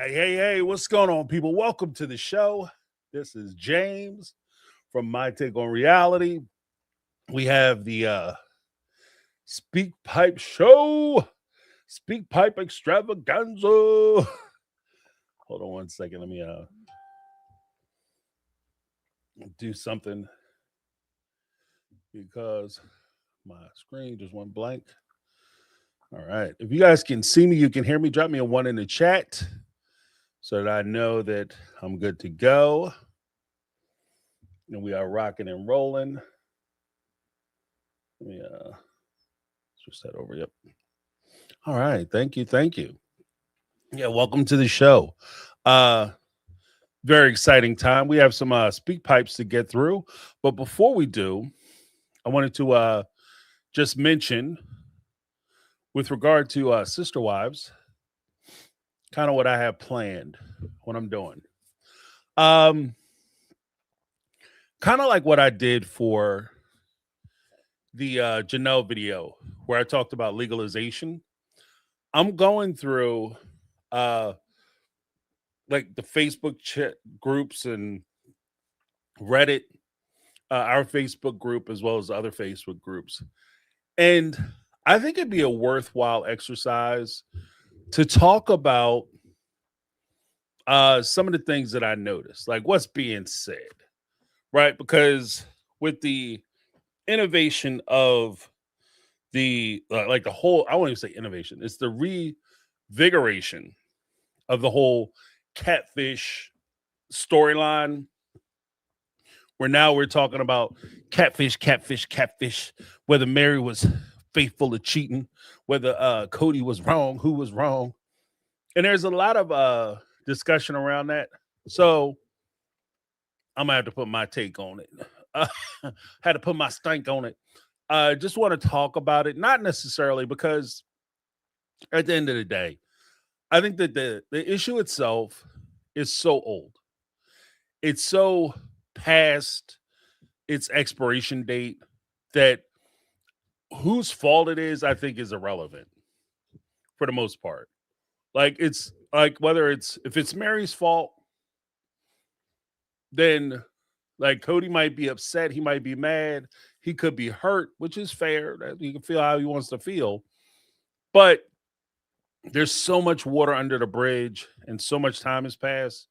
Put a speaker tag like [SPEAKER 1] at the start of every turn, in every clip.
[SPEAKER 1] Hey, what's going on, people? Welcome to the show. This is James from My Take on Reality. We have the Speak Pipe Show, Speak Pipe Extravaganza. Hold on one second. Let me do something because my screen just went blank. All right. If you guys can see me, you can hear me, drop me a 1 in the chat so that I know that I'm good to go. And we are rocking and rolling. Let me switch that over. Yep. All right. Thank you. Yeah, welcome to the show. Very exciting time. We have some speak pipes to get through. But before we do, I wanted to just mention with regard to Sister Wives, kind of what I have planned, what I'm doing. Kind of like what I did for the Janelle video where I talked about legalization. I'm going through like the Facebook chat groups and Reddit, our Facebook group, as well as other Facebook groups. And I think it'd be a worthwhile exercise to talk about some of the things that I noticed, like what's being said, right? Because with the innovation of the like the whole, I won't even say innovation, it's the revigoration of the whole catfish storyline, where now we're talking about catfish, whether Mary was faithful to cheating, whether Cody was wrong, who was wrong. And there's a lot of discussion around that. So I'm gonna have to put my take on it. Had to put my stank on it. Just want to talk about it, not necessarily because at the end of the day, I think that the issue itself is so old. It's so past its expiration date that whose fault it is, I think, is irrelevant for the most part. Like, it's like whether if it's Mary's fault, then like Cody might be upset, he might be mad, he could be hurt, which is fair. That he can feel how he wants to feel. But there's so much water under the bridge and so much time has passed.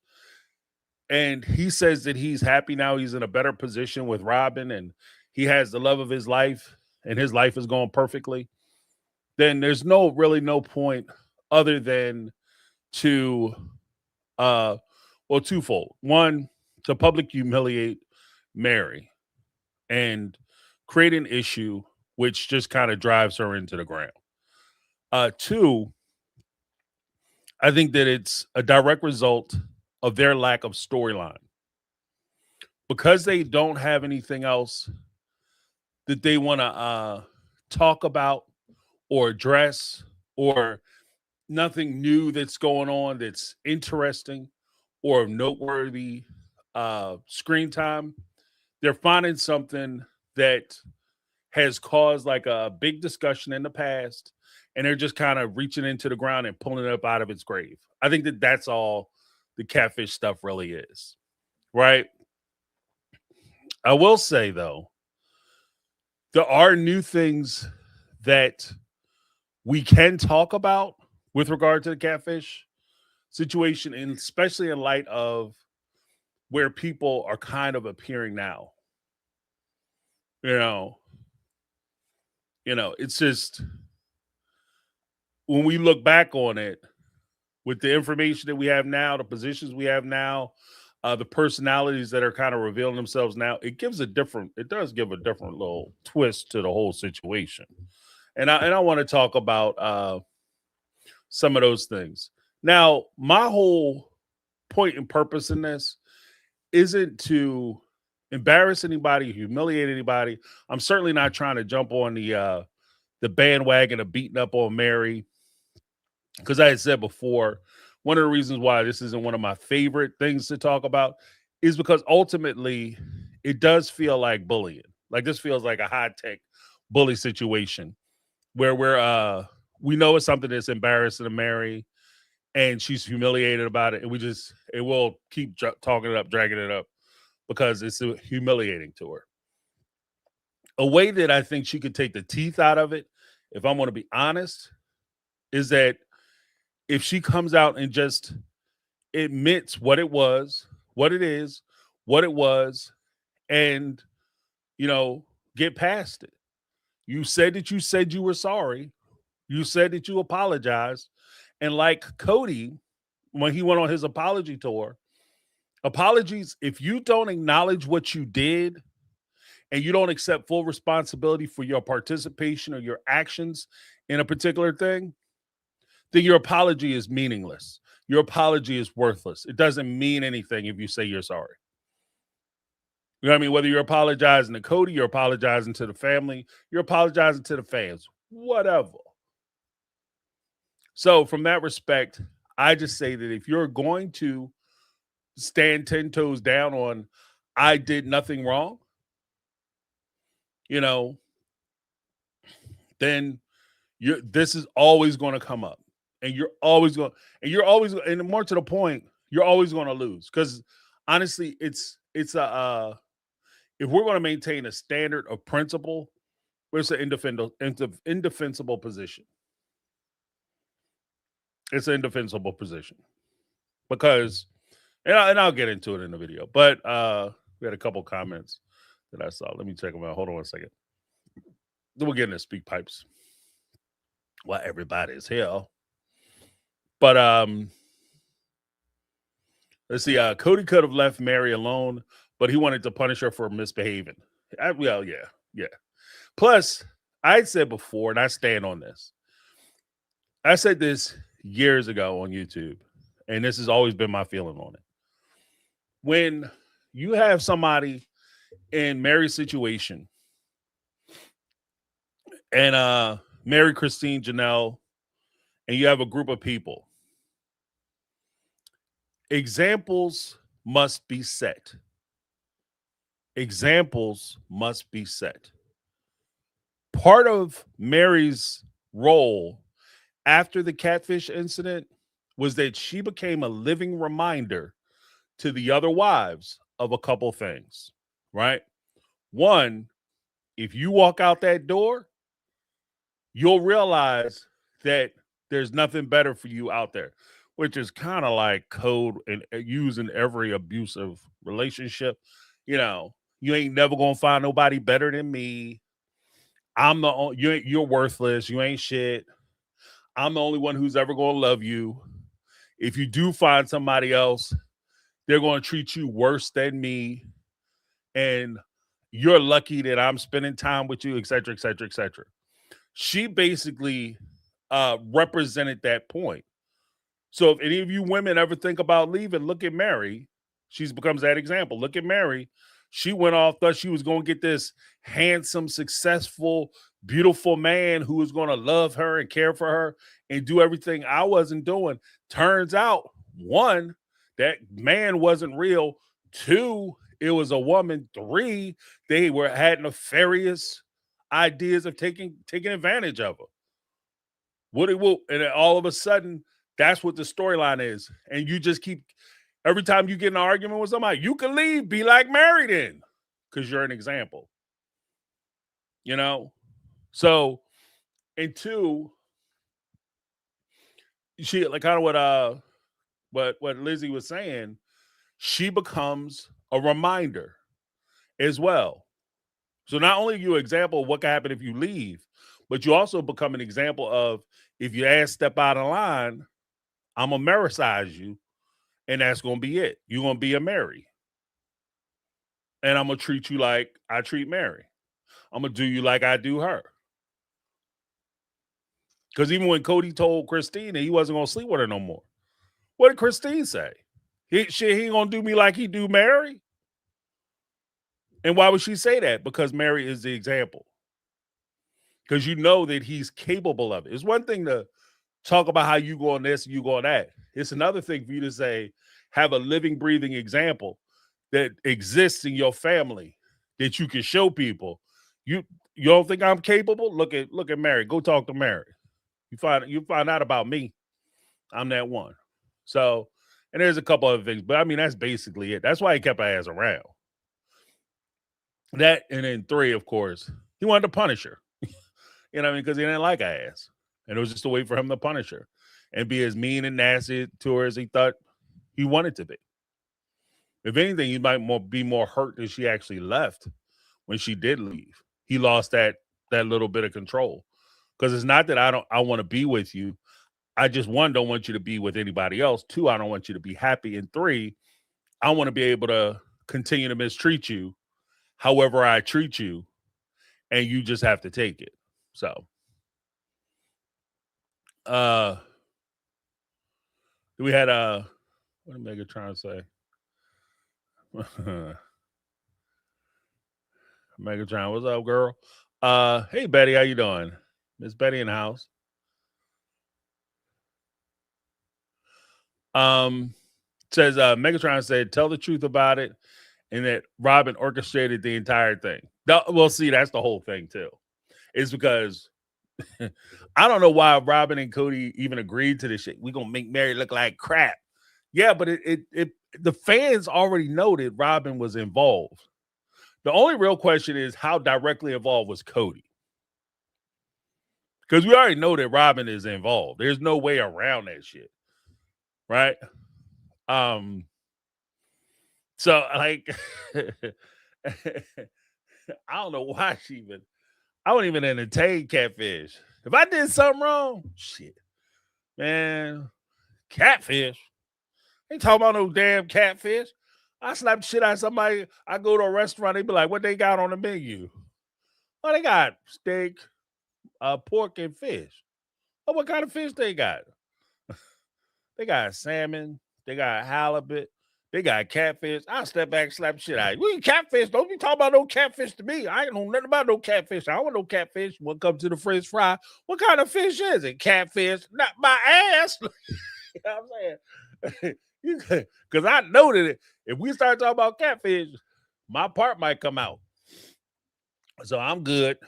[SPEAKER 1] And he says that he's happy now. He's in a better position with Robin and he has the love of his life and his life is going perfectly. Then there's really no point other than to, twofold. One, to public humiliate Mary and create an issue which just kind of drives her into the ground. Two, I think that it's a direct result of their lack of storyline. Because they don't have anything else that they want to talk about or address, or nothing new that's going on that's interesting or noteworthy screen time, they're finding something that has caused like a big discussion in the past, and they're just kind of reaching into the ground and pulling it up out of its grave. I think that that's all the catfish stuff really is, right? I will say, though, there are new things that we can talk about with regard to the catfish situation, and especially in light of where people are kind of appearing now. You know, it's just when we look back on it, with the information that we have now, the positions we have now, the personalities that are kind of revealing themselves now, it does give a different little twist to the whole situation. And I want to talk about some of those things. Now, my whole point and purpose in this isn't to embarrass anybody, humiliate anybody. I'm certainly not trying to jump on the bandwagon of beating up on Mary. Because I had said before, one of the reasons why this isn't one of my favorite things to talk about is because ultimately it does feel like bullying. Like this feels like a high-tech bully situation where we know it's something that's embarrassing to Mary, and she's humiliated about it, and it will keep talking it up, dragging it up, because it's humiliating to her. A way that I think she could take the teeth out of it, if I'm going to be honest, is that if she comes out and just admits what it was, what it is, what it was, and, you know, get past it. You said you were sorry. You said that you apologized. And like Cody, when he went on his apology tour, apologies, if you don't acknowledge what you did and you don't accept full responsibility for your participation or your actions in a particular thing, then your apology is meaningless. Your apology is worthless. It doesn't mean anything if you say you're sorry. You know what I mean? Whether you're apologizing to Cody, you're apologizing to the family, you're apologizing to the fans, whatever. So from that respect, I just say that if you're going to stand 10 toes down on, I did nothing wrong, you know, then this is always going to come up, and you're always and more to the point, you're always going to lose. Because honestly, it's a if we're going to maintain a standard of principle, it's an indefensible position. It's an indefensible position because, and I'll get into it in the video, but we had a couple comments that I saw. Let me check them out. Hold on one second. Then we'll get into speak pipes. Well, everybody's here. But let's see. Cody could have left Mary alone, but he wanted to punish her for misbehaving. Well, yeah. Plus, I said before, and I stand on this. I said this years ago on YouTube, and this has always been my feeling on it. When you have somebody in Mary's situation, and Mary, Christine, Janelle, and you have a group of people, examples must be set. Examples must be set. Part of Mary's role after the catfish incident was that she became a living reminder to the other wives of a couple things, right? One, if you walk out that door, you'll realize that there's nothing better for you out there, which is kind of like code and used in every abusive relationship. You know, you ain't never gonna find nobody better than me. You're worthless. You ain't shit. I'm the only one who's ever gonna love you. If you do find somebody else, they're gonna treat you worse than me. And you're lucky that I'm spending time with you, et cetera, et cetera, et cetera. She basically represented that point. So if any of you women ever think about leaving, look at Mary. She becomes that example. Look at Mary. She went off, thought she was going to get this handsome, successful, beautiful man who was going to love her and care for her and do everything I wasn't doing. Turns out, one, that man wasn't real. Two, it was a woman. Three, they had nefarious ideas of taking advantage of her. And then all of a sudden, that's what the storyline is. And you just keep, every time you get in an argument with somebody, you can leave, be like Mary then, because you're an example. You know? So, and two, she, like kind of what Lizzie was saying, she becomes a reminder as well. So not only are you an example of what can happen if you leave, but you also become an example of, if your ass step out of line, I'm going to Maricize you, and that's going to be it. You're going to be a Mary. And I'm going to treat you like I treat Mary. I'm going to do you like I do her. Because even when Cody told Christine that he wasn't going to sleep with her no more, what did Christine say? He ain't going to do me like he do Mary? And why would she say that? Because Mary is the example. Because you know that he's capable of it. It's one thing to talk about how you go on this and you go on that. It's another thing for you to say, have a living, breathing example that exists in your family that you can show people. You don't think I'm capable? Look at Mary. Go talk to Mary. You find out about me. I'm that one. So, and there's a couple other things, but I mean, that's basically it. That's why he kept her ass around. That, and then 3, of course, he wanted to punish her. You know what I mean? Because he didn't like her ass. And it was just a way for him to punish her and be as mean and nasty to her as he thought he wanted to be. If anything, he might be more hurt that she actually left when she did leave. He lost that little bit of control. Because it's not that I want to be with you. I just, 1, don't want you to be with anybody else. 2, I don't want you to be happy. And 3, I want to be able to continue to mistreat you however I treat you. And you just have to take it. So, we had what did Megan trying to say? Megatron, what's up, girl? Hey Betty, how you doing? Miss Betty in the house. Says Megatron said, tell the truth about it, and that Robin orchestrated the entire thing. Well, see, that's the whole thing too. It's because I don't know why Robin and Cody even agreed to this shit. We're gonna make Mary look like crap. Yeah, but the fans already know that Robin was involved. The only real question is how directly involved was Cody? Because we already know that Robin is involved. There's no way around that shit. Right? So like I don't know why I wouldn't even entertain catfish. If I did something wrong, shit. Man, catfish. Ain't talking about no damn catfish. I slap the shit out of somebody. I go to a restaurant, they be like, what they got on the menu? Oh, they got steak, pork, and fish. Oh, what kind of fish they got? They got salmon. They got halibut. They got catfish. I step back and slap the shit out. We catfish. Don't be talking about no catfish to me. I ain't know nothing about no catfish. I don't want no catfish. What comes to the French fry? What kind of fish is it? Catfish. Not my ass. You know what I'm saying? Because I know that if we start talking about catfish, my part might come out. So I'm good.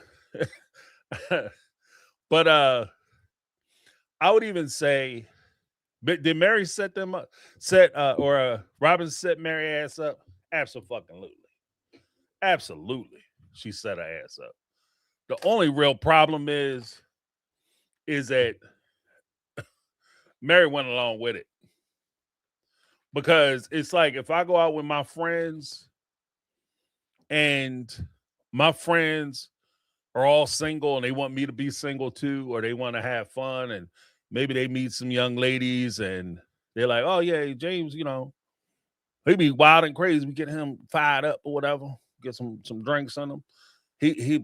[SPEAKER 1] But I would even say, did Mary set them up? Robin set Mary ass up? Absolutely. Absolutely. She set her ass up. The only real problem is that Mary went along with it. Because it's like if I go out with my friends and my friends are all single and they want me to be single too, or they want to have fun and maybe they meet some young ladies and they're like, oh yeah, James, he be wild and crazy. We get him fired up or whatever, get some drinks on him. He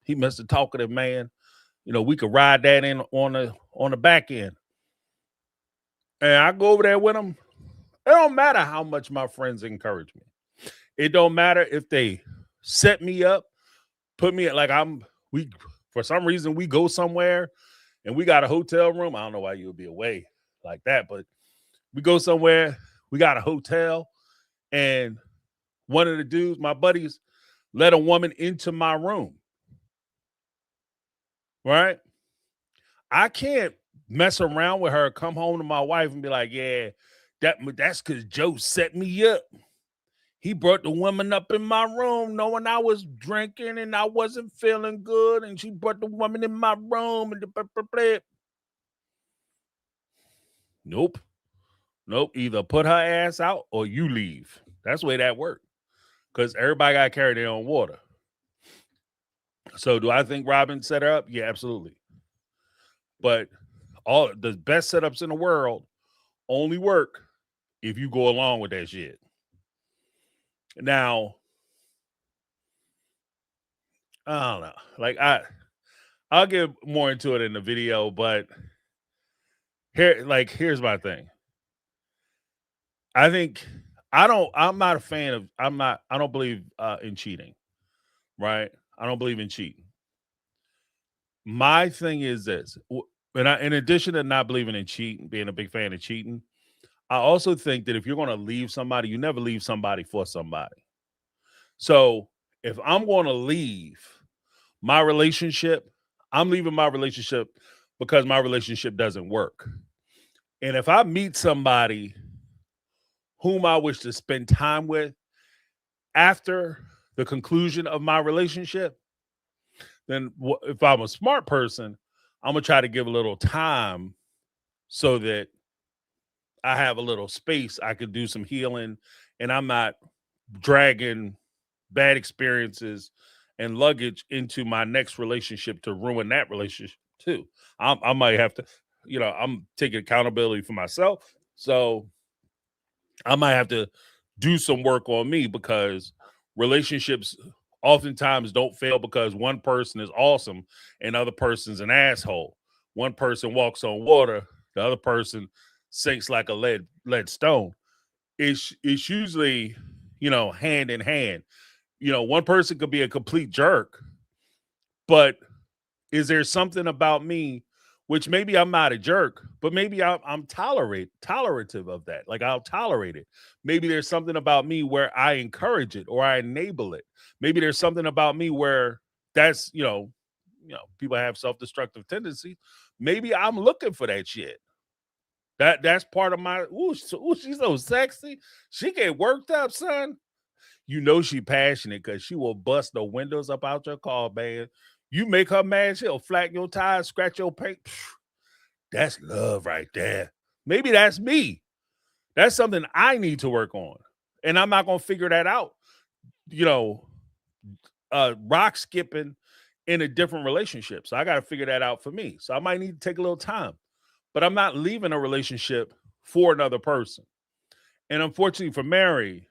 [SPEAKER 1] Mr. Talkative man. We could ride that in on the back end. And I go over there with him. It don't matter how much my friends encourage me. It don't matter if they set me up, put me like for some reason we go somewhere and we got a hotel room. I don't know why you would be away like that, but we go somewhere, we got a hotel, and one of the dudes, my buddies, let a woman into my room. Right? I can't mess around with her, come home to my wife and be like, yeah, that's because Joe set me up. He brought the woman up in my room knowing I was drinking and I wasn't feeling good, and she brought the woman in my room and Nope. Either put her ass out or you leave. That's the way that worked. Because everybody got to carry their own water. So do I think Robin set her up? Yeah, absolutely. But all the best setups in the world only work if you go along with that shit. Now, I don't know. Like I'll get more into it in the video, but here's my thing. I don't believe in cheating. Right? I don't believe in cheating. My thing is this, and in addition to not believing in cheating, being a big fan of cheating, I also think that if you're going to leave somebody, you never leave somebody for somebody. So if I'm going to leave my relationship, I'm leaving my relationship because my relationship doesn't work. And if I meet somebody whom I wish to spend time with after the conclusion of my relationship, then if I'm a smart person, I'm gonna try to give a little time so that I have a little space. I could do some healing, and I'm not dragging bad experiences and luggage into my next relationship to ruin that relationship too. I might have to, I'm taking accountability for myself, so I might have to do some work on me, because relationships oftentimes don't fail because one person is awesome and other person's an asshole. One person walks on water, the other person sinks like a lead stone. It's usually, hand in hand. One person could be a complete jerk, but is there something about me, which maybe I'm not a jerk, but maybe I'm tolerative of that. Like, I'll tolerate it. Maybe there's something about me where I encourage it or I enable it. Maybe there's something about me where that's, people have self-destructive tendencies. Maybe I'm looking for that shit. That's part of my, she's so sexy. She get worked up, son. She passionate because she will bust the windows up out your car, man. You make her mad, she'll flatten your tires, scratch your paint. That's love right there. Maybe that's me. That's something I need to work on. And I'm not going to figure that out, you know, rock skipping in a different relationship. So I got to figure that out for me. So I might need to take a little time, but I'm not leaving a relationship for another person. And unfortunately for Mary,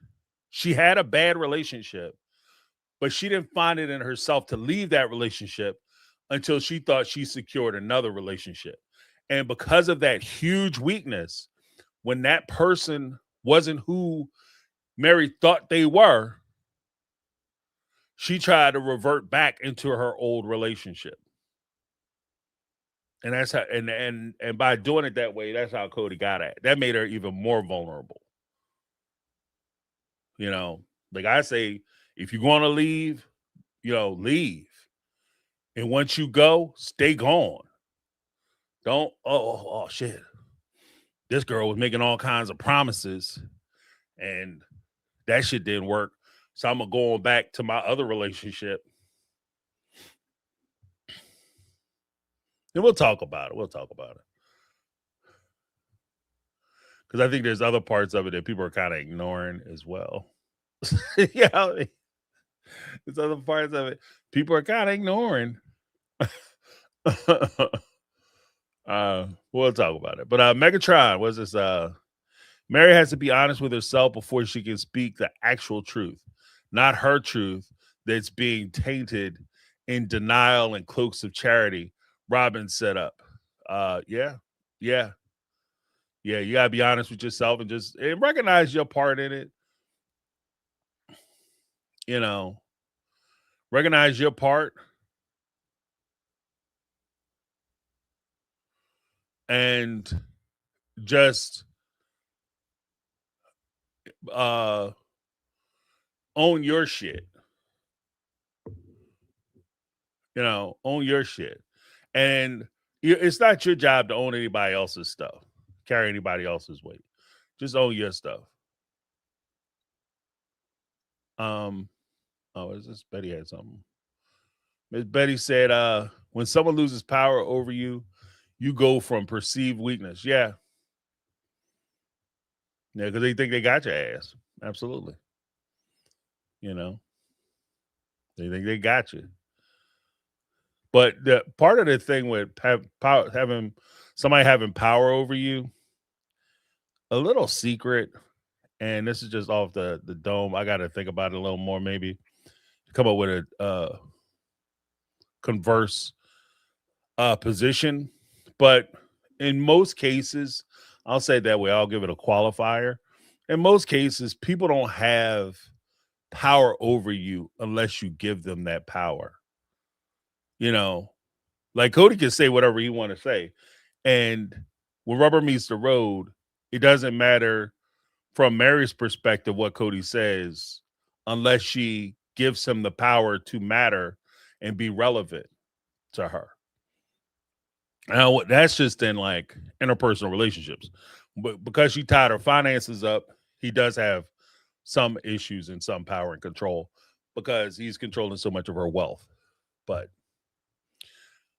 [SPEAKER 1] she had a bad relationship, but she didn't find it in herself to leave that relationship until she thought she secured another relationship. And because of that huge weakness, when that person wasn't who Mary thought they were, she tried to revert back into her old relationship. And that's how, and by doing it that way, that's how Cody got at. That made her even more vulnerable. Like I say, if you're going to leave, leave. And once you go, stay gone. Don't, oh, shit. This girl was making all kinds of promises and that shit didn't work. So I'm going back to my other relationship. And we'll talk about it. Because I think there's other parts of it that people are kind of ignoring as well. Yeah, there's other parts of it people are kind of ignoring. We'll talk about it. But Megatron was this. Mary has to be honest with herself before she can speak the actual truth, not her truth that's being tainted in denial and cloaks of charity. Robin set up. Yeah. You gotta be honest with yourself and recognize your part in it. Recognize your part and just own your shit. Own your shit. And it's not your job to own anybody else's stuff, carry anybody else's weight. Just own your stuff. Is this Betty had something? Miss Betty said, when someone loses power over you, you go from perceived weakness. Yeah. Yeah, because they think they got your ass. Absolutely. They think they got you. But the part of the thing with having somebody having power over you, a little secret, and this is just off the dome. I got to think about it a little more, maybe come up with a converse position. But in most cases, I'll say it that way. I'll give it a qualifier. In most cases, people don't have power over you unless you give them that power. Like Cody can say whatever he want to say. And when rubber meets the road, it doesn't matter from Mary's perspective what Cody says unless she gives him the power to matter and be relevant to her. Now that's just in like interpersonal relationships, but because she tied her finances up, he does have some issues and some power and control because he's controlling so much of her wealth. But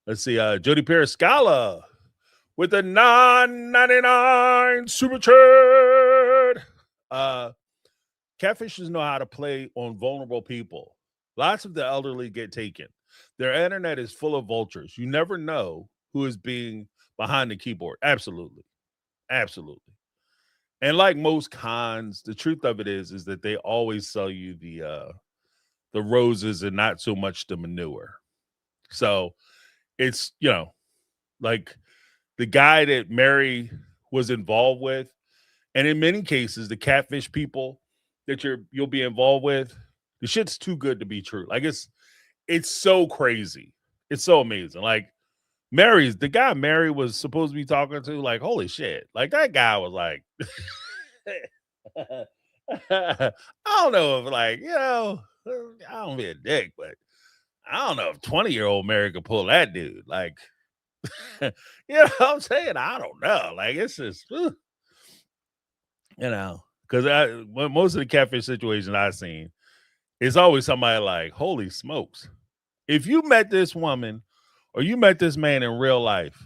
[SPEAKER 1] let's see, Jody Periscala with the 9.99 super chat. Catfishes know how to play on vulnerable people. Lots of the elderly get taken. Their internet is full of vultures. You never know who is being behind the keyboard. Absolutely. Absolutely. And like most cons, the truth of it is that they always sell you the roses and not so much the manure. So it's, like the guy that Mary was involved with, and in many cases, the catfish people that you'll be involved with, the shit's too good to be true. Like it's so crazy. It's so amazing. Like the guy Mary was supposed to be talking to, like, holy shit. Like that guy was like I don't know if like, I don't be a dick, but I don't know if 20-year-old Mary could pull that dude. Like, you know what I'm saying? I don't know. Like, it's just, because most of the catfish situations I've seen, it's always somebody like, holy smokes. If you met this woman or you met this man in real life,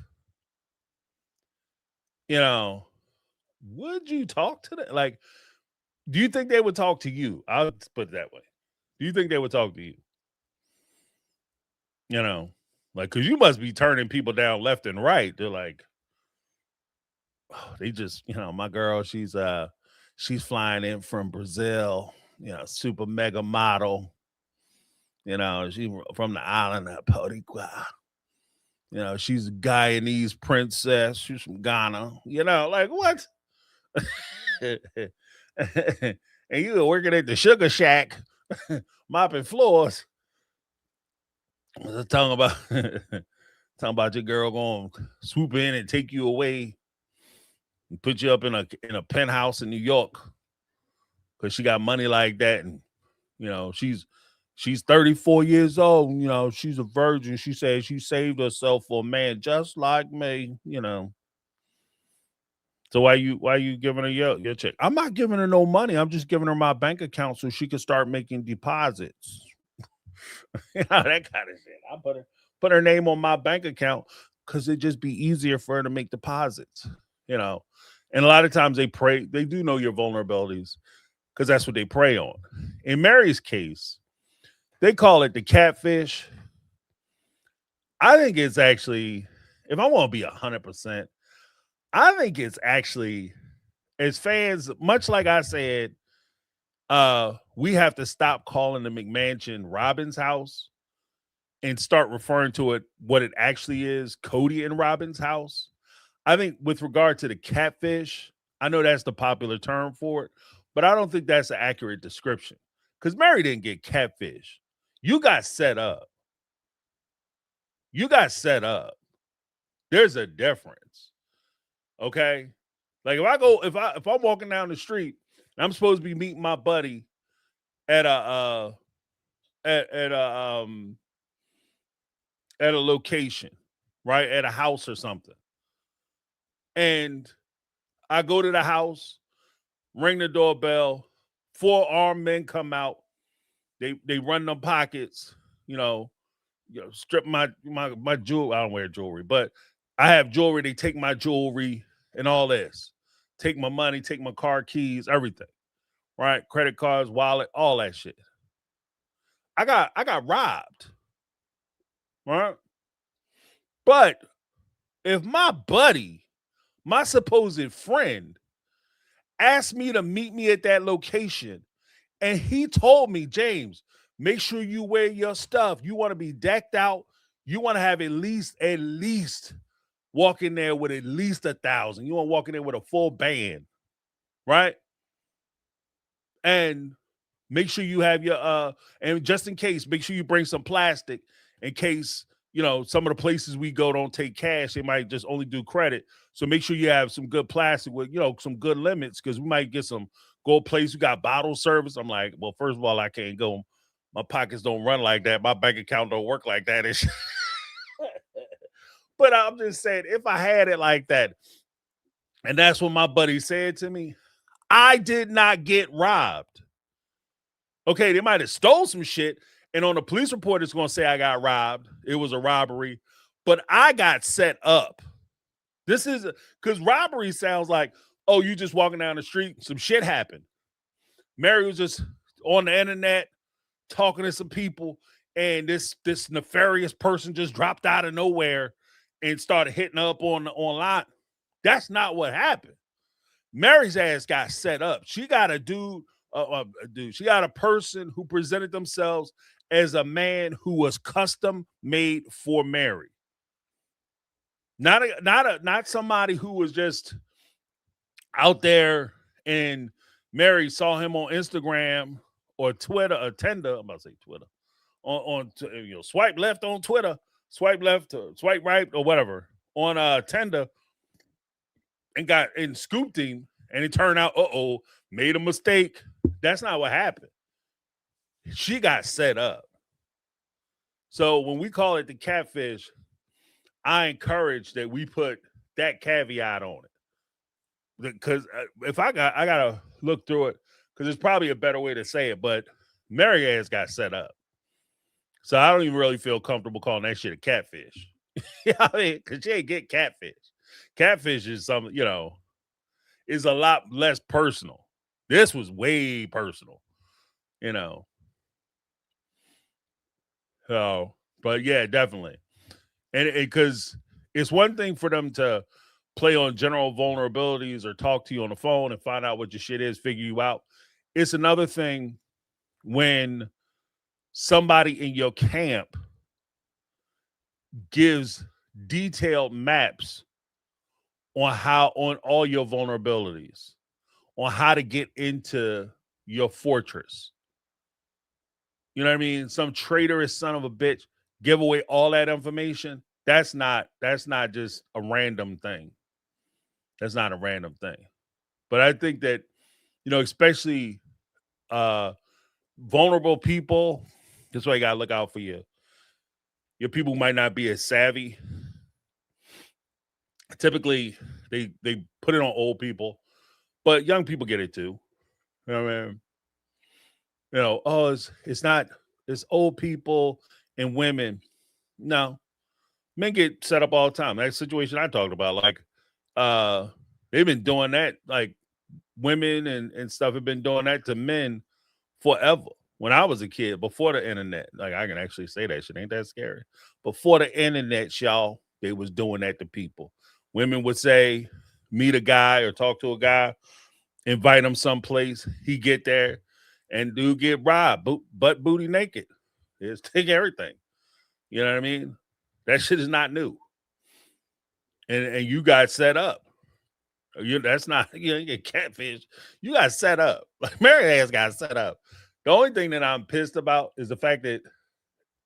[SPEAKER 1] would you talk to them? Like, do you think they would talk to you? I'll put it that way. Do you think they would talk to you? Like, because you must be turning people down left and right. They're like, oh, they just, my girl, she's flying in from Brazil, super mega model. She from the island of Potiguar. She's a Guyanese princess. She's from Ghana. Like what? And you were working at the Sugar Shack, mopping floors. Talking about your girl going to swoop in and take you away and put you up in a penthouse in New York because she got money like that, and she's 34 years old. She's a virgin. She says she saved herself for a man just like me. So why you giving her your check? I'm not giving her no money. I'm just giving her my bank account so she can start making deposits. That kind of shit. I put her name on my bank account because it'd just be easier for her to make deposits. And a lot of times they do know your vulnerabilities because that's what they prey on. In Mary's case, they call it the catfish. I think it's actually, if I want to be 100%, I think it's actually, as fans, much like I said, we have to stop calling the McMansion Robin's house and start referring to it what it actually is, Cody and Robin's house. I think with regard to the catfish, I know that's the popular term for it, but I don't think that's an accurate description because Mary didn't get catfish. You got set up. There's a difference. Okay. Like if I'm walking down the street, and I'm supposed to be meeting my buddy at a location, right? At a house or something. And I go to the house, ring the doorbell, 4 armed men come out. They run them pockets, strip my jewelry. I don't wear jewelry, but I have jewelry. They take my jewelry and all this. Take my money, take my car keys, everything. Right? Credit cards, wallet, all that shit. I got robbed. Right? But if my buddy, my supposed friend, asked me to meet me at that location, and he told me, James, make sure you wear your stuff. You want to be decked out. You want to have at least walk in there with at least 1,000. You want to walk in there with a full band, right? And make sure you have your and just in case, make sure you bring some plastic in case some of the places we go don't take cash. They might just only do credit. So make sure you have some good plastic with some good limits because we might get some gold place. We got bottle service. I'm like, well, first of all, I can't go. My pockets don't run like that. My bank account don't work like that. But I'm just saying, if I had it like that, and that's what my buddy said to me, I did not get robbed. Okay, they might have stole some shit, and on the police report, it's going to say I got robbed. It was a robbery, but I got set up. This is because robbery sounds like, oh, you just walking down the street, some shit happened. Mary was just on the internet talking to some people, and this nefarious person just dropped out of nowhere and started hitting up online. That's not what happened. Mary's ass got set up. She got a dude. She got a person who presented themselves as a man who was custom made for Mary. Not somebody who was just out there and Mary saw him on Instagram or Twitter or Tinder. I'm about to say Twitter. On swipe left on Twitter, swipe left or swipe right or whatever on Tinder, and scooped him, and it turned out, made a mistake. That's not what happened. She got set up. So when we call it the catfish, I encourage that we put that caveat on it. Because if I gotta look through it, because there's probably a better way to say it, but Mary ass got set up. So I don't even really feel comfortable calling that shit a catfish. You know what I mean? Because she ain't get catfish. Catfish is something, is a lot less personal. This was way personal, So, but yeah, definitely. And because it's one thing for them to play on general vulnerabilities or talk to you on the phone and find out what your shit is, figure you out. It's another thing when somebody in your camp gives detailed maps on all your vulnerabilities, on how to get into your fortress. You know what I mean? Some traitorous son of a bitch give away all that information. That's not just a random thing. That's not a random thing. But I think that, especially vulnerable people, that's why you gotta look out for your people who might not be as savvy. Typically, they put it on old people, but young people get it too. You know what I mean? It's old people and women. No, men get set up all the time. That situation I talked about, like, they've been doing that. Like, women and stuff have been doing that to men forever. When I was a kid, before the internet, like, I can actually say that shit. Ain't that scary? Before the internet, y'all, they was doing that to people. Women would say, meet a guy or talk to a guy, invite him someplace. He get there, and dude get robbed, butt booty naked. Just take everything. You know what I mean? That shit is not new. And you got set up. That's not, you get catfish. You got set up. Like, Mary ass got set up. The only thing that I'm pissed about is the fact that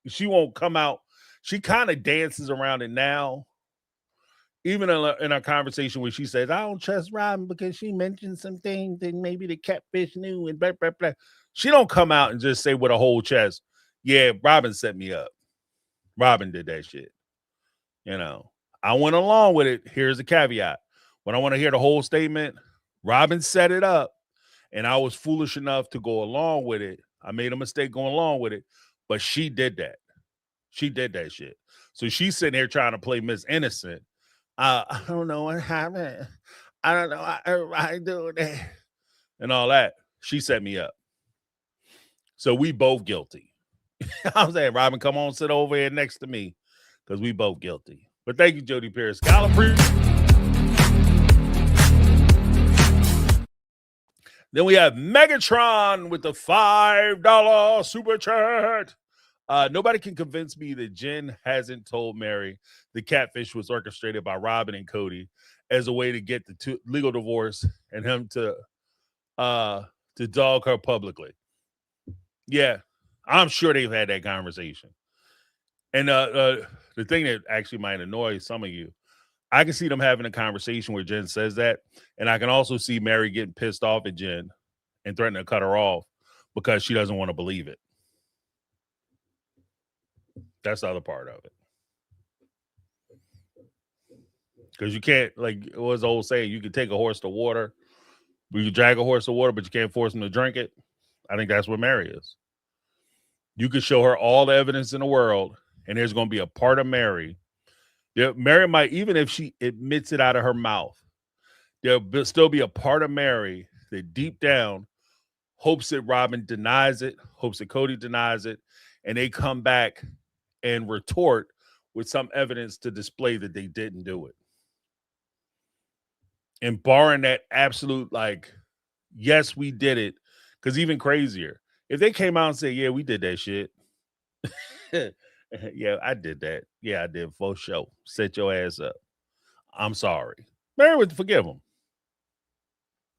[SPEAKER 1] she won't come out. She kind of dances around it now. Even in our conversation where she says, I don't trust Robin because she mentioned some things that maybe the catfish knew and blah, blah, blah. She don't come out and just say with a whole chest, yeah, Robin set me up. Robin did that shit. I went along with it. Here's the caveat. When I want to hear the whole statement, Robin set it up, and I was foolish enough to go along with it. I made a mistake going along with it, but she did that. She did that shit. So she's sitting here trying to play Miss Innocent. I don't know what happened. I don't know. I do that and all that. She set me up. So we both guilty. I'm saying, Robin, come on, sit over here next to me, because we both guilty. But thank you, Jody Pierce. Then we have Megatron with the $5 super chat. Nobody can convince me that Jen hasn't told Mary the catfish was orchestrated by Robin and Cody as a way to get the legal divorce and him to dog her publicly. Yeah, I'm sure they've had that conversation. And the thing that actually might annoy some of you, I can see them having a conversation where Jen says that, and I can also see Mary getting pissed off at Jen and threatening to cut her off because she doesn't want to believe it. That's the other part of it. Because you can't, like, what was the old saying? You can take a horse to water, but you drag a horse to water, but you can't force him to drink it. I think that's what Mary is. You can show her all the evidence in the world, and there's going to be a part of Mary. Mary might, even if she admits it out of her mouth, there'll still be a part of Mary that deep down hopes that Robin denies it, hopes that Cody denies it, and they come back and retort with some evidence to display that they didn't do it. And barring that absolute, like, yes, we did it, because even crazier, if they came out and said, yeah, we did that shit. Yeah, I did that. Yeah, I did for sure. Set your ass up. I'm sorry. Mary would forgive him.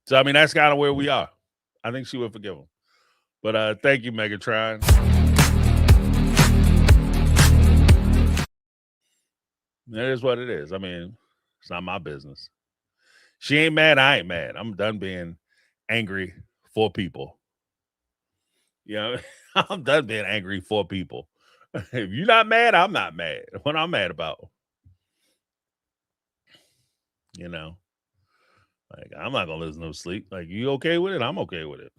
[SPEAKER 1] So, I mean, that's kind of where we are. I think she would forgive him. But thank you, Megatron. That is what it is. I mean, it's not my business. She ain't mad. I ain't mad. I'm done being angry for people. You know, I'm done being angry for people. If you're not mad, I'm not mad. What I'm mad about, you know, like, I'm not gonna lose no sleep. Like, you okay with it? I'm okay with it.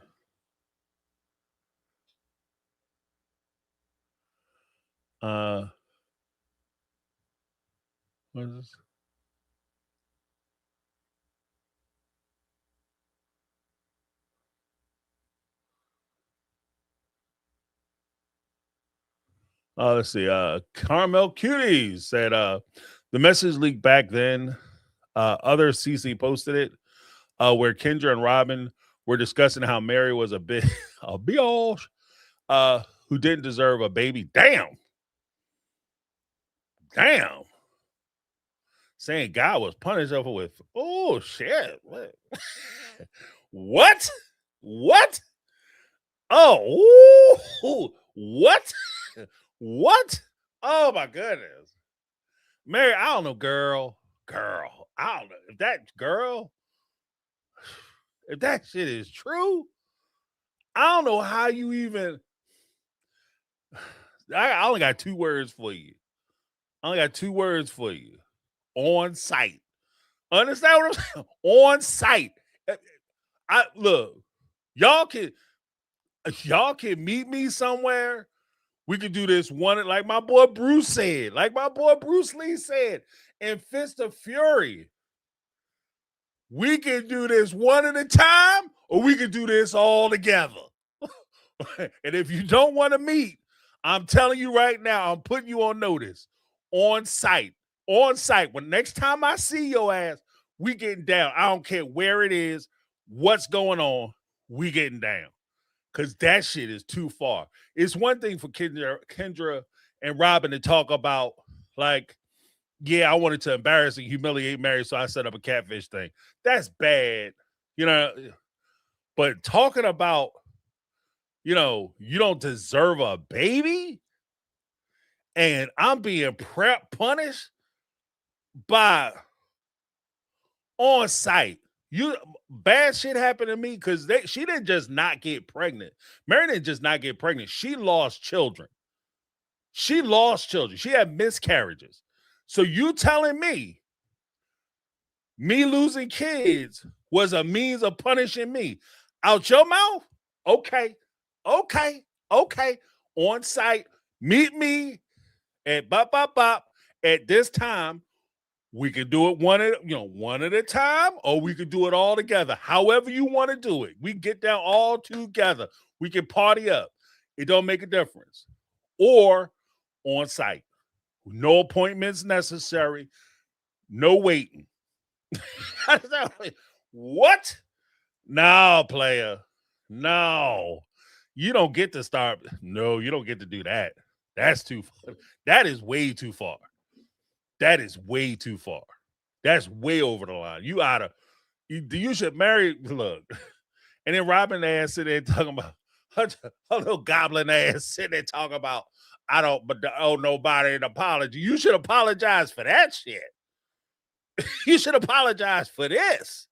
[SPEAKER 1] What is this? Let's see. Carmel Cuties said the message leaked back then. Other CC posted it where Kendra and Robin were discussing how Mary was a biatch who didn't deserve a baby. Damn. Saying God was punished over with. Oh shit. What? What? Oh, ooh, what? What? Oh my goodness. Mary, I don't know, girl. I don't know. If that shit is true, I don't know how you even. I only got 2 words for you. On site. Understand what I'm saying? On site. Look, y'all can meet me somewhere. We could do this one, like my boy Bruce said, like my boy Bruce Lee said, in Fist of Fury. We can do this one at a time, or we can do this all together. And if you don't want to meet, I'm telling you right now, I'm putting you on notice. On site. When next time I see your ass, we getting down. I don't care where it is, what's going on, we getting down. Because that shit is too far. It's one thing for Kendra and Robin to talk about, like, yeah, I wanted to embarrass and humiliate Mary, so I set up a catfish thing. That's bad, you know. But talking about, you know, you don't deserve a baby, and I'm being punished by on site. Bad shit happened to me because she didn't just not get pregnant. Mary didn't just not get pregnant. She lost children. She had miscarriages. So you telling me losing kids was a means of punishing me out your mouth? Okay. On site, meet me at bop at this time. We could do it one at a time, or we could do it all together. However you want to do it. We get down all together. We can party up. It don't make a difference. Or on site. No appointments necessary. No waiting. What? No, player. No. You don't get to start. No, you don't get to do that. That's too far. That is way too far. That's way over the line. You should marry. Look. And then Robin ass sitting there talking about her little goblin ass sitting there talking about, I don't owe nobody an apology. You should apologize for that shit. You should apologize for this.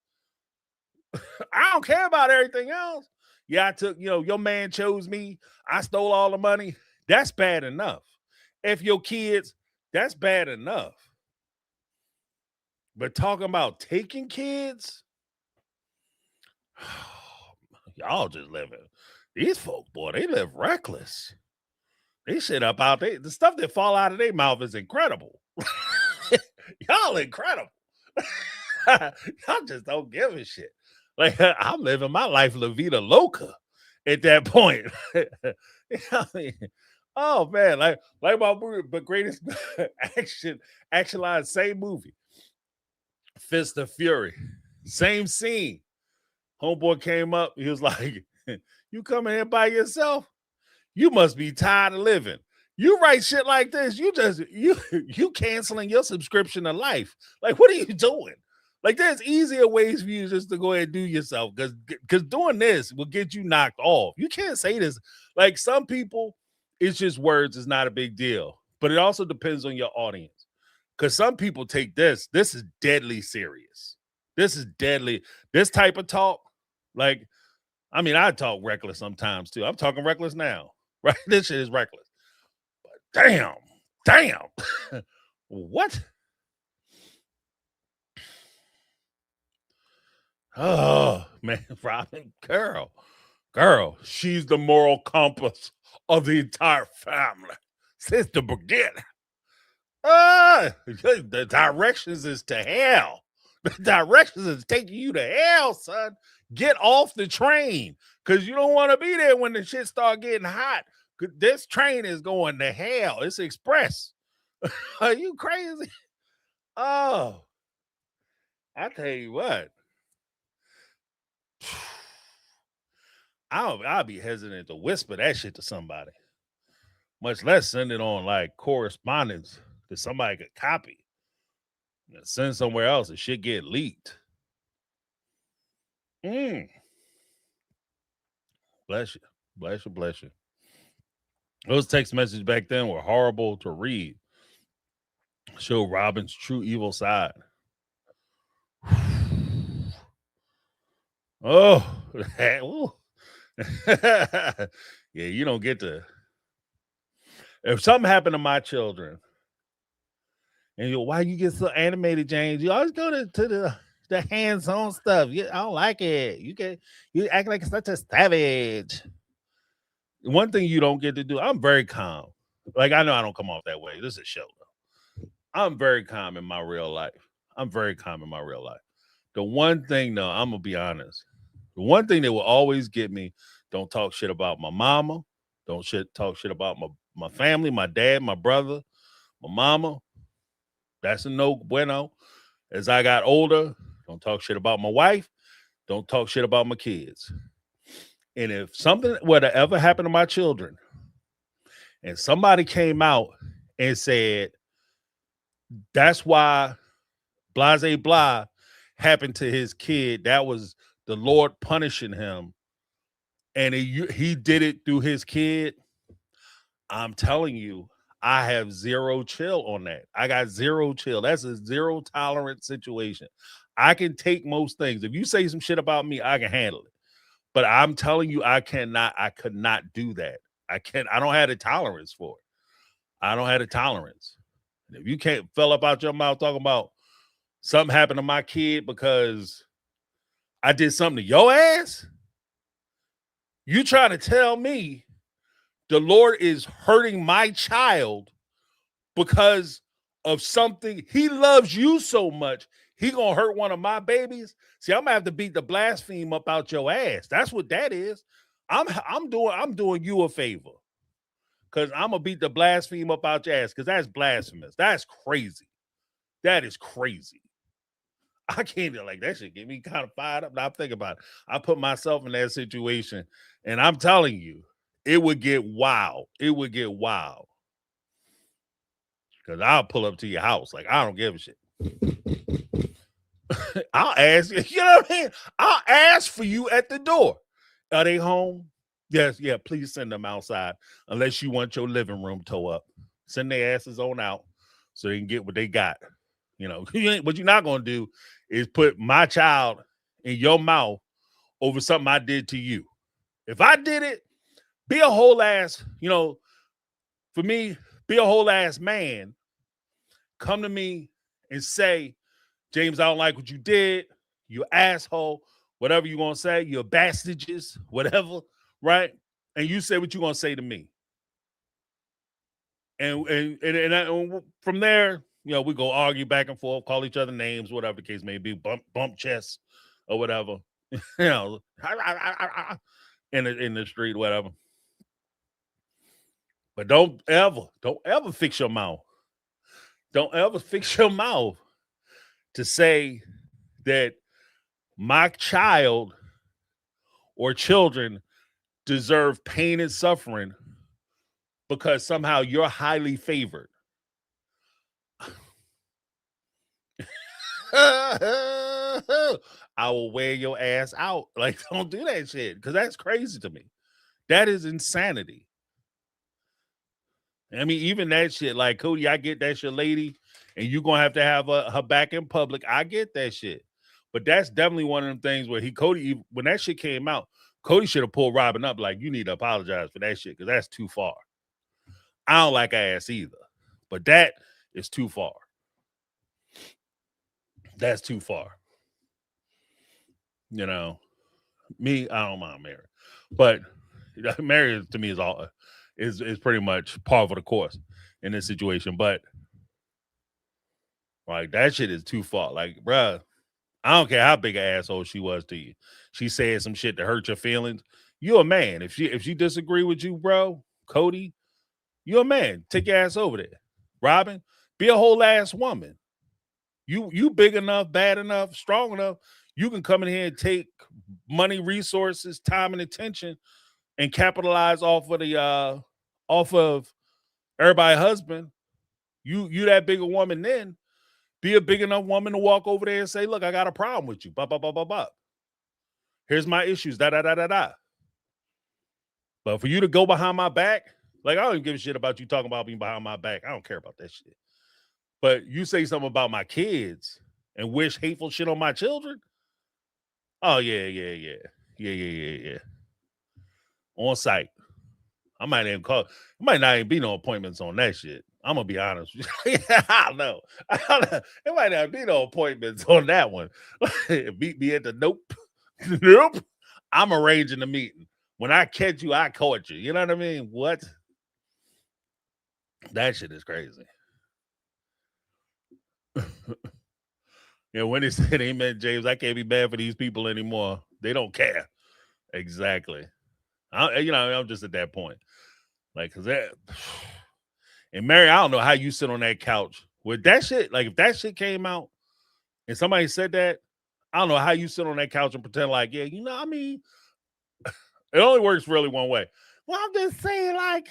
[SPEAKER 1] I don't care about everything else. Yeah, I took, your man chose me. I stole all the money. That's bad enough. If your kids, that's bad enough. But talking about taking kids, y'all just living. These folk, boy, they live reckless. They shit up out there. The stuff that fall out of their mouth is incredible. Y'all incredible. Y'all just don't give a shit. Like I'm living my life La Vida Loca at that point. You know what I mean? Oh man, like my movie, but greatest action line, same movie. Fist of Fury, same scene. Homeboy came up, he was like, "You coming here by yourself? You must be tired of living. You write shit like this, you canceling your subscription to life. Like, what are you doing? Like, there's easier ways for you just to go ahead and do yourself, because doing this will get you knocked off. You can't say this. Like, some people, it's just words, it's not a big deal. But it also depends on your audience. Because some people take this is deadly serious. This is deadly. This type of talk, like, I mean, I talk reckless sometimes too. I'm talking reckless now, right? This shit is reckless. But damn. What? Oh man, Robin, girl, she's the moral compass of the entire family since the beginning. The directions is to hell. The directions is taking you to hell, son. Get off the train, because you don't want to be there when the shit start getting hot. This train is going to hell. It's express. Are you crazy? Oh, I tell you what. I'll be hesitant to whisper that shit to somebody, much less send it on like correspondence that somebody could copy and send somewhere else and shit get leaked. Bless you. Bless you. Those text messages back then were horrible to read. Show Robin's true evil side. Oh, yeah, you don't get to. If something happened to my children, and you, why you get so animated, James? You always go to the hands-on stuff. I don't like it. You act like such a savage. One thing you don't get to do, I'm very calm. Like, I know I don't come off that way. This is a show, though. I'm very calm in my real life. The one thing, though, I'm going to be honest. The one thing that will always get me, don't talk shit about my mama. Don't talk shit about my family, my dad, my brother, my mama. That's a no bueno. As I got older, don't talk shit about my wife. Don't talk shit about my kids. And if something were to ever happen to my children, and somebody came out and said, that's why blase blah happened to his kid, that was the Lord punishing him, and he did it through his kid, I'm telling you, I have zero chill on that. I got zero chill. That's a zero tolerance situation. I can take most things. If you say some shit about me, I can handle it. But I'm telling you, I could not do that. I don't have the tolerance for it. I don't have the tolerance. And if you can't fell up out your mouth talking about something happened to my kid because I did something to your ass, you trying to tell me the Lord is hurting my child because of something? He loves you so much, he gonna hurt one of my babies? See, I'm gonna have to beat the blaspheme up out your ass. That's what that is. I'm doing you a favor, because I'm gonna beat the blaspheme up out your ass, because that's blasphemous. That's crazy. That is crazy. I can't do like that shit. Get me kind of fired up. Now I'm thinking about it. I put myself in that situation, and I'm telling you, it would get wild. It would get wild. Because I'll pull up to your house. Like, I don't give a shit. I'll ask you, you know what I mean? I'll ask for you at the door. Are they home? Yes, yeah, please send them outside, unless you want your living room towed up. Send their asses on out so they can get what they got. You know, what you're not going to do is put my child in your mouth over something I did to you. If I did it, be a whole ass, for me, be a whole ass man. Come to me and say, James, I don't like what you did. You asshole. Whatever you gonna say, you're bastages, whatever, right? And you say what you gonna say to me. And from there, we go argue back and forth, call each other names, whatever the case may be, bump chests or whatever, in the street, whatever. But don't ever fix your mouth. Don't ever fix your mouth to say that my child or children deserve pain and suffering because somehow you're highly favored. I will wear your ass out. Like, don't do that shit, because that's crazy to me. That is insanity. I mean, even that shit, like, Cody, I get that's your lady, and you're gonna have to have her back in public. I get that shit. But that's definitely one of them things where Cody, when that shit came out, Cody should have pulled Robin up, like, you need to apologize for that shit, because that's too far. I don't like ass either, but that is too far. That's too far. Me, I don't mind Mary, but Mary to me is pretty much par for the course in this situation. But like, that shit is too far. Like, bruh, I don't care how big an asshole she was to you. She said some shit to hurt your feelings. You're a man. If she disagree with you, bro, Cody, you're a man. Take your ass over there. Robin, be a whole ass woman. You big enough, bad enough, strong enough. You can come in here and take money, resources, time, and attention, and capitalize off of everybody's husband. You that big a woman, then be a big enough woman to walk over there and say, look, I got a problem with you. Bop, bop, bop, bop, bop. Here's my issues. Da da da da da. But for you to go behind my back, like, I don't even give a shit about you talking about me behind my back. I don't care about that shit. But you say something about my kids and wish hateful shit on my children. Oh, yeah. On site. I might not even be no appointments on that shit. I'm gonna be honest. I don't know. It might not be no appointments on that one. Meet me at the nope. Nope. I'm arranging the meeting. When I catch you, I caught you. You know what I mean? What? That shit is crazy. When they said amen, James, I can't be mad for these people anymore. They don't care. Exactly. I'm just at that point. Like, cause that, and Mary, I don't know how you sit on that couch with that shit. Like, if that shit came out and somebody said that, I don't know how you sit on that couch and pretend like, yeah, I mean, it only works really one way. Well, I'm just saying, like,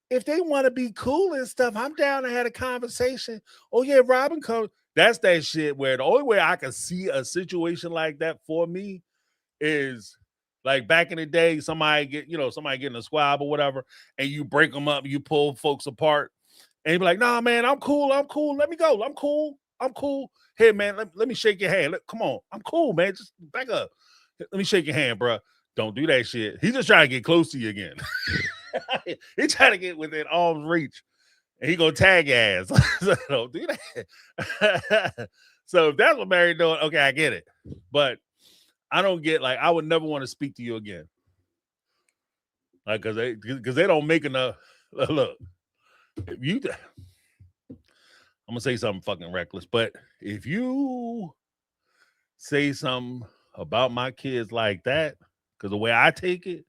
[SPEAKER 1] if they want to be cool and stuff, I'm down to have a conversation. Oh yeah, Robin comes. That's that shit where the only way I can see a situation like that for me is like back in the day, somebody getting a squab or whatever, and you break them up, you pull folks apart, and you be like, nah, man, I'm cool. Let me go. I'm cool. Hey, man, let me shake your hand. Come on. I'm cool, man. Just back up. Let me shake your hand, bro. Don't do that shit. He's just trying to get close to you again. He's trying to get within arm's reach. And he gonna tag your ass. So don't do that. So if that's what Mary doing, okay, I get it. But I don't get, like, I would never want to speak to you again. Like, cause they don't make enough. Look, if you, I'm gonna say something fucking reckless, but if you say something about my kids like that, because the way I take it,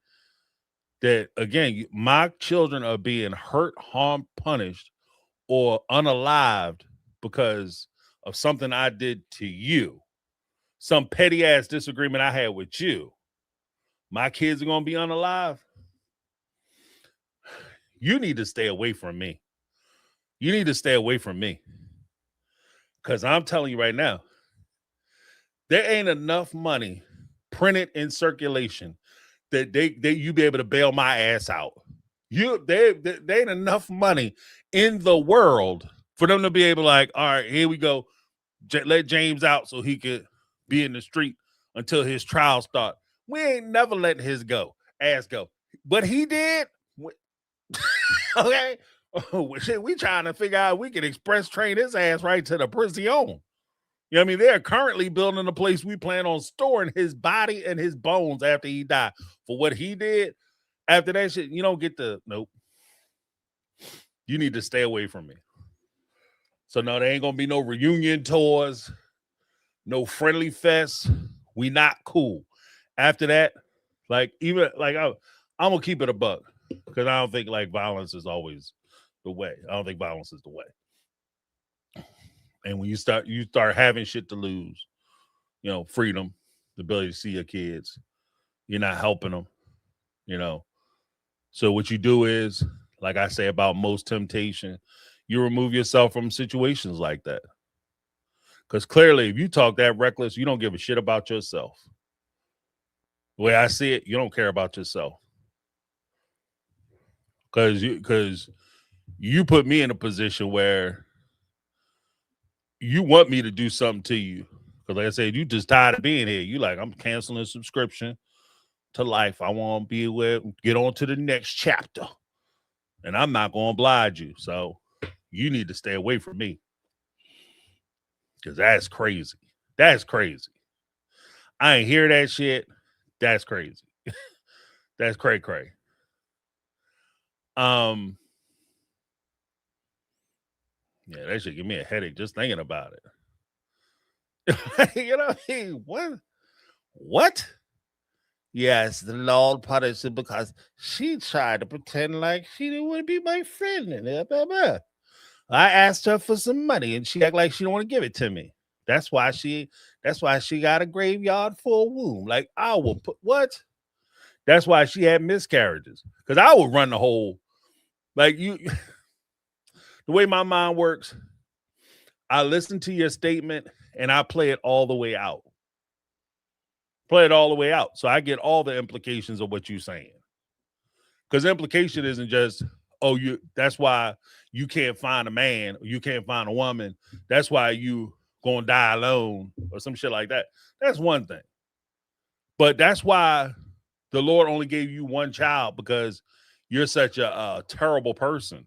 [SPEAKER 1] that again, my children are being hurt, harmed, punished, or unalived because of something I did to you, some petty ass disagreement I had with you. My kids are gonna be unalive. You need to stay away from me. You need to stay away from me. Because I'm telling you right now, there ain't enough money printed in circulation that you be able to bail my ass out. There ain't enough money in the world for them to be able to, like, all right, here we go. Let James out so he could be in the street until his trial start. We ain't never letting his ass go. But he did. Okay. Shit, we trying to figure out we can express train his ass right to the prison. You know what I mean? They are currently building a place we plan on storing his body and his bones after he died. For what he did, after that shit, you don't get the nope. You need to stay away from me. So no, there ain't gonna be no reunion tours, no friendly fest. We not cool. After that, like even like I'm gonna keep it a buck because I don't think like violence is always the way. I don't think violence is the way. And when you start having shit to lose, you know, freedom, the ability to see your kids, you're not helping them, you know. So what you do is, like I say about most temptation, you remove yourself from situations like that. Because clearly, if you talk that reckless, you don't give a shit about yourself. The way I see it, you don't care about yourself. Because you put me in a position where you want me to do something to you. Because like I said, you just tired of being here. You like, I'm canceling a subscription to life. I want to be able to get on to the next chapter. And I'm not going to oblige you. So you need to stay away from me. Because that's crazy. That's crazy. I ain't hear that shit. That's crazy. That's cray-cray. Yeah, that should give me a headache just thinking about it. You know what I mean? What? Yes, the Lord punished her because she tried to pretend like she didn't want to be my friend. And blah, blah. I asked her for some money and she act like she don't want to give it to me. That's why she got a graveyard for a womb. Like I will put what? That's why she had miscarriages. Because I would run the whole like you the way my mind works, I listen to your statement and I play it all the way out. Play it all the way out. So I get all the implications of what you're saying. Because implication isn't just, oh, that's why you can't find a man or you can't find a woman. That's why you gonna die alone or some shit like that. That's one thing. But that's why the Lord only gave you one child because you're such a terrible person.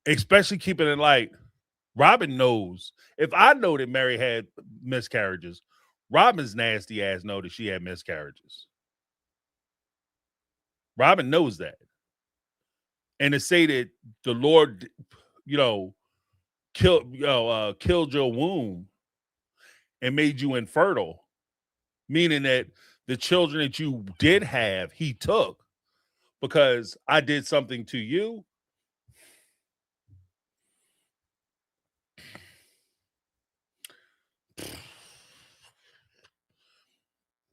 [SPEAKER 1] Especially keeping it light. Robin knows. If I know that Mary had miscarriages, Robin's nasty ass know that she had miscarriages. Robin knows that. And to say that the Lord, you know, killed your womb and made you infertile, meaning that the children that you did have, he took because I did something to you.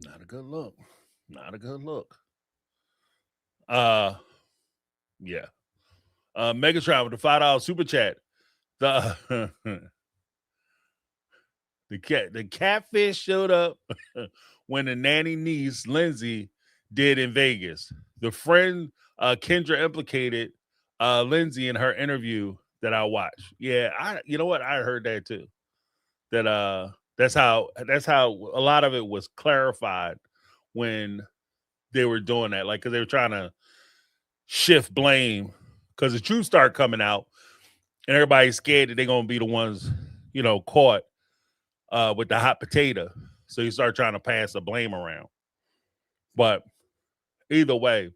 [SPEAKER 1] Not a good look. Not a good look. Yeah. Megatron with the $5 super chat. The the catfish showed up when the nanny niece Lindsay did in Vegas. The friend Kendra implicated Lindsay in her interview that I watched. Yeah, you know what? I heard that too. That that's how a lot of it was clarified when they were doing that. Like, because they were trying to shift blame because the truth started coming out and everybody's scared that they're gonna be the ones, you know, caught with the hot potato. So you start trying to pass the blame around. But either way,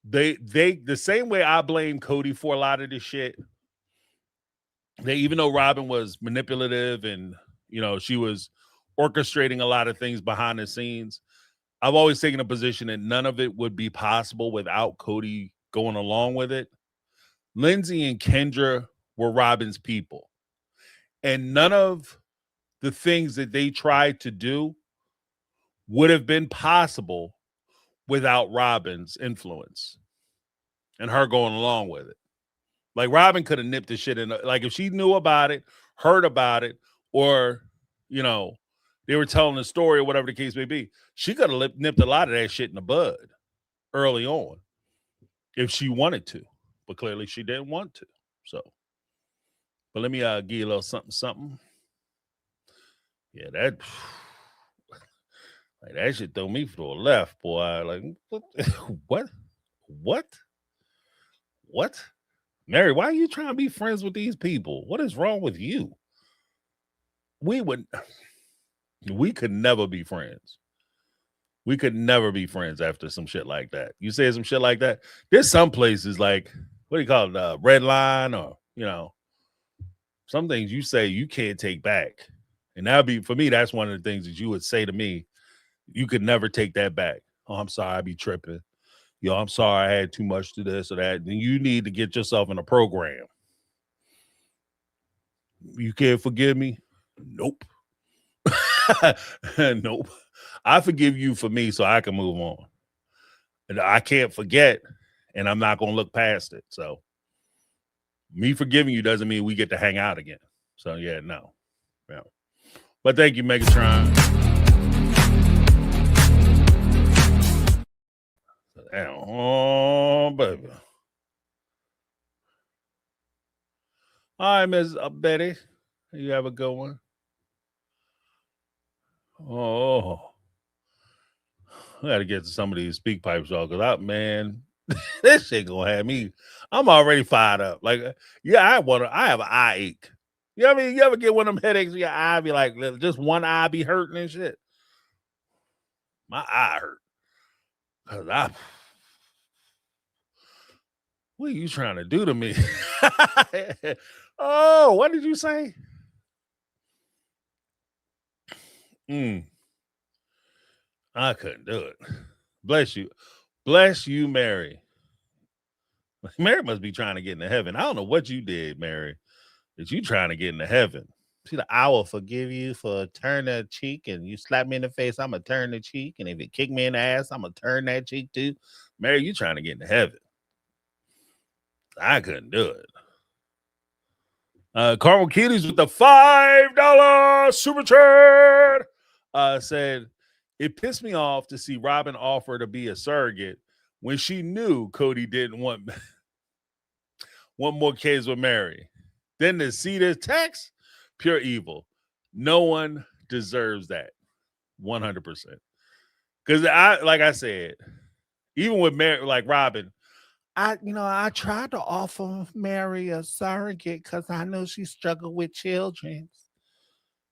[SPEAKER 1] they the same way I blame Cody for a lot of this shit. They, even though Robin was manipulative and, you know, she was orchestrating a lot of things behind the scenes, I've always taken a position that none of it would be possible without Cody going along with it. Lindsay and Kendra were Robin's people. And none of the things that they tried to do would have been possible without Robin's influence and her going along with it. Like, Robin could have nipped the shit in. Like, if she knew about it, heard about it, or, you know, they were telling the story or whatever the case may be, she could have nipped a lot of that shit in the bud early on if she wanted to. But clearly she didn't want to. So, but let me give you a little something. Yeah, that like, that shit threw me for a left, boy. Like, what? Mary, why are you trying to be friends with these people? What is wrong with you? we could never be friends. We could never be friends after some shit like that. You say some shit like that. There's some places like, what do you call it? Red line, or, some things you say you can't take back. And that'd be, for me, that's one of the things that you would say to me. You could never take that back. Oh, I'm sorry, I be tripping. I'm sorry I had too much to this or that. Then you need to get yourself in a program. You can't forgive me? Nope. Nope. I forgive you for me so I can move on. And I can't forget, and I'm not going to look past it. So me forgiving you doesn't mean we get to hang out again. So yeah, no. Yeah. But thank you, Megatron. Oh, baby. All right, Miss Betty. You have a good one. Oh, I got to get to some of these speak pipes, y'all, because man, this shit gonna have me. I'm already fired up. Like, yeah, I have an eye ache. You know what I mean? You ever get one of them headaches where your eye be like, just one eye be hurting and shit? My eye hurt. Cause what are you trying to do to me? Oh, what did you say? I couldn't do it. Bless you. Bless you, Mary. Mary must be trying to get into heaven. I don't know what you did, Mary, that you trying to get into heaven. See, I will forgive you for turn the cheek, and you slap me in the face, I'm going to turn the cheek. And if you kick me in the ass, I'm going to turn that cheek too. Mary, you trying to get into heaven. I couldn't do it. Carmel Keeley's with the $5 super chat. Said, it pissed me off to see Robin offer to be a surrogate when she knew Cody didn't want more kids with Mary. Then to see this text, pure evil. No one deserves that. 100%. Because like I said, even with Mary, like Robin, I tried to offer Mary a surrogate because I know she struggled with children.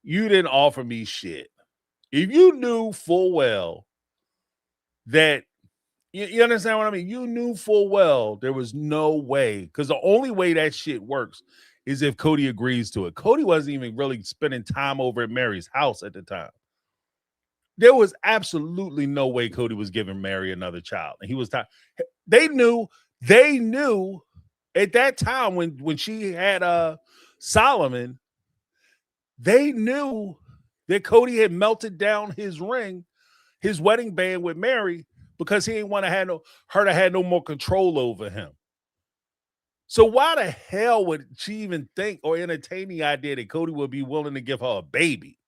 [SPEAKER 1] You didn't offer me shit. If you knew full well that, you understand what I mean? You knew full well there was no way, because the only way that shit works is if Cody agrees to it. Cody wasn't even really spending time over at Mary's house at the time. There was absolutely no way Cody was giving Mary another child. And he was they knew at that time when she had Solomon, they knew that Cody had melted down his ring, his wedding band with Mary, because he didn't want to have her to have no more control over him. So why the hell would she even think or entertain the idea that Cody would be willing to give her a baby?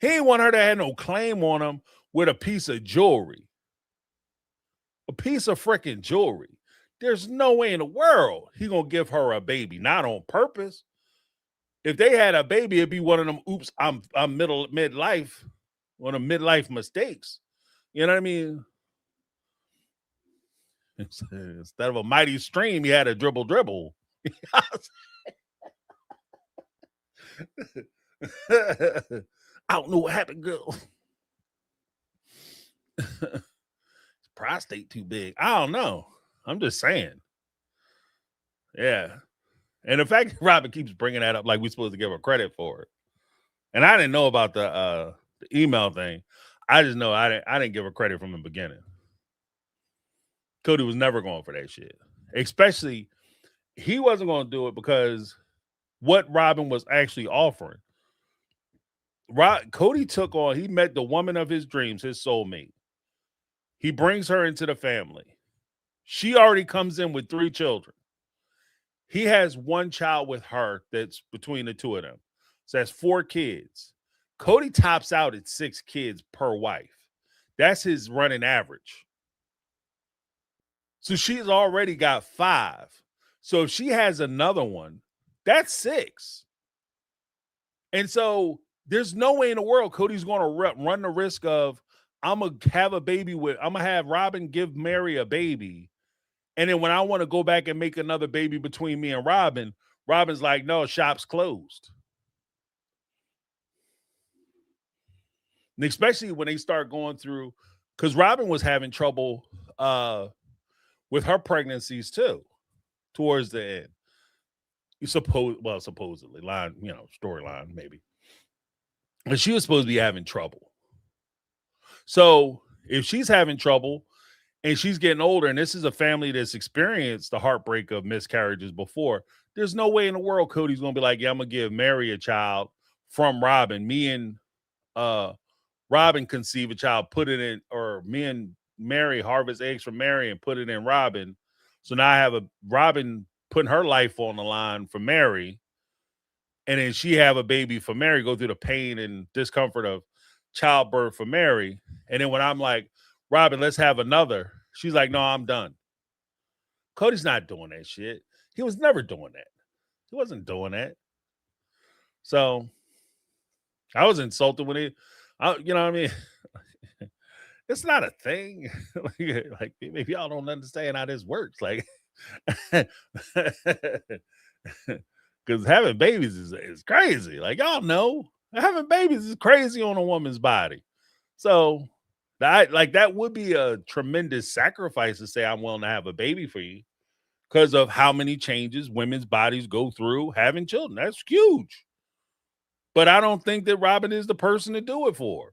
[SPEAKER 1] He didn't want her to have no claim on him with a piece of jewelry. A piece of freaking jewelry. There's no way in the world he gonna give her a baby, not on purpose. If they had a baby, it'd be one of them, oops, I'm midlife, one of midlife mistakes. You know what I mean? Instead of a mighty stream, he had a dribble. I don't know what happened, girl. Prostate too big. I don't know. I'm just saying. Yeah. And the fact that Robin keeps bringing that up like we're supposed to give her credit for it. And I didn't know about the email thing. I just know I didn't give her credit from the beginning. Cody was never going for that shit. Especially, he wasn't going to do it because what Robin was actually offering. Cody he met the woman of his dreams, his soulmate. He brings her into the family. She already comes in with 3 children. He has 1 child with her that's between the 2 of them. So that's 4 kids. Cody tops out at 6 kids per wife. That's his running average. So she's already got 5. So if she has another one, that's 6. And so there's no way in the world Cody's going to run the risk of, I'm going to have Robin give Mary a baby. And then when I want to go back and make another baby between me and Robin, Robin's like, no, shop's closed. And especially when they start going through, because Robin was having trouble with her pregnancies too, towards the end. Supposedly, line, storyline maybe. But she was supposed to be having trouble. So if she's having trouble and she's getting older, and this is a family that's experienced the heartbreak of miscarriages before, there's no way in the world Cody's gonna be like, yeah, I'm gonna give Mary a child from Robin. Me and Robin conceive a child, put it in, or me and Mary harvest eggs from Mary and put it in Robin. So now I have a Robin putting her life on the line for Mary, and then she have a baby for Mary, go through the pain and discomfort of childbirth for Mary. And then when I'm like, Robin, let's have another, she's like, no, I'm done. Cody's not doing that shit. He was never doing that. He wasn't doing that. So I was insulted when you know what I mean? It's not a thing. Like maybe y'all don't understand how this works. Like, because having babies is crazy. Like y'all know, having babies is crazy on a woman's body. So that would be a tremendous sacrifice to say I'm willing to have a baby for you, because of how many changes women's bodies go through having children. That's huge. But I don't think that Robin is the person to do it for.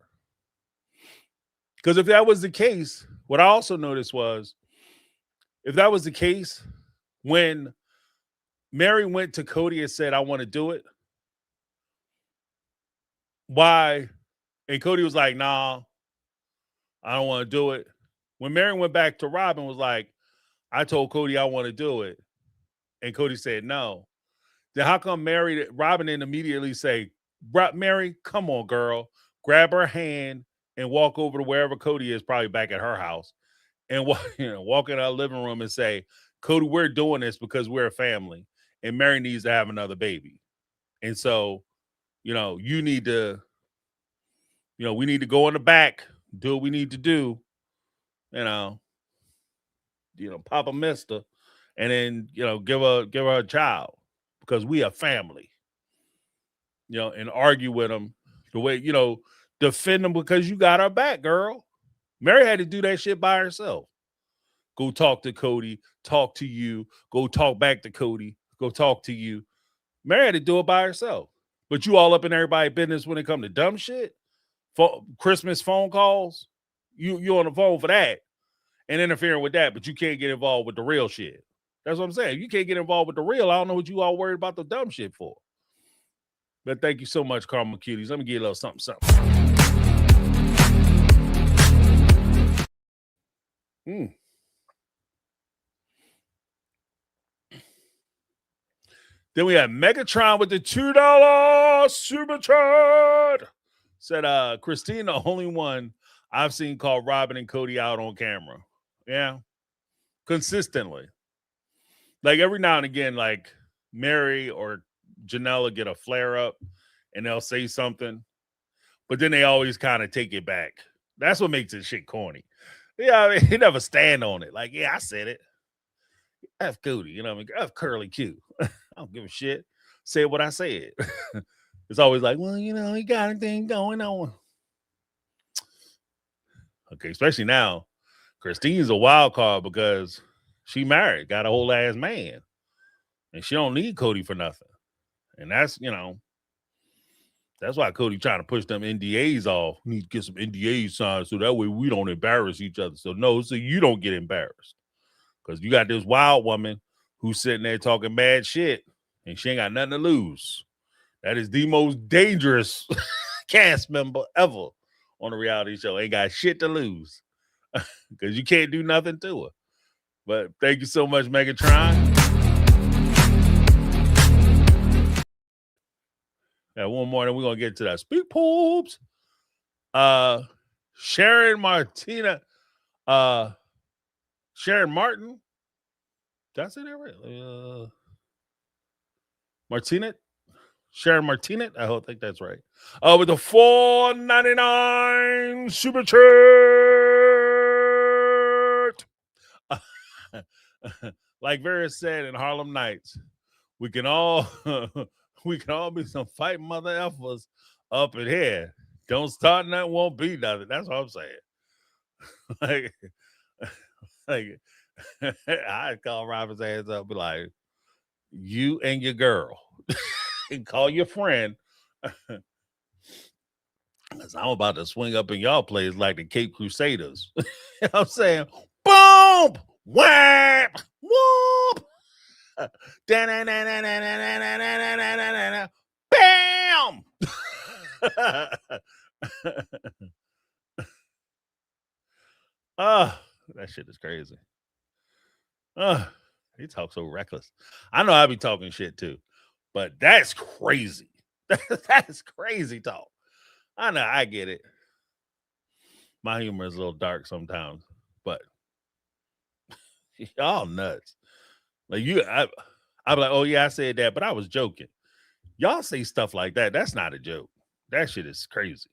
[SPEAKER 1] Because if that was the case, what I also noticed was, if that was the case, when Mary went to Cody and said, I want to do it, why? And Cody was like, nah, I don't want to do it. When Mary went back to Robin, was like, I told Cody I want to do it. And Cody said no. Then how come Robin didn't immediately say, Mary, come on, girl, grab her hand and walk over to wherever Cody is, probably back at her house, and walk in our living room and say, Cody, we're doing this because we're a family, and Mary needs to have another baby. And so, you need to, we need to go in the back, do what we need to do, pop a mister, and then, give her a child, because we a family, and argue with them the way, defend them, because you got our back, girl. Mary had to do that shit by herself. Go talk to Cody, talk to you, go talk back to Cody, go talk to you. Mary had to do it by herself. But you all up in everybody's business when it comes to dumb shit. Christmas phone calls, you on the phone for that and interfering with that, but you can't get involved with the real shit. That's what I'm saying. You can't get involved with the real. I don't know what you all worried about the dumb shit for. But thank you so much, Karma Cuties. Let me give you a little something. Then we have Megatron with the $2 super chat. Said Christine, the only one I've seen call Robin and Cody out on camera. Yeah. Consistently. Like every now and again, like Mary or Janella get a flare up and they'll say something, but then they always kind of take it back. That's what makes it shit corny. Yeah, I mean, he never stand on it. Like, yeah, I said it. F Cody, you know what I mean? F Curly Q. I don't give a shit. Say what I said. It's always like, well, he got a thing going on. Okay, especially now, Christine's a wild card because she married, got a whole ass man, and she don't need Cody for nothing. And that's, that's why Cody trying to push them NDAs off. We need to get some NDAs signed so that way we don't embarrass each other. So you don't get embarrassed. Because you got this wild woman who's sitting there talking bad shit, and she ain't got nothing to lose. That is the most dangerous cast member ever on a reality show. Ain't got shit to lose because you can't do nothing to her. But thank you so much, Megatron. Yeah, one more, then we're going to get to that. Speak poops. Sharon Martina. Sharon Martin. Did I say that right? Martinet? Sharon Martinet? I think that's right. With the $4.99 super chat. Like Vera said in Harlem Nights, we can all be some fight mother effers up in here. Don't start nothing, won't be nothing. That's what I'm saying. like, like I call Robert's ass up, be like, you and your girl, and call your friend. Cause I'm about to swing up in y'all place like the Cape Crusaders. You know what I'm saying? Boom! Whap! Whoop! Bam! That shit is crazy. He talks so reckless. I know I be talking shit too, but that's crazy. That's crazy talk. I know, I get it. My humor is a little dark sometimes, but y'all nuts. Like I'm like, oh yeah, I said that, but I was joking. Y'all say stuff like that. That's not a joke. That shit is crazy.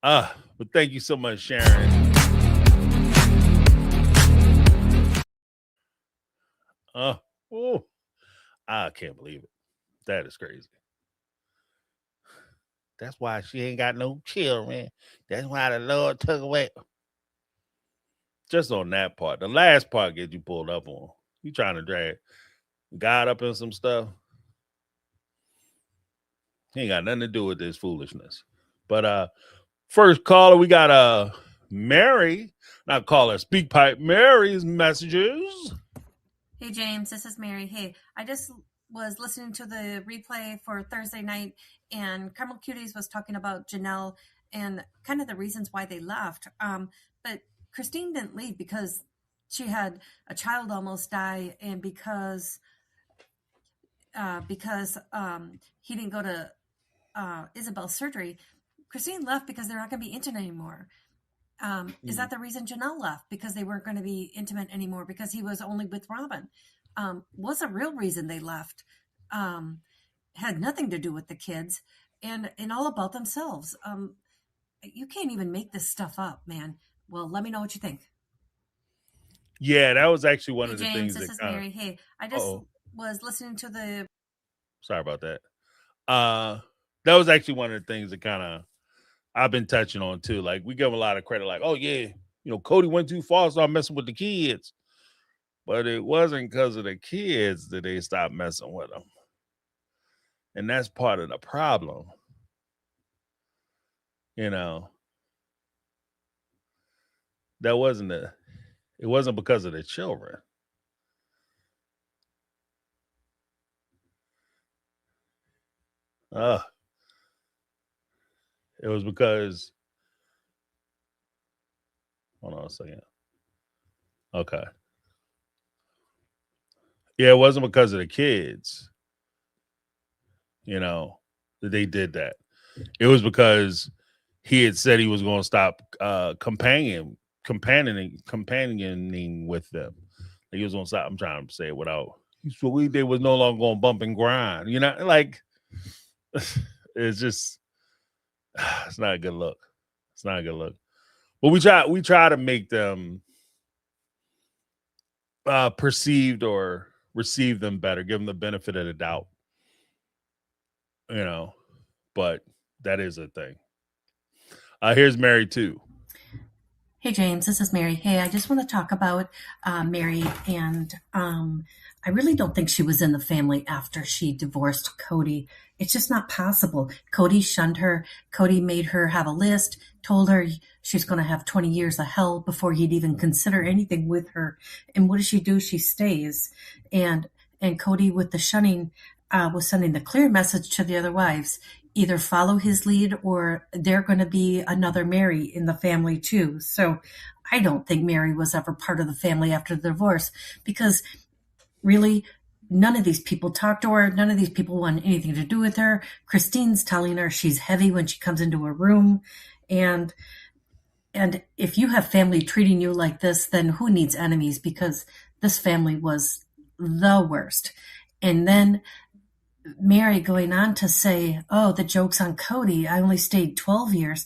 [SPEAKER 1] But thank you so much, Sharon. Oh, I can't believe it. That is crazy. That's why she ain't got no children. That's why the Lord took away. Just on that part. The last part gets you pulled up on. You trying to drag God up in some stuff. He ain't got nothing to do with this foolishness. But first caller, we got Mary. Not caller, SpeakPipe. Mary's messages.
[SPEAKER 2] Hey James, this is Mary. Hey, I just was listening to the replay for Thursday night, and Carmel Cuties was talking about Janelle and kind of the reasons why they left. But Christine didn't leave because she had a child almost die, and because he didn't go to Isabel's surgery. Christine left because they're not going to be intimate anymore. Is that the reason Janelle left? Because they weren't going to be intimate anymore because he was only with Robin. Was a real reason they left. Had nothing to do with the kids and all about themselves. You can't even make this stuff up, man. Well, let me know what you think.
[SPEAKER 1] Yeah, that was actually one of the
[SPEAKER 2] James,
[SPEAKER 1] things
[SPEAKER 2] this
[SPEAKER 1] that
[SPEAKER 2] is Mary. Hey, I just was listening to the.
[SPEAKER 1] Sorry about that. That was actually one of the things that kind of I've been touching on too. Like we give him a lot of credit, like, oh yeah, Cody went too far, started messing with the kids. But it wasn't because of the kids that they stopped messing with them. And that's part of the problem. That it wasn't because of the children. It was because, hold on a second. Okay. Yeah, it wasn't because of the kids, that they did that. It was because he had said he was going to stop companioning with them. Like he was going to stop. I'm trying to say it without. So they was no longer going to bump and grind. Like it's just, it's not a good look. It's not a good look. But we try to make them perceived or receive them better, give them the benefit of the doubt. But that is a thing. Here's Mary too.
[SPEAKER 2] Hey James, this is Mary. Hey, I just want to talk about Mary, and I really don't think she was in the family after she divorced Cody. It's just not possible. Cody shunned her. Cody made her have a list, told her she's going to have 20 years of hell before he'd even consider anything with her. And what does she do? She stays. And Cody, with the shunning, was sending the clear message to the other wives: either follow his lead or they're going to be another Mary in the family too. So I don't think Mary was ever part of the family after the divorce, because really none of these people talked to her. None of these people want anything to do with her. Christine's telling her she's heavy when she comes into a room. And if you have family treating you like this, then who needs enemies? Because this family was the worst. And then Mary going on to say, oh, the joke's on Cody. I only stayed 12 years.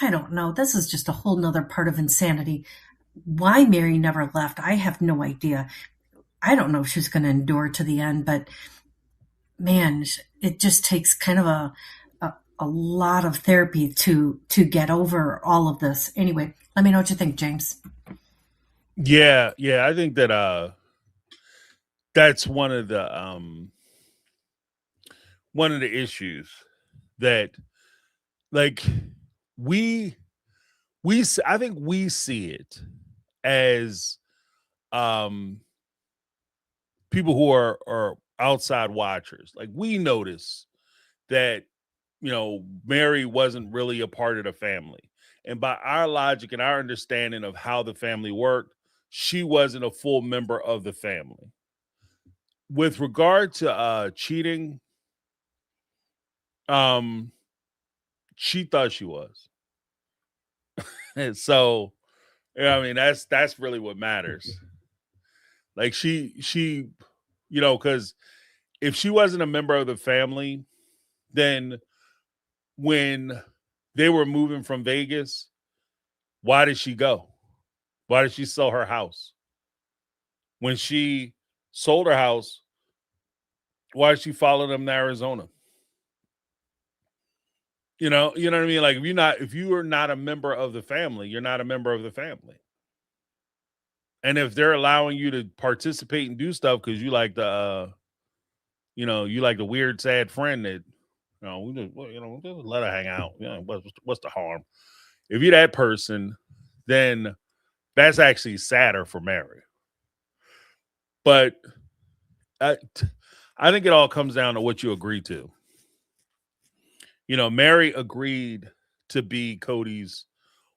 [SPEAKER 2] I don't know. This is just a whole nother part of insanity. Why Mary never left, I have no idea. I don't know if she's going to endure to the end, but man, it just takes kind of a a lot of therapy to get over all of this. Anyway, let me know what you think, James.
[SPEAKER 1] Yeah, yeah, I think that that's one of the issues that, like, we I think we see it as um people who are outside watchers. Like, we notice that, Mary wasn't really a part of the family. And by our logic and our understanding of how the family worked, she wasn't a full member of the family. With regard to cheating, um, she thought she was. And so, yeah, I mean, that's really what matters. Like, because if she wasn't a member of the family, then when they were moving from Vegas, why did she go? Why did she sell her house? When she sold her house, why did she follow them to Arizona? You know what I mean? Like, if you are not a member of the family, you're not a member of the family. And if they're allowing you to participate and do stuff because you like the weird, sad friend that, just let her hang out. What's the harm? If you're that person, then that's actually sadder for Mary. But I think it all comes down to what you agree to. Mary agreed to be Cody's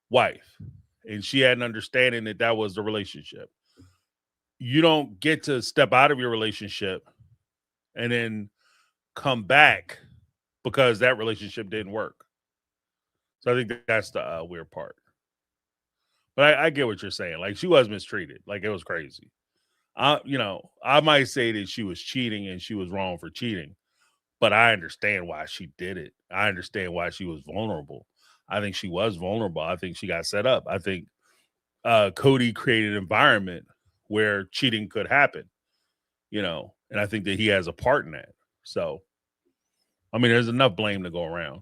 [SPEAKER 1] wife, and she had an understanding that that was the relationship. You don't get to step out of your relationship and then come back because that relationship didn't work. So I think that's the weird part. But I get what you're saying. Like, she was mistreated. Like, it was crazy. I might say that she was cheating and she was wrong for cheating, but I understand why she did it. I understand why she was vulnerable. I think she was vulnerable. I think she got set up. I think Cody created an environment where cheating could happen, and I think that he has a part in that. So, I mean, there's enough blame to go around.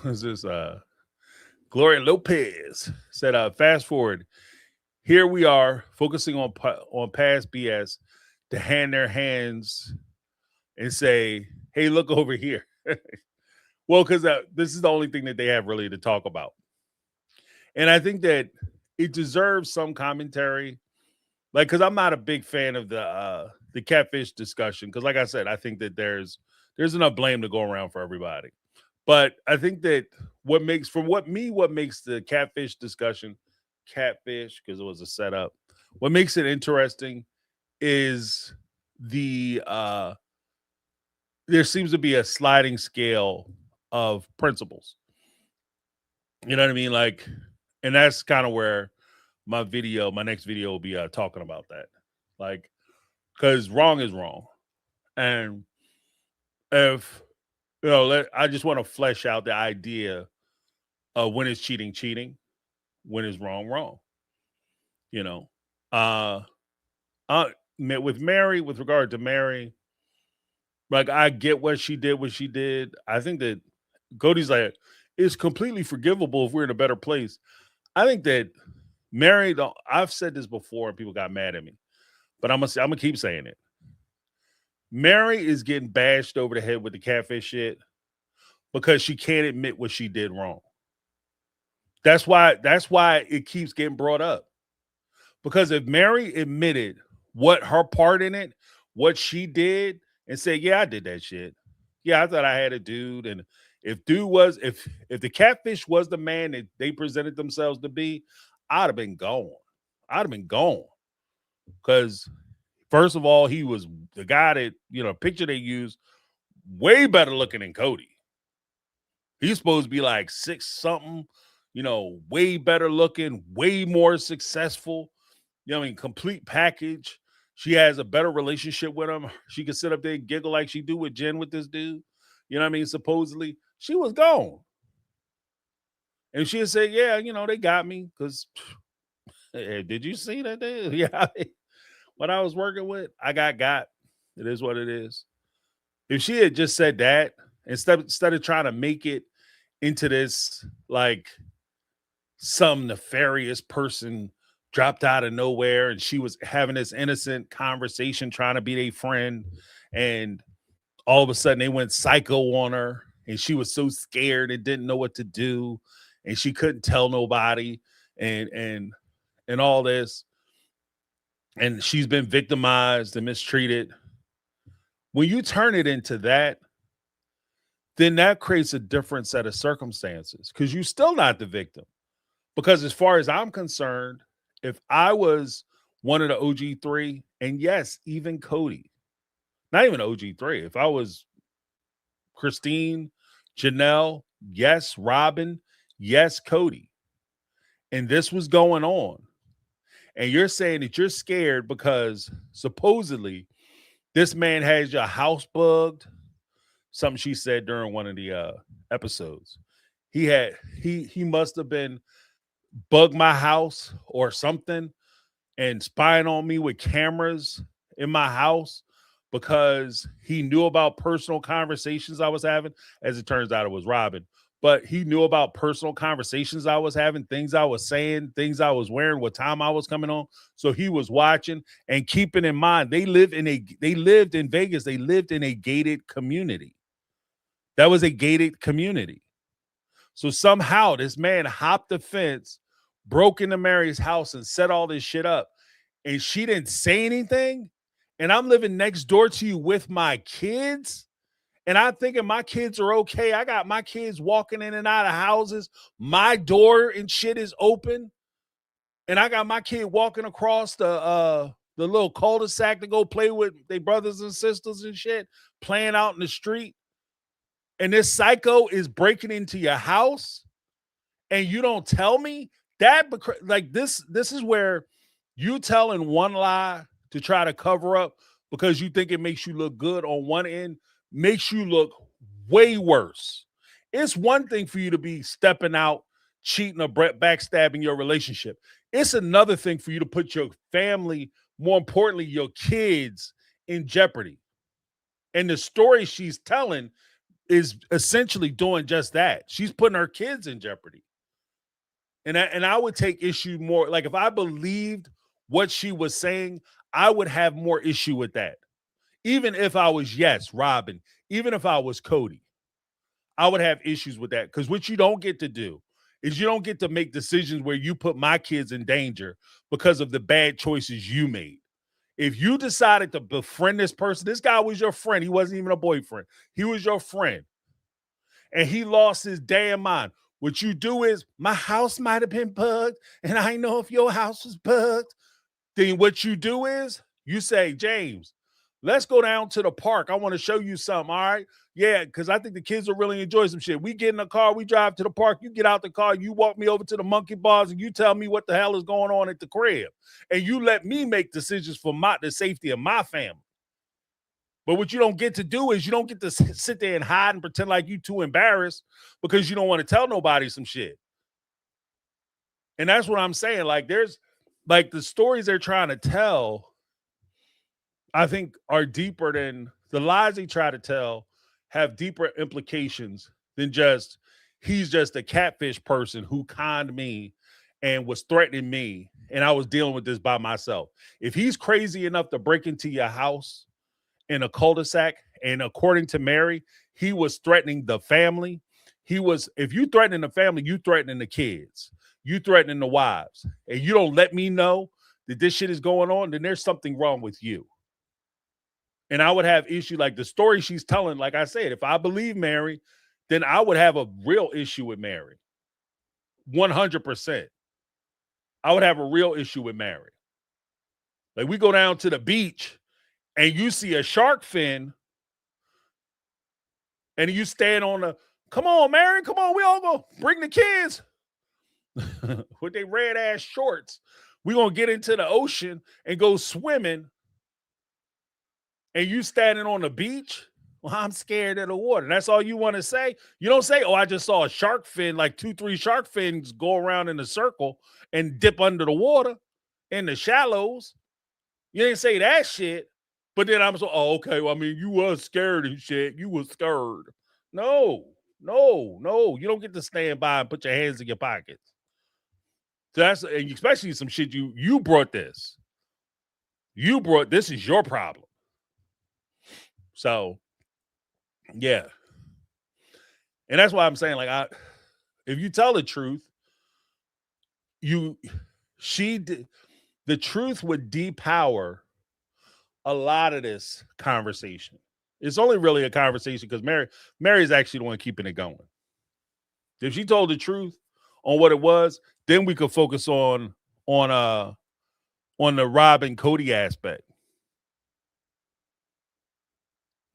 [SPEAKER 1] What's this? Gloria Lopez said, fast forward. Here we are focusing on past BS to hand their hands and say, hey, look over here. Well, because this is the only thing that they have really to talk about. And I think that it deserves some commentary. Like, because I'm not a big fan of the catfish discussion. Because, like I said, I think that there's enough blame to go around for everybody. But I think that what makes the catfish discussion catfish, because it was a setup, what makes it interesting is there seems to be a sliding scale of principles. You know what I mean? Like, and that's kind of where my next video will be talking about that. Like, because wrong is wrong. And if, I just want to flesh out the idea of when is cheating, when is wrong. You know, uh, with regard to Mary, like, I get what she did. I think that Cody's like, it's completely forgivable if we're in a better place. I think that Mary, I've said this before and people got mad at me, but I'm gonna keep saying it. Mary is getting bashed over the head with the catfish shit because she can't admit what she did wrong. That's why it keeps getting brought up. Because if Mary admitted what her part in it, what she did, and said, yeah, I did that shit. Yeah, I thought I had a dude. And if the catfish was the man that they presented themselves to be, I'd have been gone. Because first of all, he was the guy that, picture they used, way better looking than Cody. He's supposed to be like 6 something, way better looking, way more successful. Complete package. She has a better relationship with him. She can sit up there and giggle like she do with Jen with this dude. You know what I mean? Supposedly, she was gone. And she'd say, yeah, they got me because did you see that? Yeah. what I was working with, I got. It is what it is. If she had just said that instead of trying to make it into this like some nefarious person dropped out of nowhere and she was having this innocent conversation trying to be a friend, and all of a sudden they went psycho on her and she was so scared and didn't know what to do and she couldn't tell nobody, and all this, and she's been victimized and mistreated. When you turn it into that, then that creates a different set of circumstances because you're still not the victim. Because as far as I'm concerned, if I was one of the OG3, and yes, even Cody, not even OG3, if I was Christine, Janelle, yes, Robin, yes, Cody, and this was going on, and you're saying that you're scared because supposedly this man has your house bugged, something she said during one of the episodes. He must have been bugged my house or something and spying on me with cameras in my house because he knew about personal conversations I was having. As it turns out, it was Robin, but he knew about personal conversations I was having, things I was saying, things I was wearing, what time I was coming on. So he was watching and keeping in mind they lived in Vegas. They lived in a gated community. That was a gated community. So somehow this man hopped the fence, broke into Mary's house, and set all this shit up. And she didn't say anything. And I'm living next door to you with my kids. And I'm thinking my kids are okay. I got my kids walking in and out of houses. My door and shit is open. And I got my kid walking across the little cul-de-sac to go play with their brothers and sisters and shit, playing out in the street. And this psycho is breaking into your house and you don't tell me that, like this is where you telling one lie to try to cover up because you think it makes you look good on one end makes you look way worse. It's one thing for you to be stepping out, cheating or backstabbing your relationship. It's another thing for you to put your family, more importantly, your kids, in jeopardy. And the story she's telling is essentially doing just that. She's putting her kids in jeopardy. And I would take issue more. Like if I believed what she was saying, I would have more issue with that. Even if I was, yes, Robin, even if I was Cody, I would have issues with that. Because what you don't get to do is you don't get to make decisions where you put my kids in danger because of the bad choices you made. If you decided to befriend this person, this guy was your friend. He wasn't even a boyfriend. He was your friend. And he lost his damn mind. What you do is, my house might have been bugged, and I know if your house was bugged. Then what you do is, you say, James, let's go down to the park. I want to show you something, all right? Yeah, because I think the kids will really enjoy some shit. We get in the car, we drive to the park, you get out the car, you walk me over to the monkey bars, and you tell me what the hell is going on at the crib. And you let me make decisions for the safety of my family. But what you don't get to do is you don't get to sit there and hide and pretend like you too embarrassed because you don't want to tell nobody some shit. And that's what I'm saying. Like there's like the stories they're trying to tell, I think are deeper than the lies they try to tell, have deeper implications than just he's just a catfish person who conned me and was threatening me and I was dealing with this by myself. If he's crazy enough to break into your house in a cul-de-sac, and according to Mary, he was threatening the family. If you threatening the family, you threatening the kids, you threatening the wives, and you don't let me know that this shit is going on, then there's something wrong with you. And I would have issue like the story she's telling. Like I said, if I believe Mary, then I would have a real issue with Mary. 100%. I would have a real issue with Mary. Like we go down to the beach and you see a shark fin and you stand on come on, Mary, come on, we all go bring the kids with their red ass shorts. We're going to get into the ocean and go swimming. And you standing on the beach. Well, I'm scared of the water. That's all you want to say. You don't say, oh, I just saw a shark fin, like 2-3 shark fins go around in a circle and dip under the water in the shallows. You didn't say that shit. But then I'm so, oh, okay. Well, I mean, you was scared and shit. You was scared. No. You don't get to stand by and put your hands in your pockets. So that's, and especially some shit you brought this. This is your problem. So, yeah. And that's why I'm saying, like, if you tell the truth, the truth would depower a lot of this conversation. It's only really a conversation because Mary's actually the one keeping it going. If she told the truth on what it was, then we could focus on the Rob and Cody aspect.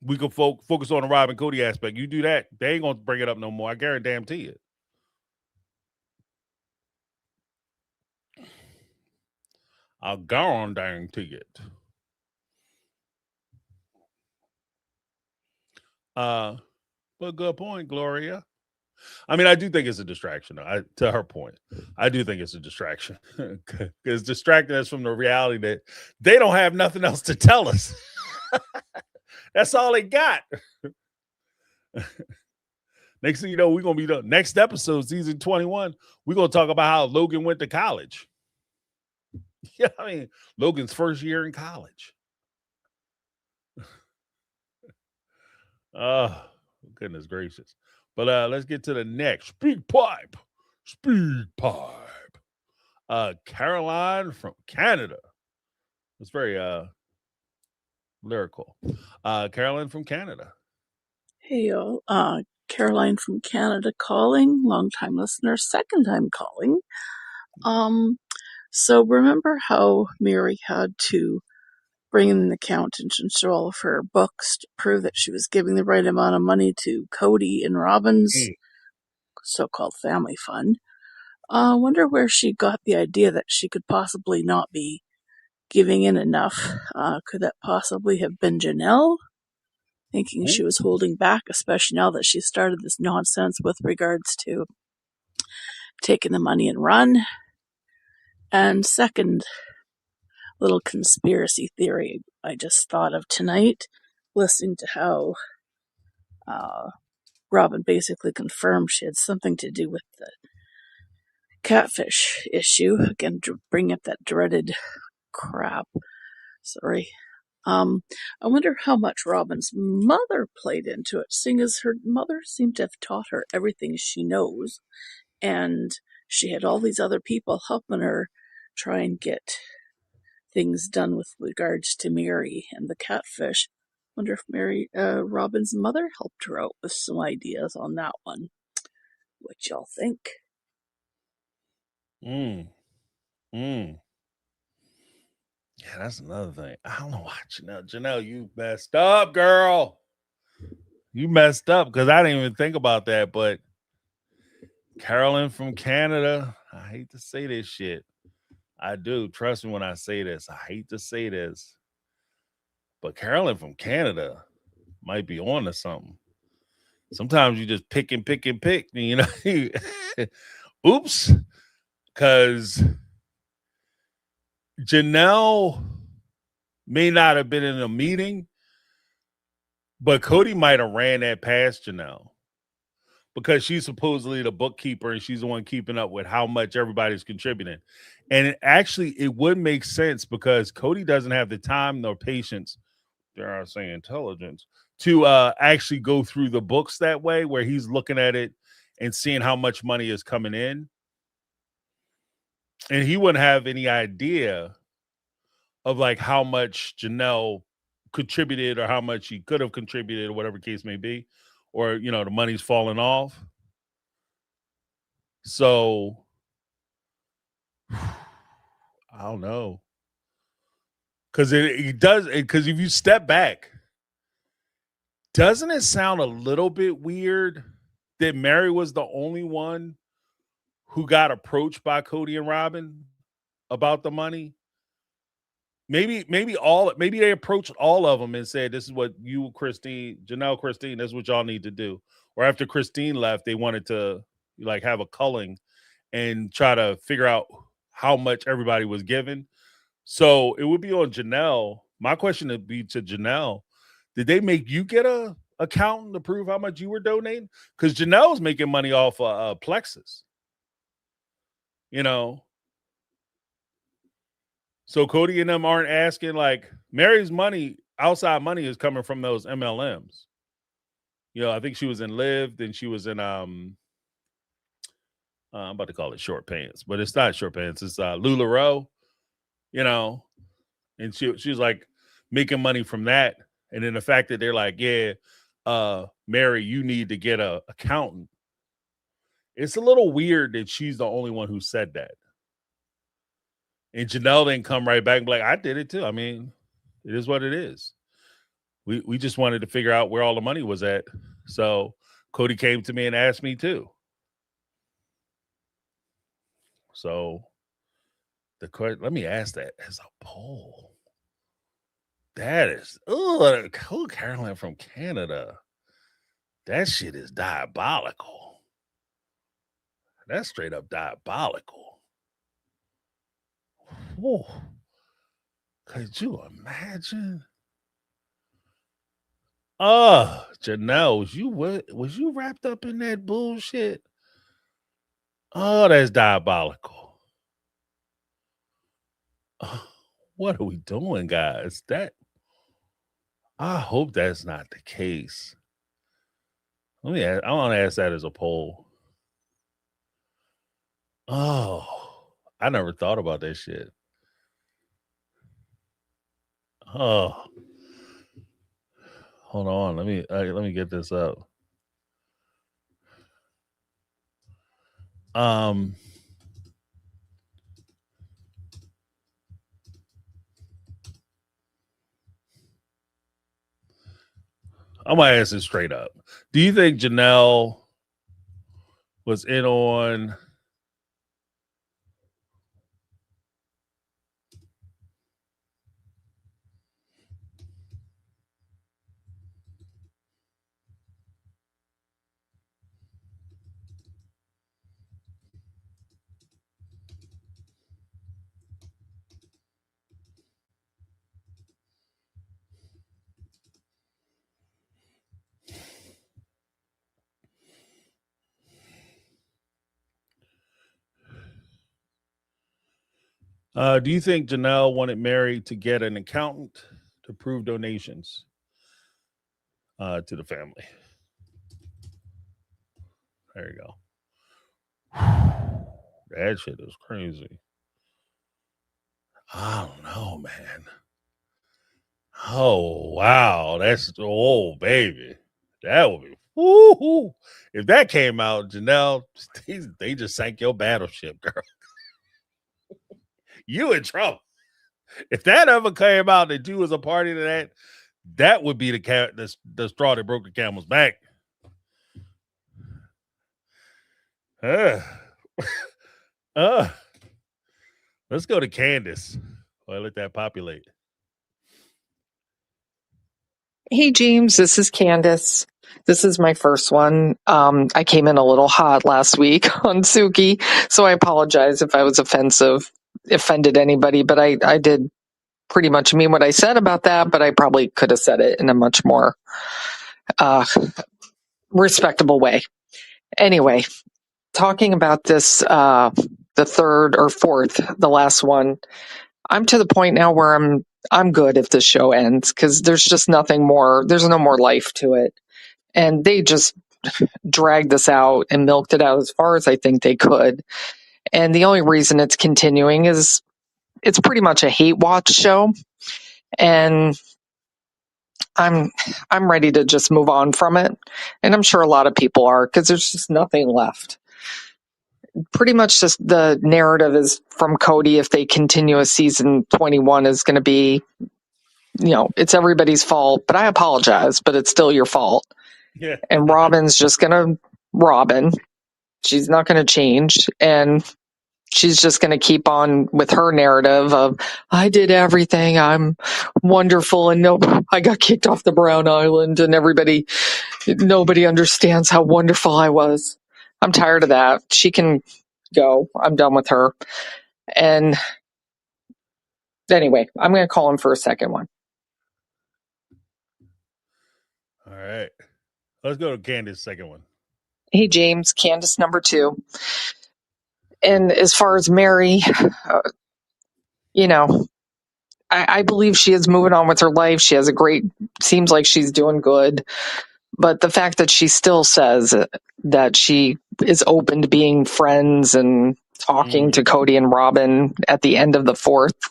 [SPEAKER 1] We could focus on the Rob and Cody aspect. You do that, they ain't gonna bring it up no more. I guarantee it. I'll guarantee it. But good point, Gloria. I mean, I do think it's a distraction. To her point, I do think it's a distraction because distracting us from the reality that they don't have nothing else to tell us. That's all they got. Next thing you know, we're gonna be the next episode, season 21. We're gonna talk about how Logan went to college. Yeah, I mean, Logan's first year in college. Oh, goodness gracious. But let's get to the next speed pipe. Caroline from Canada. It's very lyrical. Caroline from Canada.
[SPEAKER 3] Hey y'all, Caroline from Canada calling, long time listener, second time calling. So remember how Mary had to bring in an accountant and show all of her books to prove that she was giving the right amount of money to Cody and Robin's so-called family fund? I wonder where she got the idea that she could possibly not be giving in enough. Could that possibly have been Janelle? Thinking she was holding back, especially now that she started this nonsense with regards to taking the money and run. And second little conspiracy theory I just thought of tonight, listening to how Robin basically confirmed she had something to do with the catfish issue. Again, bring up that dreaded crap. Sorry. I wonder how much Robin's mother played into it, seeing as her mother seemed to have taught her everything she knows, and she had all these other people helping her try and get things done with regards to Mary and the catfish. Wonder if Robin's mother helped her out with some ideas on that one. What y'all think?
[SPEAKER 1] Yeah, that's another thing. I don't know why Janelle, you messed up, girl. You messed up because I didn't even think about that. But Carolyn from Canada, I hate to say this shit. I do. Trust me when I say this. I hate to say this. But Carolyn from Canada might be on to something. Sometimes you just pick, you know. Oops. Because Janelle may not have been in a meeting, but Cody might have ran that past Janelle because she's supposedly the bookkeeper and she's the one keeping up with how much everybody's contributing. And it would make sense because Cody doesn't have the time nor patience, dare I say intelligence, to actually go through the books that way where he's looking at it and seeing how much money is coming in. And he wouldn't have any idea of like how much Janelle contributed or how much he could have contributed or whatever case may be, or, you know, the money's falling off. So I don't know. Because it does, because if you step back, doesn't it sound a little bit weird that Mary was the only one who got approached by Cody and Robin about the money? Maybe they approached all of them and said, this is what you, Janelle, Christine, this is what y'all need to do. Or after Christine left, they wanted to like have a culling and try to figure out how much everybody was given. So it would be on Janelle. My question would be to Janelle: did they make you get a accountant to prove how much you were donating? Because Janelle's making money off Plexus. You know, so Cody and them aren't asking, like, Mary's money, outside money, is coming from those MLMs. You know, I think she was in Live, then she was in I'm about to call it Short Pants, but it's not Short Pants. It's LuLaRoe. You know, and she's like making money from that, and then the fact that they're like, yeah, Mary, you need to get a accountant. It's a little weird that she's the only one who said that. And Janelle didn't come right back and be like, I did it too. I mean, it is what it is. We just wanted to figure out where all the money was at. So Cody came to me and asked me too. So the question, let me ask that as a poll. That is, Caroline from Canada. That shit is diabolical. That's straight up diabolical. Whoa. Could you imagine? Janelle, was you wrapped up in that bullshit? Oh, that's diabolical. What are we doing, guys? I hope that's not the case. I want to ask that as a poll. Oh, I never thought about that shit. Oh, hold on. Let me get this up. I'm gonna ask this straight up. Do you think Janelle was in on do you think Janelle wanted Mary to get an accountant to prove donations to the family? There you go. That shit is crazy. I don't know, man. Oh, wow. Baby. That would be, woo-hoo. If that came out, Janelle, they just sank your battleship, girl. You in trouble. If that ever came out that you was a party to that, that would be the straw that broke the camel's back. Let's go to Candace. Let that populate.
[SPEAKER 4] Hey, James, this is Candace. This is my first one. I came in a little hot last week on Suki, so I apologize if I was offended anybody, but I did pretty much mean what I said about that, but I probably could have said it in a much more respectable way. Anyway, talking about this, the third or fourth, the last one, I'm to the point now where I'm good if this show ends because there's just nothing more. There's no more life to it. And they just dragged this out and milked it out as far as I think they could. And the only reason it's continuing is it's pretty much a hate watch show. And I'm ready to just move on from it. And I'm sure a lot of people are because there's just nothing left. Pretty much just the narrative is from Cody. If they continue a season 21 is going to be, it's everybody's fault, but I apologize, but it's still your fault.
[SPEAKER 1] Yeah.
[SPEAKER 4] And Robin's just going to Robin. She's not going to change. And she's just going to keep on with her narrative of, I did everything. I'm wonderful. And I got kicked off the Brown Island and nobody understands how wonderful I was. I'm tired of that. She can go. I'm done with her. And anyway, I'm going to call him for a second one.
[SPEAKER 1] All right. Let's go to Candace's second one.
[SPEAKER 4] Hey, James, Candace number 2. And as far as Mary, you know, I believe she is moving on with her life. She has seems like she's doing good. But the fact that she still says that she is open to being friends and talking to Cody and Robin at the end of the 4th,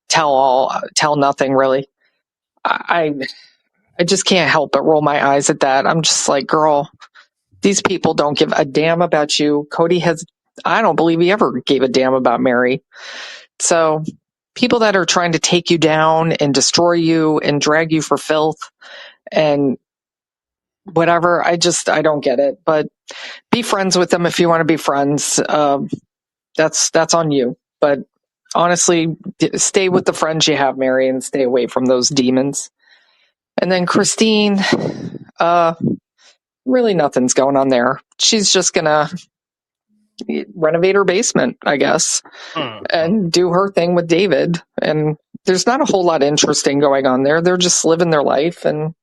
[SPEAKER 4] tell nothing really. I just can't help but roll my eyes at that. I'm just like, girl, these people don't give a damn about you. I don't believe he ever gave a damn about Mary. So people that are trying to take you down and destroy you and drag you for filth and whatever, I don't get it. But be friends with them if you want to be friends. That's on you. But honestly, stay with the friends you have, Mary, and stay away from those demons. And then Christine, really nothing's going on there. She's just gonna renovate her basement, I guess, and do her thing with David. And there's not a whole lot interesting going on there. They're just living their life, and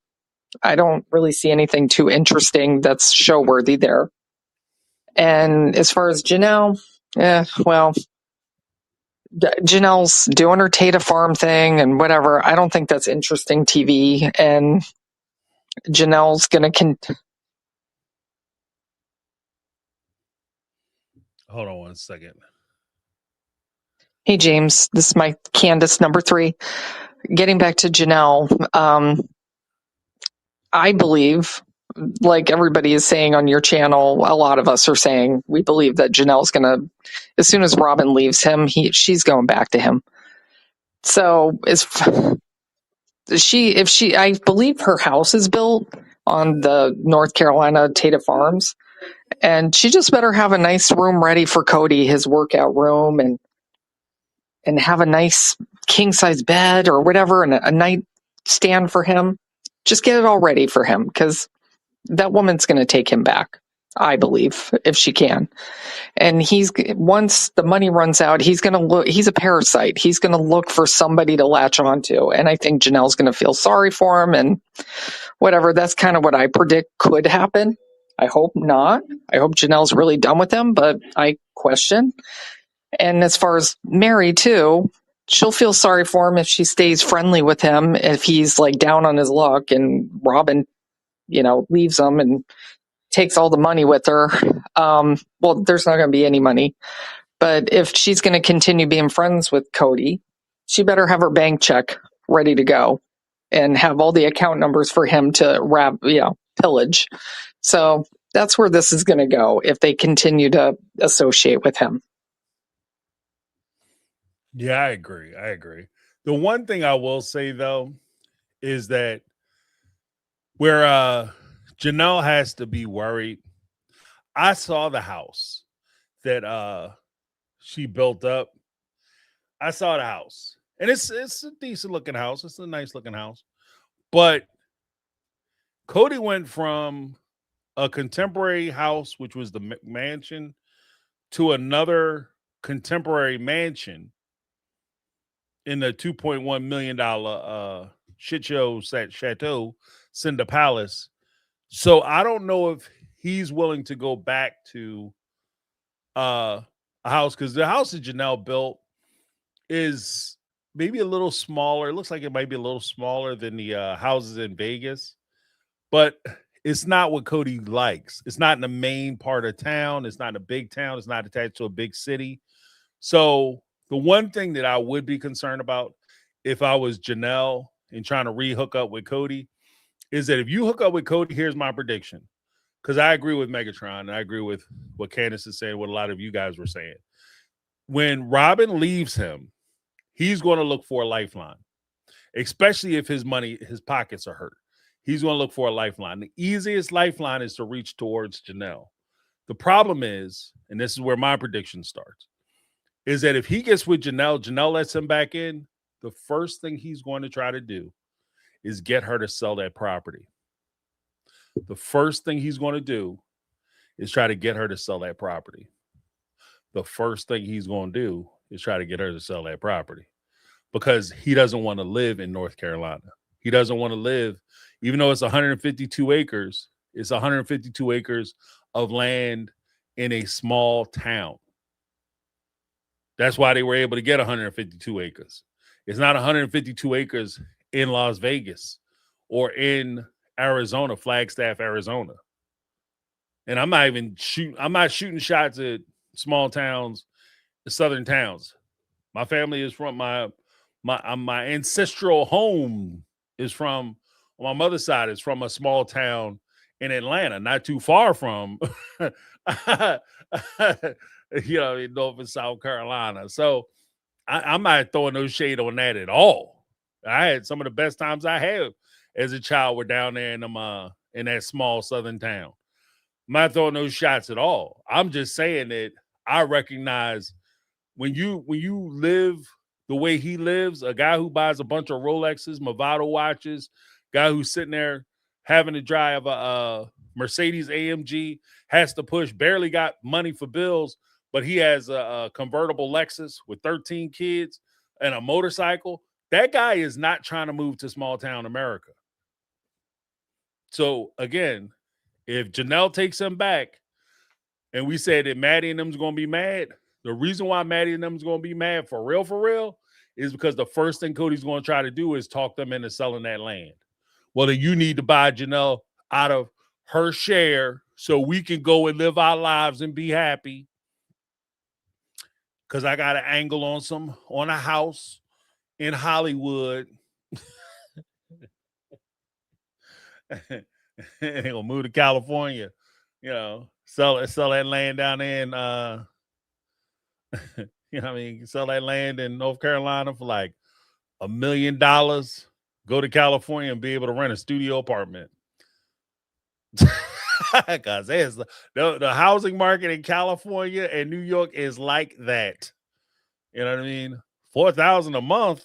[SPEAKER 4] I don't really see anything too interesting that's show worthy there. And as far as Janelle, Janelle's doing her Tata Farm thing and whatever. I don't think that's interesting TV. And Janelle's going to
[SPEAKER 1] Hold on one second.
[SPEAKER 4] Hey, James, this is my Candace number 3. Getting back to Janelle, I believe, like everybody is saying on your channel, a lot of us are saying, we believe that Janelle's going to, as soon as Robin leaves him, she's going back to him. So I believe her house is built on the North Carolina Tata Farms, and she just better have a nice room ready for Cody, his workout room, and have a nice king size bed or whatever, and a nightstand for him. Just get it all ready for him, because that woman's going to take him back, I believe, if she can. And once the money runs out, he's a parasite. He's going to look for somebody to latch onto. And I think Janelle's going to feel sorry for him and whatever. That's kind of what I predict could happen. I hope not. I hope Janelle's really done with him, but I question. And as far as Mary too, she'll feel sorry for him if she stays friendly with him, if he's like down on his luck and Robin, leaves him and takes all the money with her. Well, there's not going to be any money. But if she's going to continue being friends with Cody, she better have her bank check ready to go and have all the account numbers for him to pillage. So that's where this is going to go if they continue to associate with him.
[SPEAKER 1] Yeah, I agree. The one thing I will say, though, is that where Janelle has to be worried, I saw the house that she built up. I saw the house. And it's a decent looking house. It's a nice looking house. But Cody went from a contemporary house, which was the mansion, to another contemporary mansion in the $2.1 million shit show chateau, Cinder Palace. So I don't know if he's willing to go back to a house, because the house that Janelle built is maybe a little smaller. It looks like it might be a little smaller than the houses in Vegas, but it's not what Cody likes. It's not in the main part of town. It's not in a big town. It's not attached to a big city. So the one thing that I would be concerned about if I was Janelle and trying to re-hook up with Cody is that if you hook up with Cody, here's my prediction. Because I agree with Megatron, and I agree with what Candace is saying, what a lot of you guys were saying. When Robin leaves him, he's going to look for a lifeline, especially if his pockets are hurt. He's going to look for a lifeline. The easiest lifeline is to reach towards Janelle. The problem is, and this is where my prediction starts, is that if he gets with Janelle lets him back in, the first thing he's going to try to do is get her to sell that property. The first thing he's going to do is try to get her to sell that property. The first thing he's going to do is try to get her to sell that property. because he doesn't want to live in North Carolina. He doesn't want to live, even though it's 152 acres, it's 152 acres of land in a small town. That's why they were able to get 152 acres. It's not 152 acres in Las Vegas or in Arizona, Flagstaff, Arizona. And I'm not shooting shots at small towns, southern towns. My family is from my ancestral home is from, on my mother's side, is from a small town in Atlanta, not too far from in North and South Carolina. So I'm not throwing no shade on that at all. I had some of the best times I had as a child were down there in that small southern town. I'm not throwing those shots at all. I'm just saying that I recognize when you live the way he lives, a guy who buys a bunch of Rolexes, Movado watches, guy who's sitting there having to drive a Mercedes AMG, has to push, barely got money for bills, but he has a convertible Lexus with 13 kids and a motorcycle. That guy is not trying to move to small town America. So again, if Janelle takes him back and we said that Maddie and them's going to be mad, the reason why Maddie and them's going to be mad for real, is because the first thing Cody's going to try to do is talk them into selling that land. Well, then you need to buy Janelle out of her share so we can go and live our lives and be happy. Because I got an angle on a house in Hollywood. They're gonna move to California, sell that land down there in sell that land in North Carolina for like $1 million, go to California and be able to rent a studio apartment. Because the housing market in California and New York is like that. You know what I mean? $4,000 a month,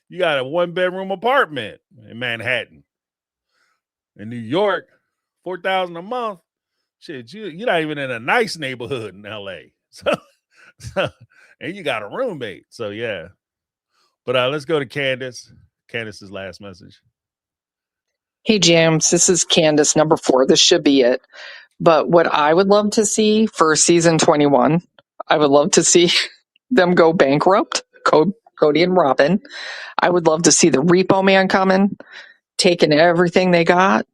[SPEAKER 1] you got a 1-bedroom apartment in Manhattan. In New York, $4,000 a month, shit, you're not even in a nice neighborhood in LA. So and you got a roommate. So yeah. But let's go to Candace. Candace's last message.
[SPEAKER 4] Hey, James, this is Candace, number 4. This should be it. But what I would love to see for season 21, I would love to see them go bankrupt, Cody and Robin. I would love to see the repo man coming, taking everything they got.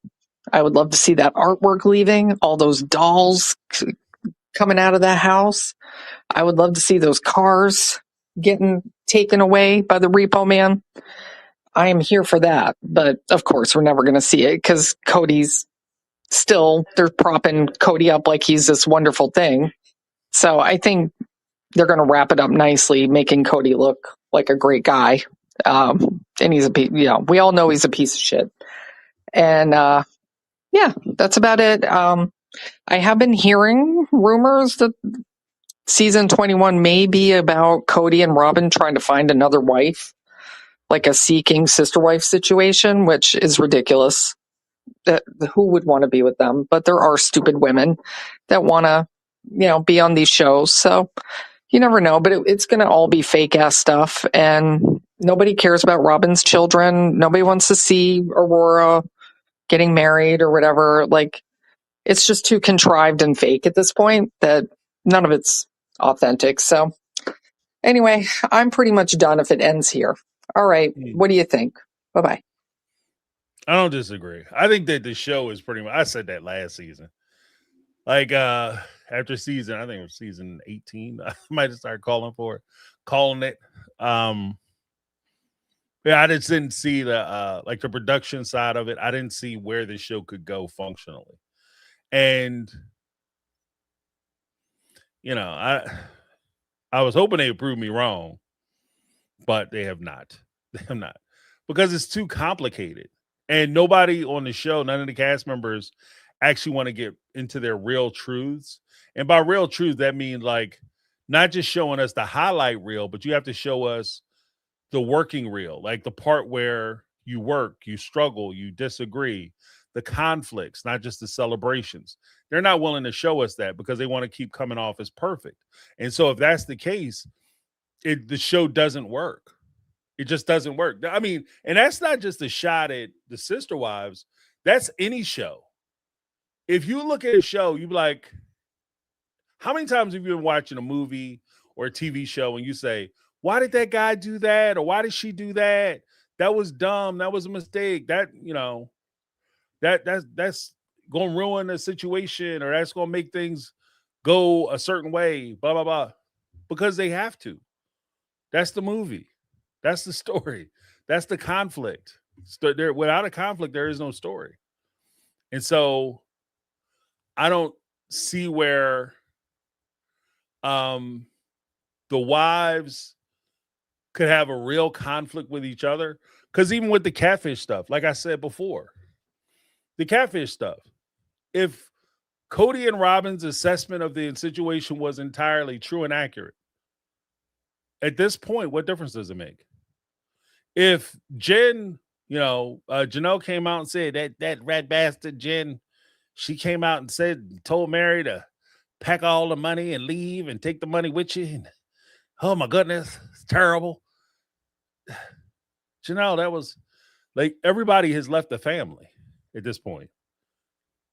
[SPEAKER 4] I would love to see that artwork leaving, all those dolls coming out of that house. I would love to see those cars getting taken away by the repo man. I am here for that. But of course, we're never going to see it because Cody's still, they're propping Cody up like he's this wonderful thing. So I think they're going to wrap it up nicely, making Cody look like a great guy. And he's we all know he's a piece of shit. And yeah, that's about it. I have been hearing rumors that season 21 may be about Cody and Robin trying to find another wife, like a seeking sister wife situation, which is ridiculous. That who would want to be with them? But there are stupid women that want to, be on these shows. So you never know. But it's going to all be fake ass stuff, and nobody cares about Robin's children. Nobody wants to see Aurora getting married or whatever. Like, it's just too contrived and fake at this point that none of it's authentic. So anyway, I'm pretty much done if it ends here. All right. What do you think? Bye-bye.
[SPEAKER 1] I don't disagree. I think that the show is pretty much, I said that last season. Like after season, I think it was season 18, I might have started calling it. Yeah, I just didn't see the like the production side of it. I didn't see where the show could go functionally. And I was hoping they would prove me wrong, but they have not. They have not. Because it's too complicated. And nobody on the show, none of the cast members actually want to get into their real truths. And by real truth, that means like not just showing us the highlight reel, but you have to show us the working reel, like the part where you work, you struggle, you disagree, the conflicts, not just the celebrations. They're not willing to show us that because they want to keep coming off as perfect. And so if that's the case, the show doesn't work. It just doesn't work. I mean, and that's not just a shot at the sister wives. That's any show. If you look at a show, you be like, how many times have you been watching a movie or a TV show and you say, why did that guy do that? Or why did she do that? That was dumb. That was a mistake. That, that's going to ruin the situation, or that's going to make things go a certain way, blah, blah, blah. Because they have to. That's the movie. That's the story. That's the conflict. Without a conflict, there is no story. And so I don't see where the wives could have a real conflict with each other. Because even with the catfish stuff, like I said before, the catfish stuff, if Cody and Robin's assessment of the situation was entirely true and accurate, at this point, what difference does it make? If Jen, Janelle came out and said that rat bastard Jen, she came out and told Mary to pack all the money and leave and take the money with you. And, oh my goodness, it's terrible. Janelle, that was like, everybody has left the family at this point.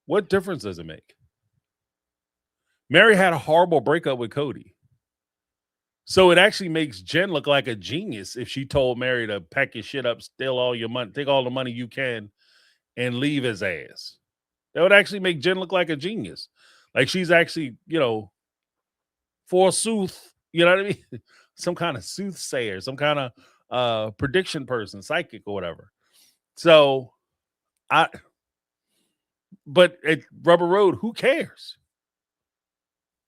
[SPEAKER 1] What difference does it make? Mary had a horrible breakup with Cody. So it actually makes Jen look like a genius if she told Mary to pack your shit up, steal all your money, take all the money you can, and leave his ass. That would actually make Jen look like a genius. Like she's actually, forsooth, you know what I mean? Some kind of soothsayer, some kind of prediction person, psychic or whatever. So but at Rubber Road, who cares?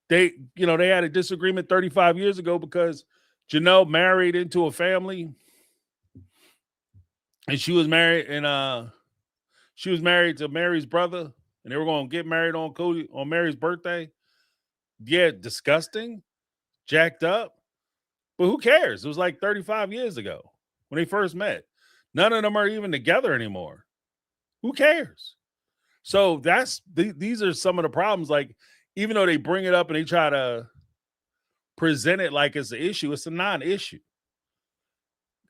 [SPEAKER 1] They had a disagreement 35 years ago because Janelle married into a family, and she was married to Mary's brother, and they were going to get married on Mary's birthday. Yeah, disgusting, jacked up, but who cares? It was like 35 years ago when they first met. None of them are even together anymore. Who cares? So these are some of the problems. Like, even though they bring it up and they try to present it like it's an issue, it's a non-issue.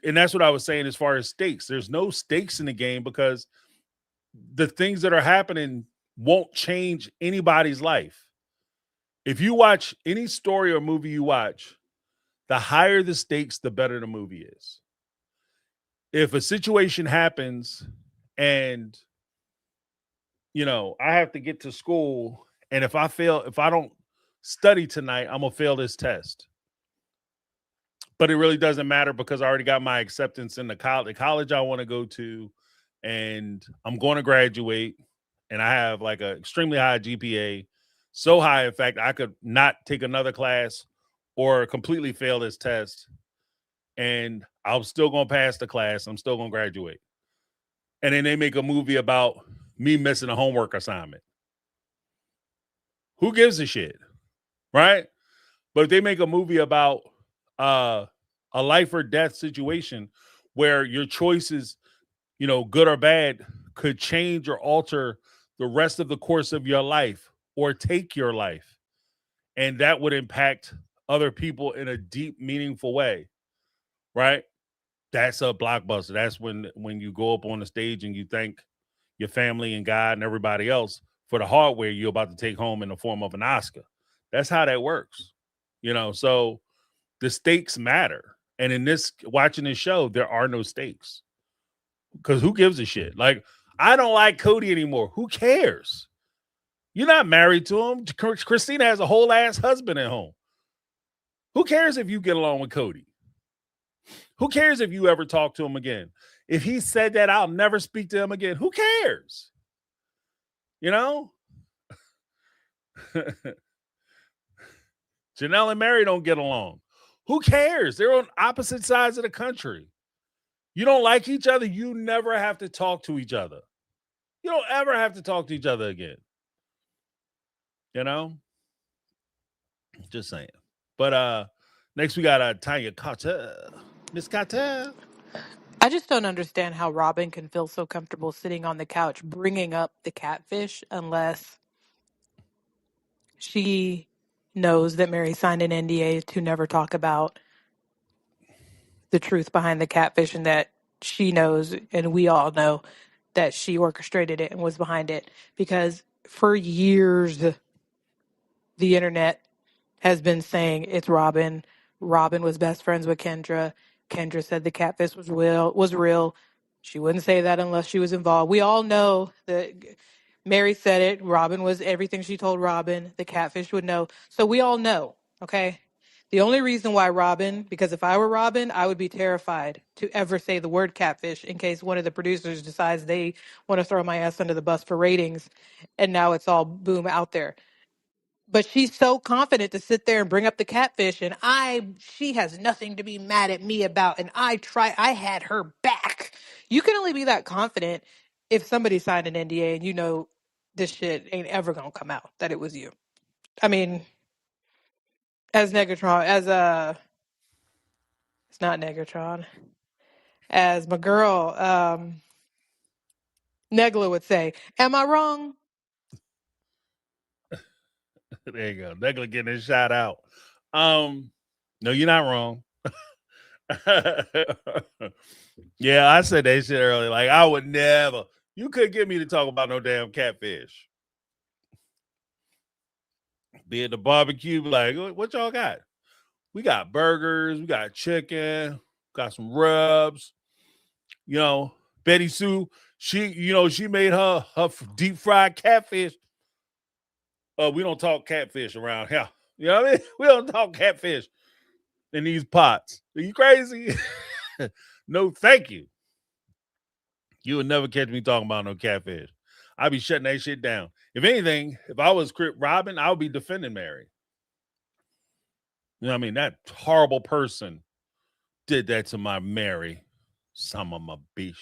[SPEAKER 1] And that's what I was saying as far as stakes. There's no stakes in the game because the things that are happening won't change anybody's life. If you watch any story or movie you watch, the higher the stakes, the better the movie is. If a situation happens and, I have to get to school, and if I don't study tonight, I'm going to fail this test. But it really doesn't matter because I already got my acceptance in the college I want to go to, and I'm going to graduate, and I have like an extremely high GPA. So high, in fact, I could not take another class or completely fail this test, and I'm still going to pass the class. I'm still going to graduate. And then they make a movie about me missing a homework assignment. Who gives a shit, right? But if they make a movie about a life or death situation where your choices, good or bad, could change or alter the rest of the course of your life or take your life, and that would impact other people in a deep, meaningful way, right? That's a blockbuster. That's when you go up on the stage and you thank your family and God and everybody else for the hardware you're about to take home in the form of an Oscar. That's how that works, so the stakes matter. And in watching this show, there are no stakes because who gives a shit? Like, I don't like Cody anymore. Who cares? You're not married to him. Christina has a whole ass husband at home. Who cares if you get along with Cody? Who cares if you ever talk to him again? If he said that, I'll never speak to him again. Who cares? Janelle and Mary don't get along. Who cares? They're on opposite sides of the country. You don't like each other, you never have to talk to each other. You don't ever have to talk to each other again. Just saying. But next we got Tanya Carter. Miss Carter.
[SPEAKER 5] I just don't understand how Robin can feel so comfortable sitting on the couch bringing up the catfish unless she knows that Mary signed an NDA to never talk about the truth behind the catfish, and that she knows, and we all know, that she orchestrated it and was behind it. Because for years, the internet has been saying it's Robin. Robin was best friends with Kendra. Kendra said the catfish was real. She wouldn't say that unless she was involved. We all know that Mary said it. Robin was everything she told Robin. The catfish would know. So we all know, okay? The only reason why Robin, because if I were Robin, I would be terrified to ever say the word catfish in case one of the producers decides they want to throw my ass under the bus for ratings, and now it's all boom out there. But she's so confident to sit there and bring up the catfish, and she has nothing to be mad at me about, and I had her back. You can only be that confident if somebody signed an NDA and you know this shit ain't ever gonna come out that it was you. I mean, as Negatron, it's not Negatron, as my girl Negla would say, am I wrong?
[SPEAKER 1] There you go. Negla getting his shout out. No, you're not wrong. Yeah, I said that shit earlier. Like, I would never. You couldn't get me to talk about no damn catfish. Be at the barbecue, be like, what y'all got? We got burgers, we got chicken, got some rubs. You know, Betty Sue, she made her deep fried catfish. We don't talk catfish around here. You know what I mean? We don't talk catfish in these pots. Are you crazy? No, thank you. You would never catch me talking about no catfish. I'd be shutting that shit down. If anything, if I was Crip Robin, I would be defending Mary. You know what I mean? That horrible person did that to my Mary. Some of my bitch.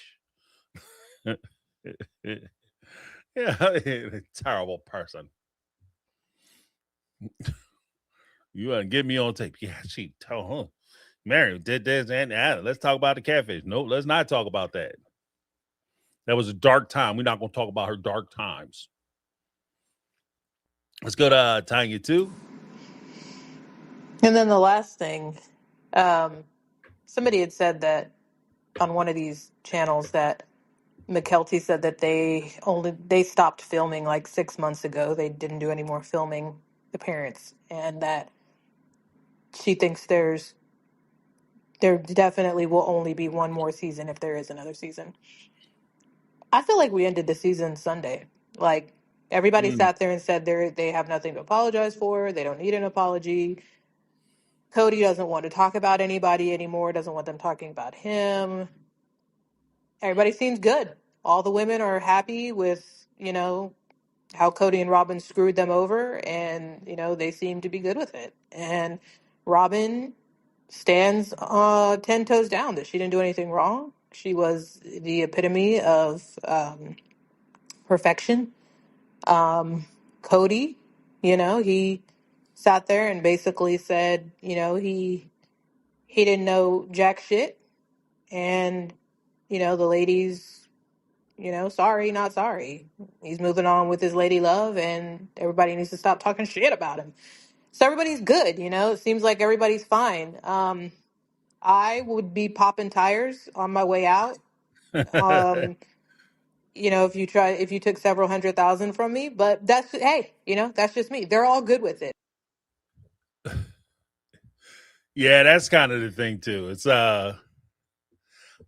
[SPEAKER 1] Yeah, terrible person. You want to get me on tape? Yeah, she told her. Mary did this and that. Let's talk about the catfish. No, let's not talk about that. That was a dark time. We're not going to talk about her dark times. Let's go to Tanya 2.
[SPEAKER 5] And then the last thing, somebody had said that on one of these channels that McKelty said that they stopped filming like 6 months ago. They didn't do any more filming, the parents, and that she thinks there definitely will only be one more season if there is another season. I feel like we ended the season Sunday. Like, everybody sat there and said they have nothing to apologize for. They don't need an apology. Cody doesn't want to talk about anybody anymore, doesn't want them talking about him. Everybody seems good. All the women are happy with, how Cody and Robin screwed them over, and, they seem to be good with it. And Robin stands 10 toes down that she didn't do anything wrong. She was the epitome of perfection. Cody, he sat there and basically said, he didn't know jack shit. And, the ladies, sorry, not sorry. He's moving on with his lady love, and everybody needs to stop talking shit about him. So everybody's good, It seems like everybody's fine. I would be popping tires on my way out. If you took several 100,000 from me, but that's just me. They're all good with it.
[SPEAKER 1] Yeah, that's kind of the thing too. It's I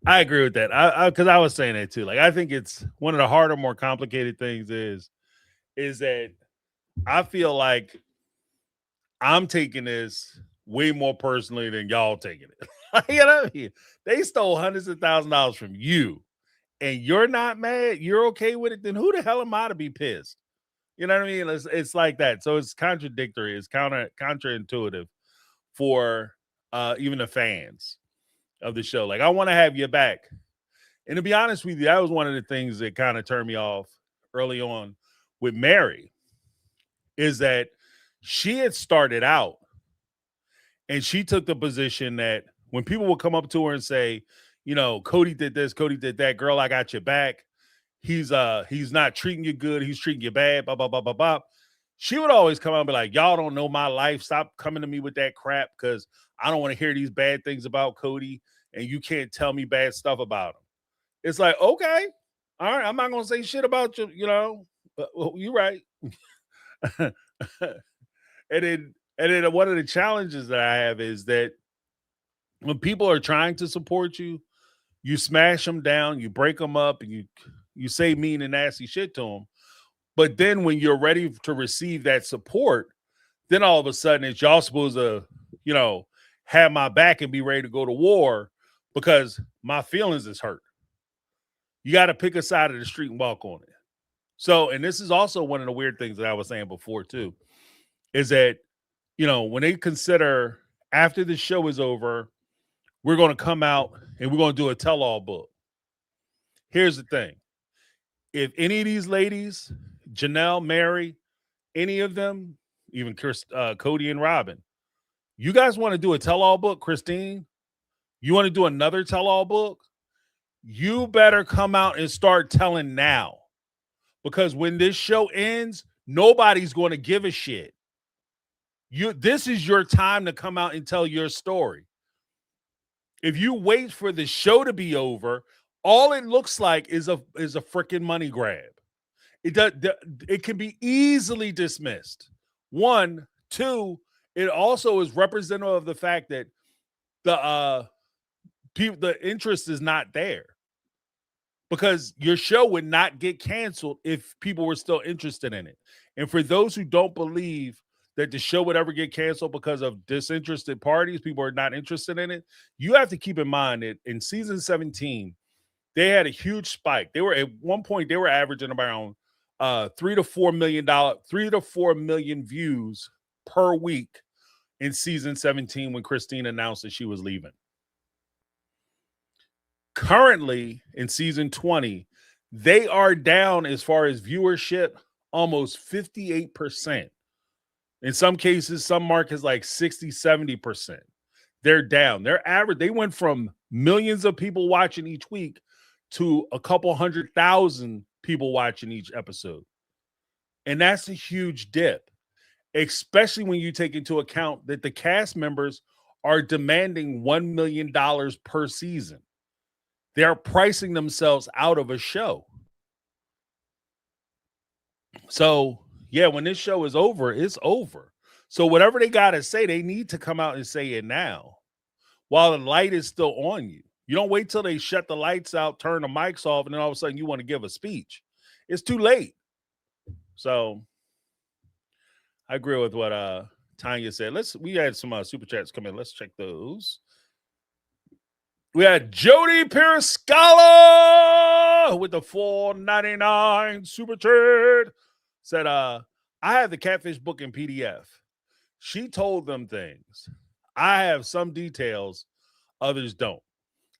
[SPEAKER 1] agree with that. Because I was saying that too. Like, I think it's one of the harder, more complicated things is that I feel like I'm taking this way more personally than y'all taking it. You know what I mean? They stole hundreds of $1,000s from you, and you're not mad. You're okay with it. Then who the hell am I to be pissed? You know what I mean? It's like that. So it's contradictory. It's counterintuitive for even the fans of the show. Like, I want to have you back. And to be honest with you, that was one of the things that kind of turned me off early on with Mary, is that she had started out and she took the position that when people would come up to her and say, Cody did this, Cody did that, girl, I got your back. He's not treating you good. He's treating you bad, blah, blah, blah, blah, blah. She would always come out and be like, y'all don't know my life. Stop coming to me with that crap because I don't want to hear these bad things about Cody. and you can't tell me bad stuff about them. It's like, okay, all right, I'm not gonna say shit about you, well, you're right. and then one of the challenges that I have is that when people are trying to support you, you smash them down, you break them up, and you say mean and nasty shit to them. But then when you're ready to receive that support, then all of a sudden it's y'all supposed to, have my back and be ready to go to war because my feelings is hurt. You got to pick a side of the street and walk on it. So, and this is also one of the weird things that I was saying before too, is that, when they consider after the show is over, we're going to come out and we're going to do a tell-all book. Here's the thing. If any of these ladies, Janelle, Mary, any of them, even Cody and Robin, you guys want to do a tell-all book, Christine? You want to do another tell-all book? You better come out and start telling now. Because when this show ends, nobody's going to give a shit. This is your time to come out and tell your story. If you wait for the show to be over, all it looks like is a freaking money grab. It can be easily dismissed. 1, 2, it also is representative of the fact that the interest is not there. Because your show would not get canceled if people were still interested in it. And for those who don't believe that the show would ever get canceled because of disinterested parties, people are not interested in it, you have to keep in mind that in season 17, they had a huge spike. They were at one point, they were averaging around $3 to $4 million views per week in season 17 when Christine announced that she was leaving. Currently in season 20, they are down as far as viewership almost 58%. In some cases, some markets like 60, 70%. They're down. They're average. They went from millions of people watching each week to a couple 100,000 people watching each episode. And that's a huge dip, especially when you take into account that the cast members are demanding $1 million per season. They're pricing themselves out of a show. So, yeah, when this show is over, it's over. So whatever they got to say, they need to come out and say it now while the light is still on you. You don't wait till they shut the lights out, turn the mics off, and then all of a sudden you want to give a speech. It's too late. So I agree with what Tanya said. We had some super chats come in. Let's check those. We had Jody Periscala with the $4.99 super chat. Said, I have the Catfish book in PDF. She told them things. I have some details, others don't.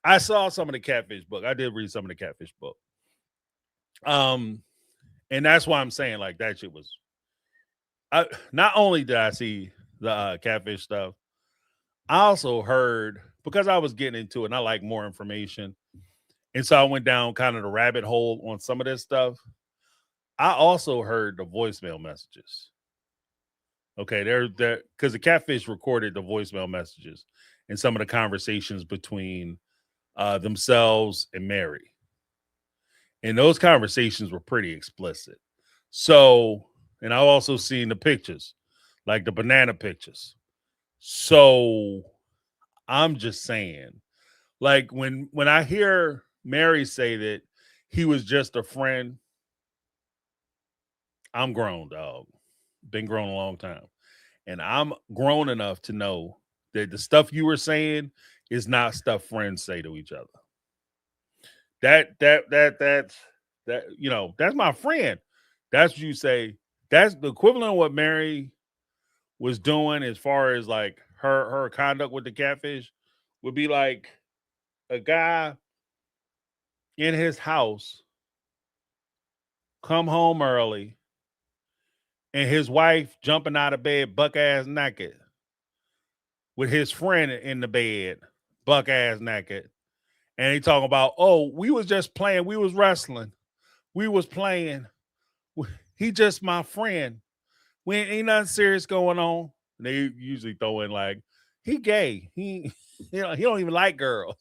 [SPEAKER 1] I saw some of the Catfish book. I did read some of the Catfish book. And that's why I'm saying like that shit was. Not only did I see the Catfish stuff, I also heard, because I was getting into it and I like more information. And so I went down kind of the rabbit hole on some of this stuff. I also heard the voicemail messages. Okay, they're because the Catfish recorded the voicemail messages and some of the conversations between themselves and Mary. And those conversations were pretty explicit. So, and I've also seen the pictures, like the banana pictures. So I'm just saying, like when I hear Mary say that he was just a friend, I'm grown, dog. Been grown a long time. And I'm grown enough to know that the stuff you were saying is not stuff friends say to each other. That's my friend. That's what you say. That's the equivalent of what Mary was doing as far as like her conduct with the Catfish would be like a guy in his house come home early and his wife jumping out of bed buck ass naked with his friend in the bed buck ass naked, and he talking about, oh, we was just playing, we was wrestling, we was playing, he just my friend, we ain't nothing serious going on. And they usually throw in like, he gay, he don't even like girls.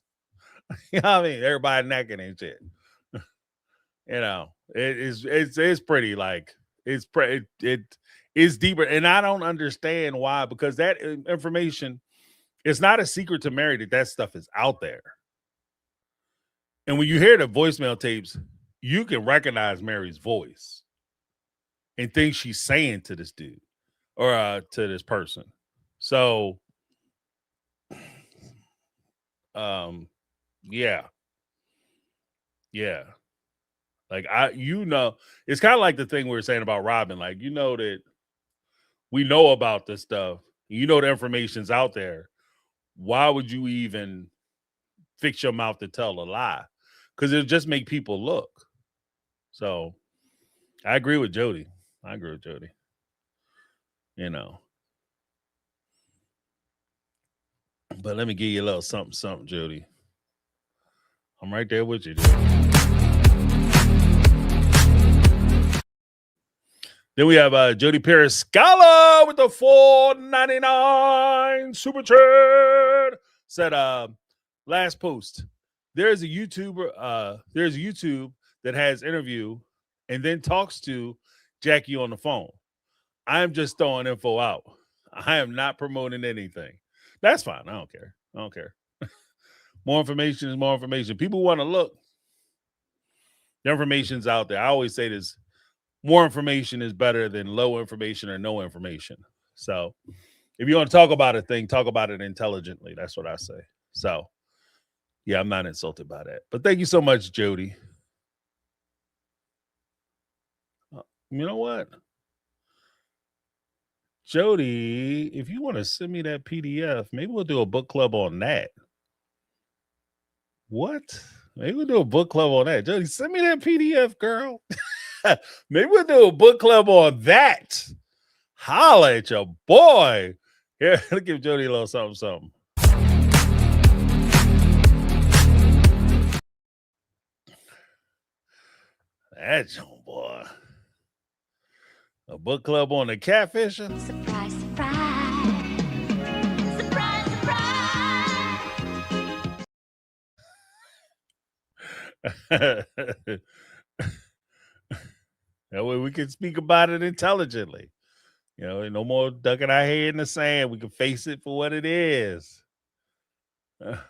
[SPEAKER 1] You know what I mean? Everybody necking and shit. You know, it's pretty like it is deeper, and I don't understand why, because that information, it's not a secret to Mary that stuff is out there. And when you hear the voicemail tapes, you can recognize Mary's voice and things she's saying to this dude or to this person. So, yeah. Like it's kind of like the thing we were saying about Robin. Like, that we know about this stuff. The information's out there. Why would you even fix your mouth to tell a lie? Because it'll just make people look. So I agree with Jody. But let me give you a little something, Jody. I'm right there with you, Jody. Then we have Jody Periscala with the $4.99 super chat. Said last post. There's a YouTuber. There's YouTube that has interview and then talks to Jackie on the phone. I'm just throwing info out. I am not promoting anything. That's fine. I don't care. More information is more information. People want to look. The information's out there. I always say this. More information is better than low information or no information. So if you want to talk about a thing, talk about it intelligently. That's what I say. So, yeah, I'm not insulted by that. But thank you so much, Jody. You know what? Jody, if you want to send me that PDF, maybe we'll do a book club on that. What? Maybe we'll do a book club on that. Jody, send me that PDF, girl. Maybe we'll do a book club on that. Holla at your boy. Here, let's give Jody a little something. That's your boy. A book club on the catfisher.
[SPEAKER 6] Surprise, surprise. Surprise, surprise.
[SPEAKER 1] That way we can speak about it intelligently. No more ducking our head in the sand. We can face it for what it is. That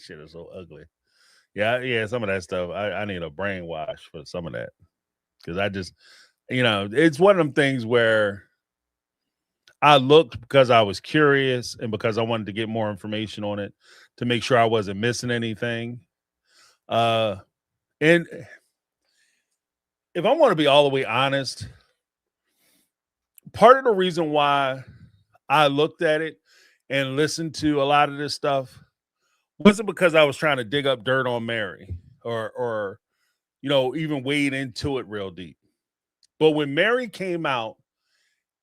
[SPEAKER 1] shit is so ugly. Yeah, some of that stuff. I need a brainwash for some of that. Because I just, it's one of them things where I looked because I was curious and because I wanted to get more information on it to make sure I wasn't missing anything. And if I want to be all the way honest, part of the reason why I looked at it and listened to a lot of this stuff wasn't because I was trying to dig up dirt on Mary or even wade into it real deep. But when Mary came out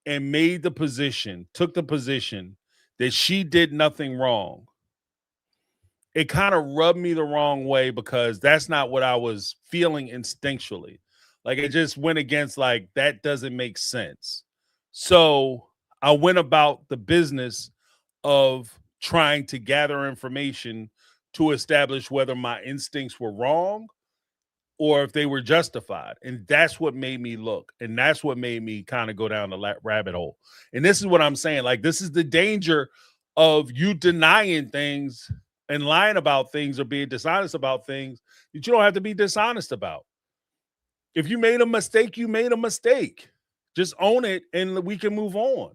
[SPEAKER 1] and took the position that she did nothing wrong, it kind of rubbed me the wrong way because that's not what I was feeling instinctually. Like it just went against that doesn't make sense. So I went about the business of trying to gather information to establish whether my instincts were wrong or if they were justified. And that's what made me look. And that's what made me kind of go down the rabbit hole. And this is what I'm saying. This is the danger of you denying things and lying about things or being dishonest about things that you don't have to be dishonest about. If you made a mistake, you made a mistake. Just own it and we can move on.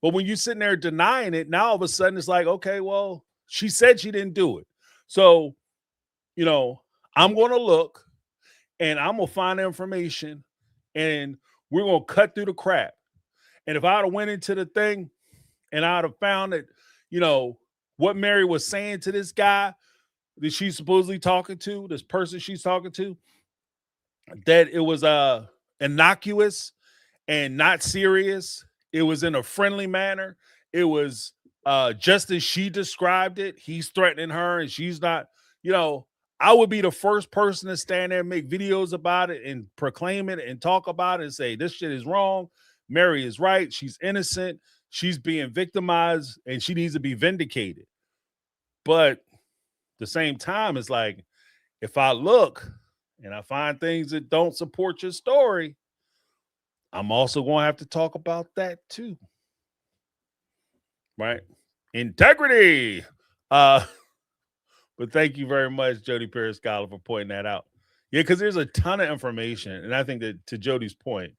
[SPEAKER 1] But when you're sitting there denying it, now all of a sudden it's like, okay, well, she said she didn't do it. So, I'm going to look and I'm going to find information and we're going to cut through the crap. And if I'd have went into the thing and I'd have found that, what Mary was saying to this guy that she's supposedly talking to, this person she's talking to, that it was innocuous and not serious. It was in a friendly manner. It was just as she described it. He's threatening her and she's not, I would be the first person to stand there and make videos about it and proclaim it and talk about it and say, this shit is wrong. Mary is right. She's innocent. She's being victimized and she needs to be vindicated. But the same time, it's like, if I look and I find things that don't support your story, I'm also going to have to talk about that too. Right? Integrity. But thank you very much, Jody Pierce Scholar, for pointing that out. Yeah, because there's a ton of information. And I think that, to Jody's point,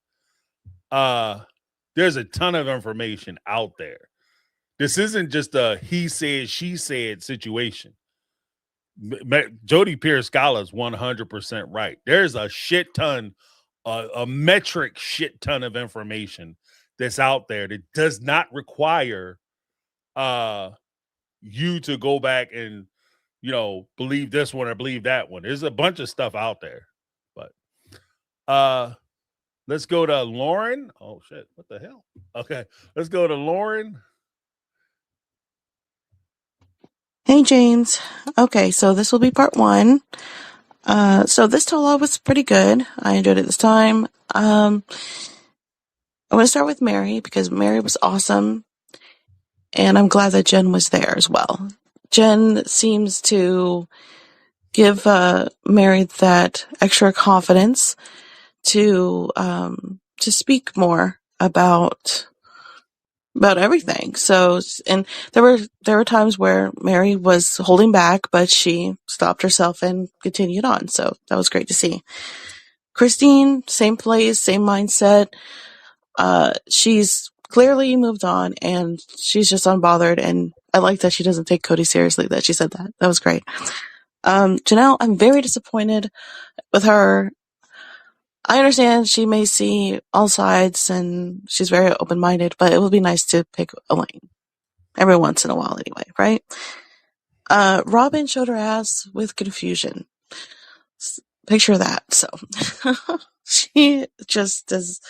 [SPEAKER 1] there's a ton of information out there. This isn't just a he said, she said situation. Jody Pierce Scholar is 100% right. There's a shit ton, a metric shit ton of information that's out there that does not require you to go back and, you know, believe this one or believe that one. There's a bunch of stuff out there. But let's go to Lauren. Oh shit, what the hell? Okay, let's go to Lauren.
[SPEAKER 7] Hey, James. Okay, so this will be part 1. So this solo was pretty good. I enjoyed it this time. I'm going to start with Mary because Mary was awesome. And I'm glad that Jen was there as well. Jen seems to give Mary that extra confidence to speak more about everything. So, and there were times where Mary was holding back, but she stopped herself and continued on. So that was great to see. Christine, same place, same mindset. She's clearly moved on and she's just unbothered. And I like that she doesn't take Cody seriously, that she said that. That was great. Janelle, I'm very disappointed with her. I understand she may see all sides and she's very open-minded, but it would be nice to pick a lane every once in a while anyway, right? Robin showed her ass with confusion. Picture that. So she just is,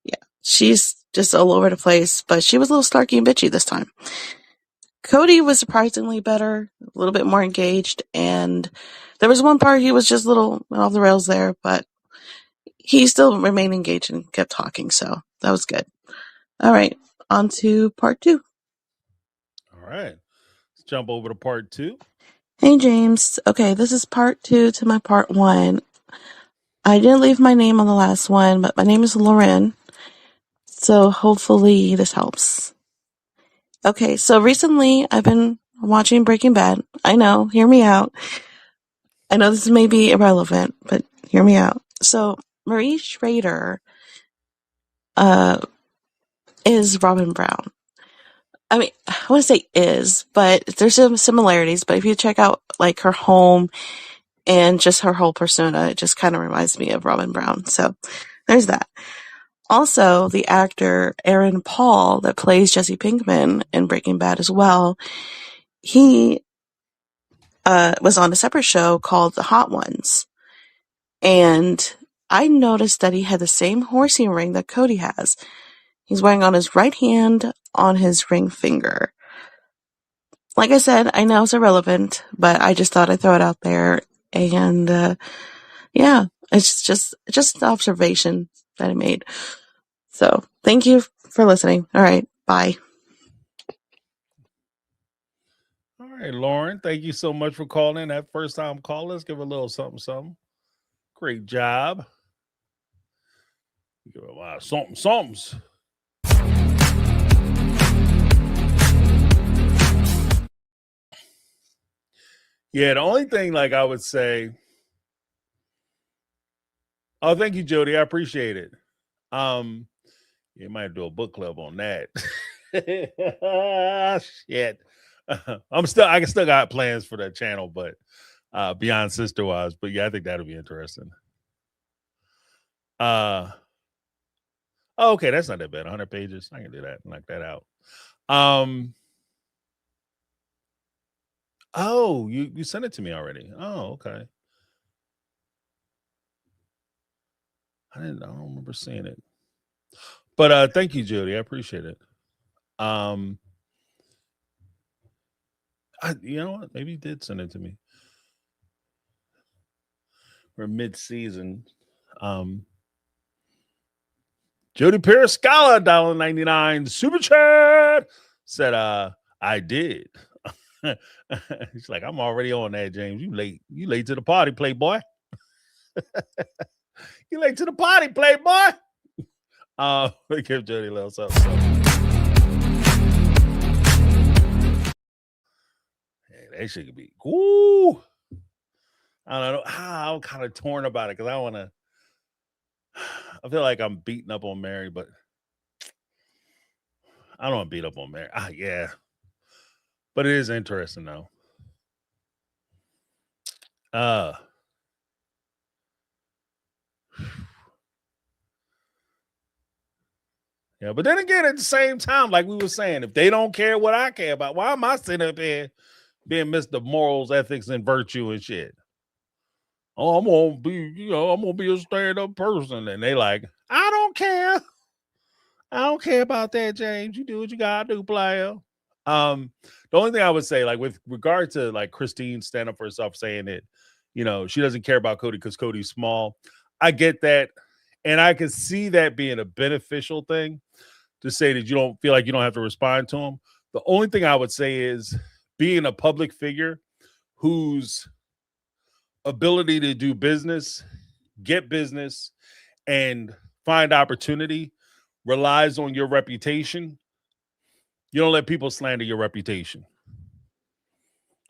[SPEAKER 7] yeah, she's just all over the place, but she was a little snarky and bitchy this time. Cody was surprisingly better, a little bit more engaged, and there was one part he was just a little off the rails there, but he still remained engaged and kept talking, so that was good. All right, on to part 2.
[SPEAKER 1] All right, let's jump over to part 2.
[SPEAKER 7] Hey, James. Okay, this is part 2 to my part 1. I didn't leave my name on the last one, but my name is Lauren, so hopefully this helps. Okay, so recently I've been watching Breaking Bad. I know, hear me out. I know this may be irrelevant, but hear me out. So Marie Schrader is Robin Brown. I mean, I want to say is, but there's some similarities. But if you check out like her home and just her whole persona, it just kind of reminds me of Robin Brown. So there's that. Also, the actor Aaron Paul that plays Jesse Pinkman in Breaking Bad as well, he was on a separate show called The Hot Ones. And I noticed that he had the same horsey ring that Cody has. He's wearing on his right hand on his ring finger. Like I said, I know it's irrelevant, but I just thought I'd throw it out there. And yeah, it's just an observation that I made. So thank you for listening. All right, bye.
[SPEAKER 1] All right, Lauren, thank you so much for calling. That first time call, let's give her a little something. Great job. Give her a lot of somethings. Yeah, the only thing like I would say, oh, thank you, Jody. I appreciate it. You might do a book club on that. Shit. I still got plans for that channel, but beyond Sister Wives. But yeah, I think that'll be interesting. Oh, okay, that's not that bad. 100 pages. I can do that. Knock that out. Oh, you sent it to me already. Oh, okay. I don't remember seeing it. But thank you, Jody. I appreciate it. You know what? Maybe you did send it to me. We're mid-season. Jody Pierce Scholar, $1.99 super chat said, I did. She's like, I'm already on that, James. You late. You late to the party, playboy. You late to the party, playboy. Give Jody a little something. Hey, that shit could be cool. I don't know. I'm kind of torn about it because I feel like I'm beating up on Mary, but I don't want to beat up on Mary. Yeah. But it is interesting though. Yeah, but then again, at the same time, like we were saying, if they don't care what I care about, why am I sitting up here being Mr. Morals, Ethics, and Virtue and shit? Oh, I'm gonna be a stand-up person. And they like, I don't care. I don't care about that, James. You do what you gotta do, player. The only thing I would say, like with regard to like Christine stand up for herself saying that, she doesn't care about Cody because Cody's small. I get that. And I can see that being a beneficial thing to say that you don't feel like you don't have to respond to him. The only thing I would say is being a public figure whose ability to do business, get business, and find opportunity relies on your reputation. You don't let people slander your reputation.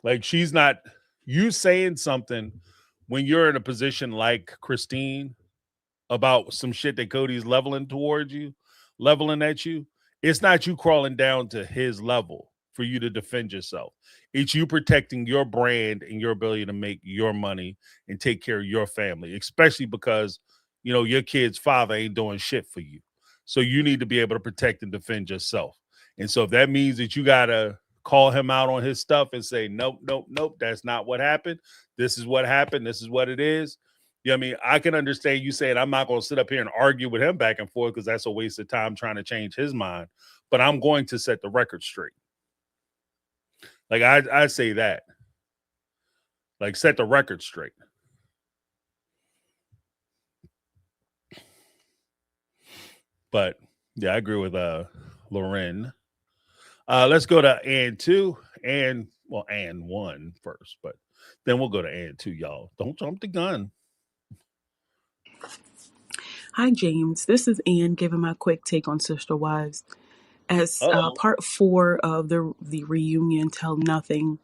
[SPEAKER 1] Like you saying something when you're in a position like Christine about some shit that Cody's leveling at you. It's not you crawling down to his level for you to defend yourself. It's you protecting your brand and your ability to make your money and take care of your family, especially because, your kid's father ain't doing shit for you. So you need to be able to protect and defend yourself. And so if that means that you got to call him out on his stuff and say, nope, that's not what happened. This is what happened. This is what it is. I mean? I can understand you saying I'm not going to sit up here and argue with him back and forth because that's a waste of time trying to change his mind. But I'm going to set the record straight. Like I say that. Like set the record straight. But yeah, I agree with Loren. Let's go to and 2 and 1 first, but then we'll go to and 2, y'all. Don't jump the gun.
[SPEAKER 8] Hi, James. This is Ann giving my quick take on Sister Wives. As part 4 of the reunion, Tell Nothing,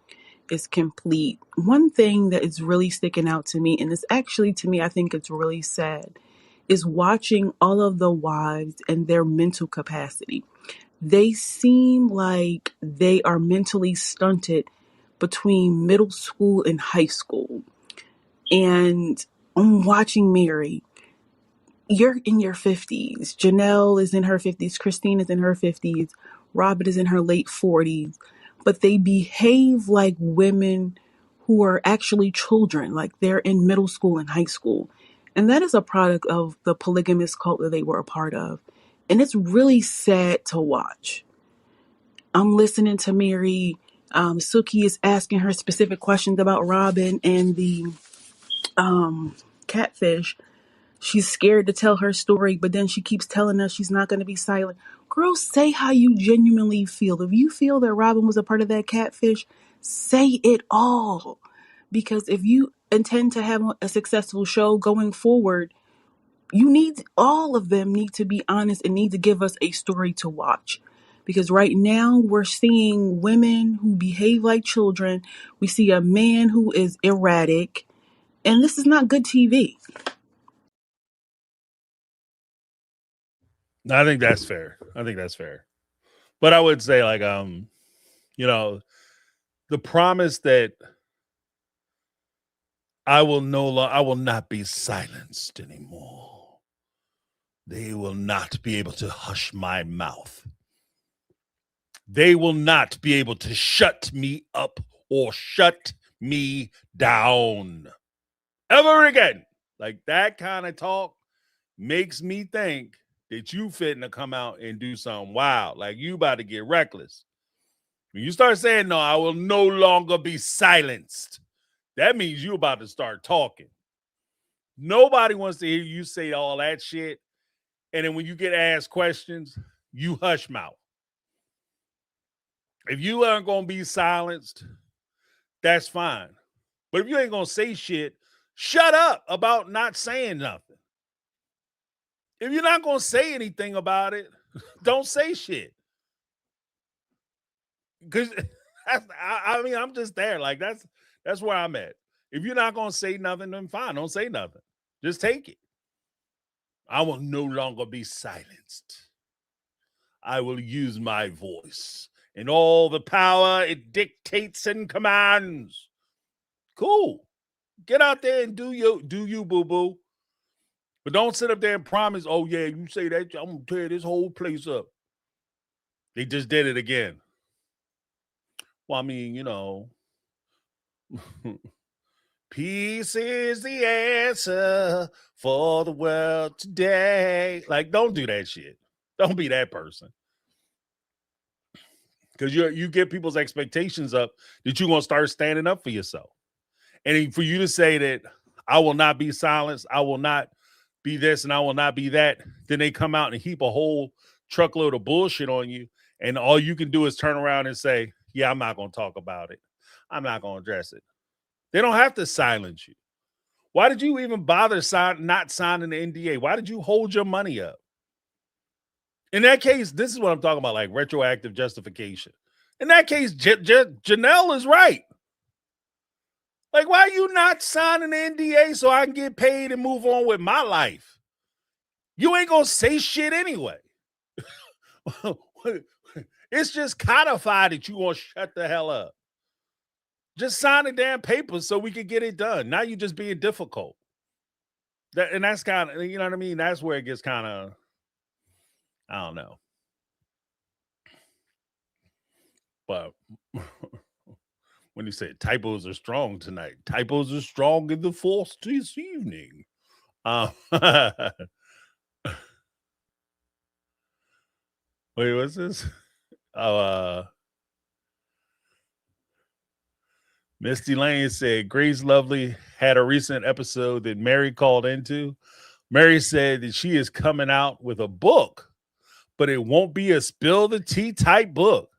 [SPEAKER 8] is complete, one thing that is really sticking out to me, and it's actually, to me, I think it's really sad, is watching all of the wives and their mental capacity. They seem like they are mentally stunted between middle school and high school. And I'm watching Mary. You're in your 50s. Janelle is in her 50s. Christine is in her 50s. Robin is in her late 40s. But they behave like women who are actually children, like they're in middle school and high school. And that is a product of the polygamous cult that they were a part of. And it's really sad to watch. I'm listening to Mary. Suki is asking her specific questions about Robin and the catfish. She's scared to tell her story, but then she keeps telling us she's not going to be silent. Girl, say how you genuinely feel. If you feel that Robin was a part of that catfish, say it all. Because if you intend to have a successful show going forward, all of them need to be honest and need to give us a story to watch. Because right now we're seeing women who behave like children. We see a man who is erratic. And this is not good TV.
[SPEAKER 1] I think that's fair. But I would say like, the promise that I will not be silenced anymore. They will not be able to hush my mouth. They will not be able to shut me up or shut me down ever again. Like that kind of talk makes me think that you fitting to come out and do something wild. Like you about to get reckless. When you start saying, no, I will no longer be silenced, that means you about to start talking. Nobody wants to hear you say all that shit. And then when you get asked questions, you hush mouth. If you aren't going to be silenced, that's fine. But if you ain't going to say shit, shut up about not saying nothing. If you're not going to say anything about it, don't say shit. Because I mean, I'm just there. Like that's where I'm at. If you're not going to say nothing, then fine. Don't say nothing. Just take it. I will no longer be silenced. I will use my voice and all the power it dictates and commands. Cool. Get out there and do you, boo-boo. But don't sit up there and promise, oh, yeah, you say that, I'm going to tear this whole place up. They just did it again. Well, I mean, you know, peace is the answer for the world today. Like, don't do that shit. Don't be that person. Because you get people's expectations up that you're going to start standing up for yourself. And for you to say that I will not be silenced, I will not be this, and I will not be that, then they come out and heap a whole truckload of bullshit on you. And all you can do is turn around and say, yeah, I'm not going to talk about it. I'm not going to address it. They don't have to silence you. Why did you even bother not signing the NDA? Why did you hold your money up? In that case, this is what I'm talking about, like retroactive justification. In that case, Janelle is right. Like, why are you not signing the NDA so I can get paid and move on with my life? You ain't going to say shit anyway. It's just codified that you going to shut the hell up. Just sign the damn papers so we can get it done. Now you're just being difficult. And that's kind of, you know what I mean? That's where it gets kind of, I don't know. But when you say typos are strong tonight, typos are strong in the force this evening. Wait, what's this? Oh, Misty Lane said Grace Lovely had a recent episode that Mary called into. Mary said that she is coming out with a book, but it won't be a spill the tea type book.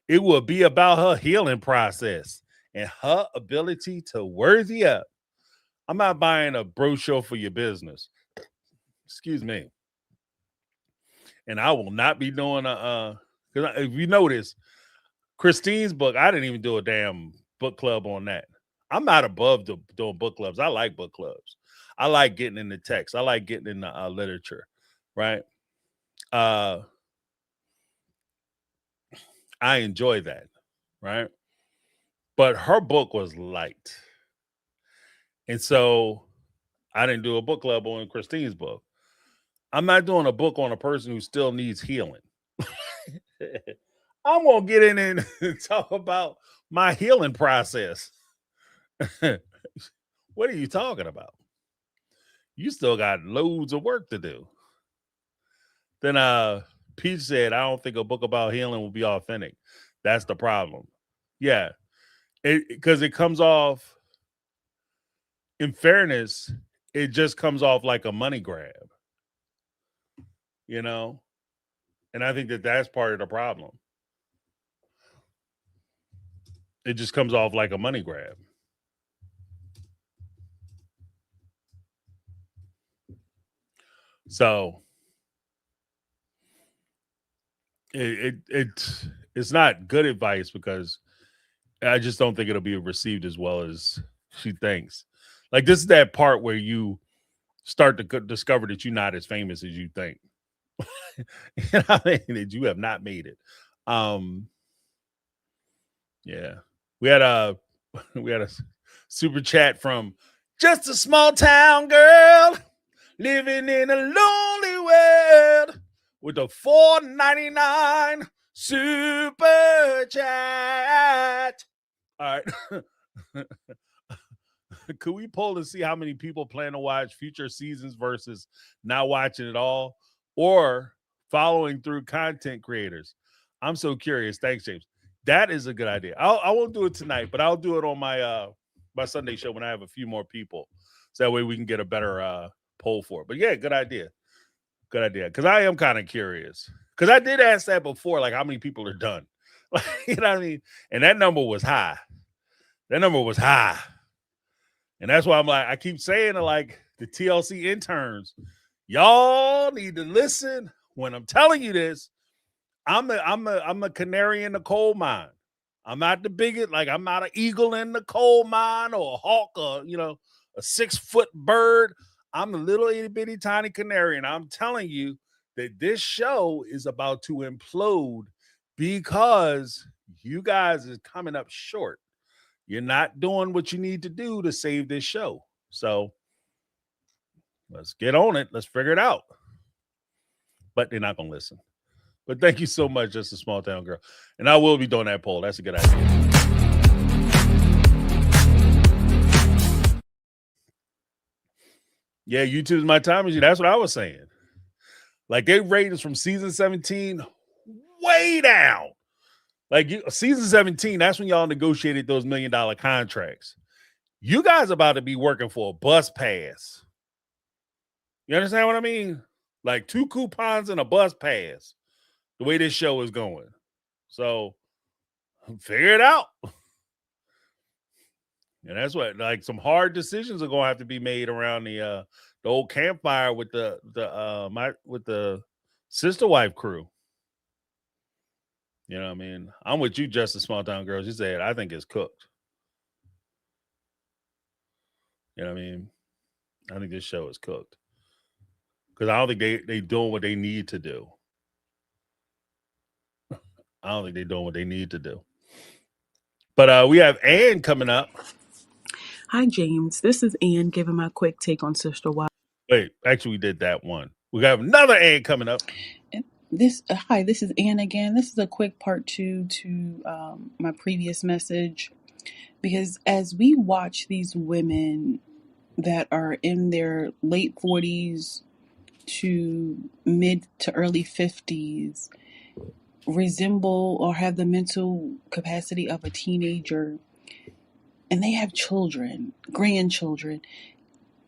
[SPEAKER 1] It will be about her healing process and her ability to worthy up. I'm not buying a brochure for your business. Excuse me. And I will not be doing because if you notice, Christine's book, I didn't even do a damn book club on that. I'm not above doing book clubs. I like book clubs. I like getting in the text. I like getting in the literature, right? I enjoy that, right? But her book was light. And so I didn't do a book club on Christine's book. I'm not doing a book on a person who still needs healing. I'm going to get in and talk about my healing process. What are you talking about? You still got loads of work to do. Then Pete said, I don't think a book about healing will be authentic. That's the problem. Yeah. Because it comes off, in fairness, it just comes off like a money grab. You know? And I think that that's part of the problem. It just comes off like a money grab. So it's not good advice because I just don't think it'll be received as well as she thinks. Like, this is that part where you start to discover that you're not as famous as you think. You know what I mean? That you have not made it. Yeah. We had a super chat from Just a Small Town Girl living in a lonely world with a $4.99 super chat. All right. Could we poll to see how many people plan to watch future seasons versus not watching at all or following through content creators? I'm so curious. Thanks, James. That is a good idea. I won't do it tonight, but I'll do it on my my Sunday show when I have a few more people. So that way we can get a better poll for it. But yeah, good idea. Good idea. Because I am kind of curious. Because I did ask that before, like how many people are done. You know what I mean? And that number was high. That number was high. And that's why I'm like, I keep saying to like the TLC interns, y'all need to listen when I'm telling you this. I'm a canary in the coal mine. I'm not the biggest, like I'm not an eagle in the coal mine or a hawk or a 6-foot bird. I'm a little itty bitty tiny canary, and I'm telling you that this show is about to implode because you guys is coming up short. You're not doing what you need to do to save this show. So let's get on it. Let's figure it out. But they're not gonna listen. But thank you so much, Just a Small Town Girl. And I will be doing that poll. That's a good idea. Yeah, YouTube's my time machine. That's what I was saying. Like they rated us from season 17 way down. Like season 17, that's when y'all negotiated those $1 million contracts. You guys about to be working for a bus pass. You understand what I mean? Like 2 coupons and a bus pass. The way this show is going. So figure it out. And that's what, like, some hard decisions are gonna have to be made around the old campfire with the sister wife crew. You know what I mean? I'm with you, Just a Small Town Girl. You said I think it's cooked. You know what I mean? I think this show is cooked. Because I don't think they doing what they need to do. I don't think they're doing what they need to do. But we have Ann coming up.
[SPEAKER 8] Hi, James. This is Ann giving my quick take on Sister Wives.
[SPEAKER 1] Wait, actually, we did that one. We got another Ann coming up.
[SPEAKER 8] This is Ann again. This is a quick part 2 to my previous message. Because as we watch these women that are in their late 40s to mid to early 50s resemble or have the mental capacity of a teenager, and they have children, grandchildren,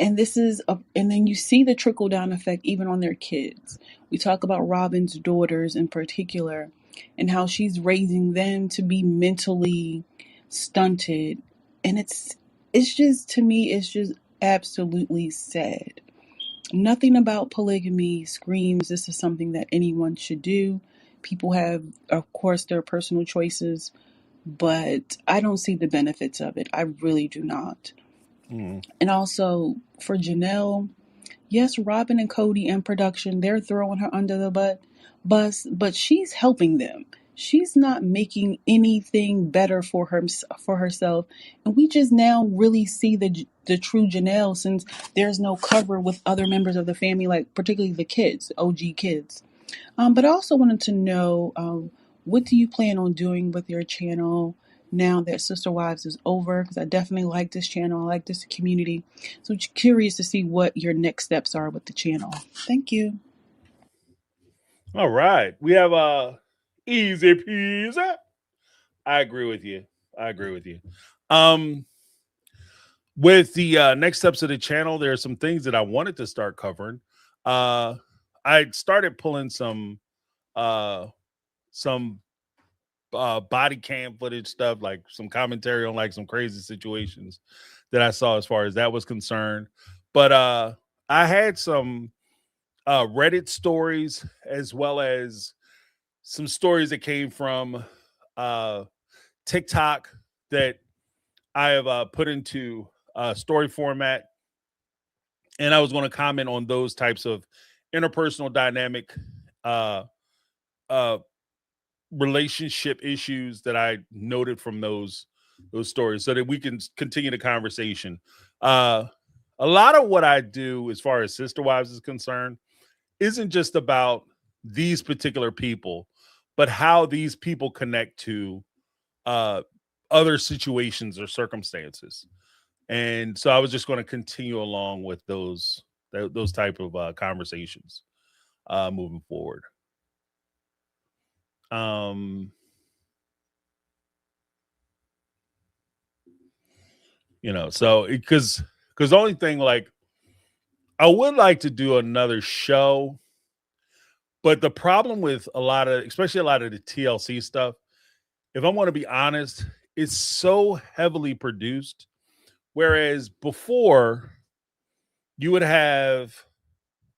[SPEAKER 8] and and then you see the trickle down effect even on their kids. We talk about Robin's daughters in particular and how she's raising them to be mentally stunted, and it's just, to me, it's just absolutely sad. Nothing about polygamy screams this is something that anyone should do. People have, of course, their personal choices, but I don't see the benefits of it. I really do not. And also for Janelle, yes, Robin and Cody in production, they're throwing her under the bus, but she's helping them. She's not making anything better for herself. And we just now really see the true Janelle, since there's no cover with other members of the family, like particularly the kids, OG kids. But I also wanted to know, what do you plan on doing with your channel now that Sister Wives is over? Because I definitely like this channel. I like this community. So curious to see what your next steps are with the channel. Thank you.
[SPEAKER 1] All right. We have easy peasy. I agree with you. With the next steps of the channel, there are some things that I wanted to start covering. I started pulling some body cam footage stuff, like some commentary on like some crazy situations that I saw as far as that was concerned. But I had some Reddit stories, as well as some stories that came from TikTok that I have put into story format. And I was going to comment on those types of interpersonal dynamic relationship issues that I noted from those stories, so that we can continue the conversation. A lot of what I do as far as Sister Wives is concerned isn't just about these particular people, but how these people connect to other situations or circumstances. And so I was just going to continue along with those type of conversations moving forward. So because the only thing, like, I would like to do another show, but the problem with especially a lot of the TLC stuff, if I'm going to be honest, it's so heavily produced. Whereas before, you would have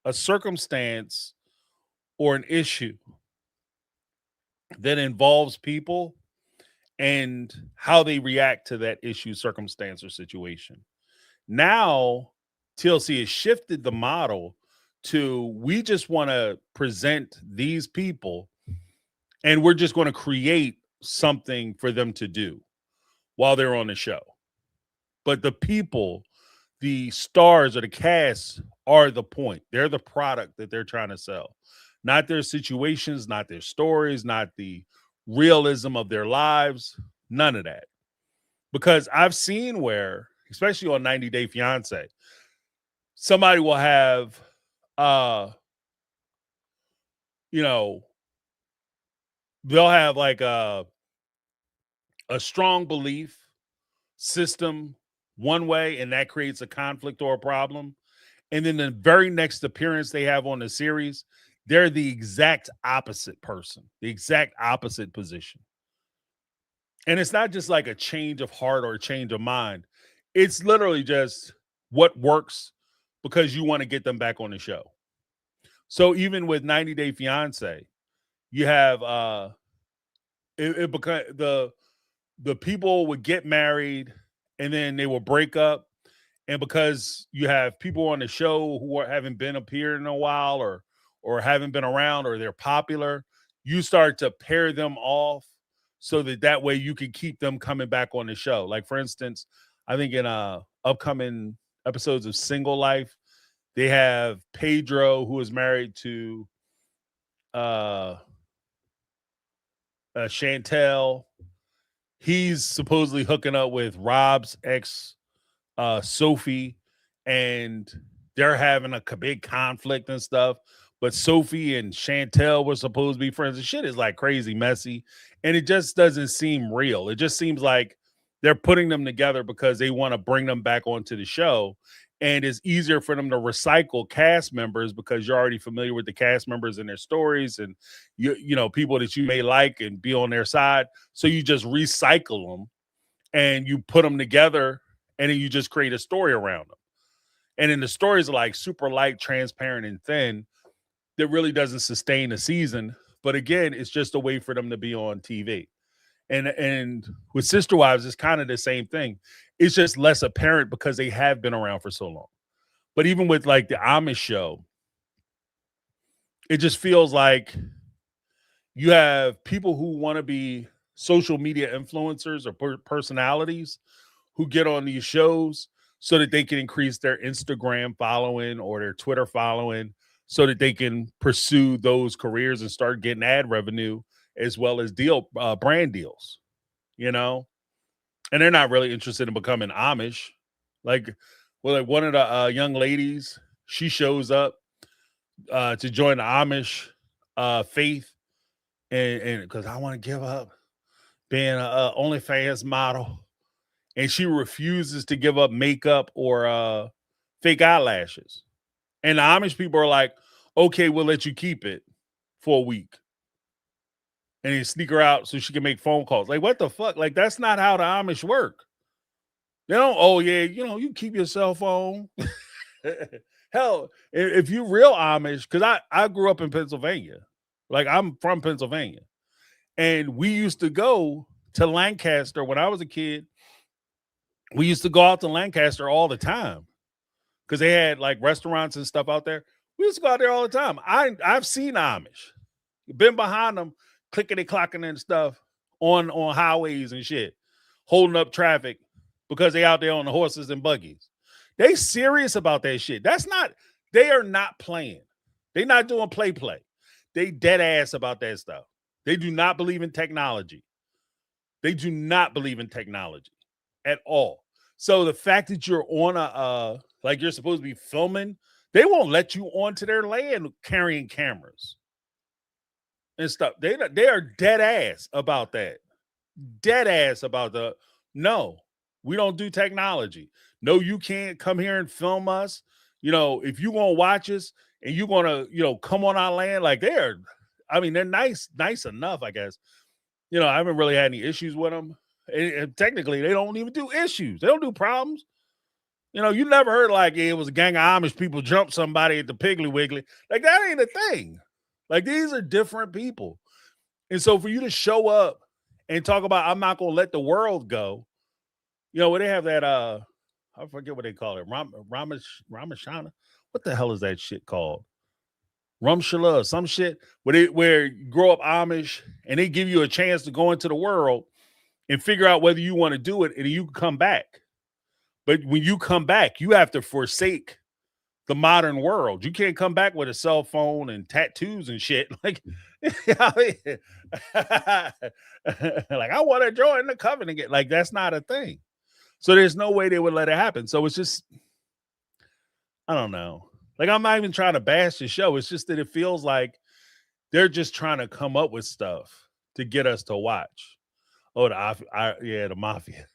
[SPEAKER 1] a circumstance or an issue that involves people and how they react to that issue, circumstance, or situation. Now, TLC has shifted the model to we just want to present these people and we're just going to create something for them to do while they're on the show. But the people, the stars or the cast are the point. They're the product that they're trying to sell, not their situations, not their stories, not the realism of their lives, none of that. Because I've seen where, especially on 90 Day Fiance, somebody will have, you know, they'll have like a strong belief system one way, and that creates a conflict or a problem. And then the very next appearance they have on the series, they're the exact opposite person, the exact opposite position. And it's not just like a change of heart or a change of mind. It's literally just what works because you want to get them back on the show. So even with 90 Day Fiance, you have it become the people would get married and then they will break up. And because you have people on the show who haven't been appearing in a while or haven't been around or they're popular, you start to pair them off so that way you can keep them coming back on the show. Like, for instance, I think in upcoming episodes of Single Life, they have Pedro, who is married to Chantel. He's supposedly hooking up with Rob's ex, Sophie, and they're having a big conflict and stuff. But Sophie and Chantel were supposed to be friends. The shit is like crazy messy, and it just doesn't seem real. It just seems like they're putting them together because they want to bring them back onto the show. And it's easier for them to recycle cast members because you're already familiar with the cast members and their stories and you know people that you may like and be on their side. So you just recycle them and you put them together and then you just create a story around them. And then the stories are like super light, transparent, and thin that really doesn't sustain a season. But again, it's just a way for them to be on TV. And with Sister Wives, it's kind of the same thing. It's just less apparent because they have been around for so long. But even with like the Amish show, it just feels like you have people who want to be social media influencers or personalities who get on these shows so that they can increase their Instagram following or their Twitter following so that they can pursue those careers and start getting ad revenue as well as brand deals, you know, and they're not really interested in becoming Amish. Like one of the young ladies, she shows up to join the Amish faith, and because I want to give up being a OnlyFans model, and she refuses to give up makeup or fake eyelashes. And the Amish people are like, okay, we'll let you keep it for a week. And they sneak her out so she can make phone calls. Like, what the fuck? Like, that's not how the Amish work. They don't, oh, yeah, you know, you keep your cell phone. Hell, if you real Amish, because I grew up in Pennsylvania. Like, I'm from Pennsylvania. And we used to go to Lancaster when I was a kid. We used to go out to Lancaster all the time because they had, like, restaurants and stuff out there. We used to go out there all the time. I've seen Amish. Been behind them, clickety clocking and stuff on highways and shit, holding up traffic because they out there on the horses and buggies. They serious about that shit. They are not playing. They not doing play. They dead ass about that stuff. They do not believe in technology. They do not believe in technology at all. So the fact that you're on like you're supposed to be filming, they won't let you onto their land carrying cameras and stuff. They are dead ass about that. Dead ass about no, we don't do technology. No, you can't come here and film us. You know, if you want to watch us and you're going to, you know, come on our land, like they're nice enough, I guess. I haven't really had any issues with them. And technically, they don't even do issues. They don't do problems. You never heard like it was a gang of Amish people jump somebody at the Piggly Wiggly. Like, that ain't a thing. Like, these are different people. And so for you to show up and talk about, I'm not going to let the world go, where they have that, I forget what they call it, Ramashana. What the hell is that shit called? Rumshala or some shit, where you grow up Amish and they give you a chance to go into the world and figure out whether you want to do it and you can come back. But when you come back, you have to forsake the modern world. You can't come back with a cell phone and tattoos and shit. Like, like I want to join the covenant. Like, that's not a thing. So there's no way they would let it happen. So it's just, I don't know. Like, I'm not even trying to bash the show. It's just that it feels like they're just trying to come up with stuff to get us to watch. Oh, the mafia.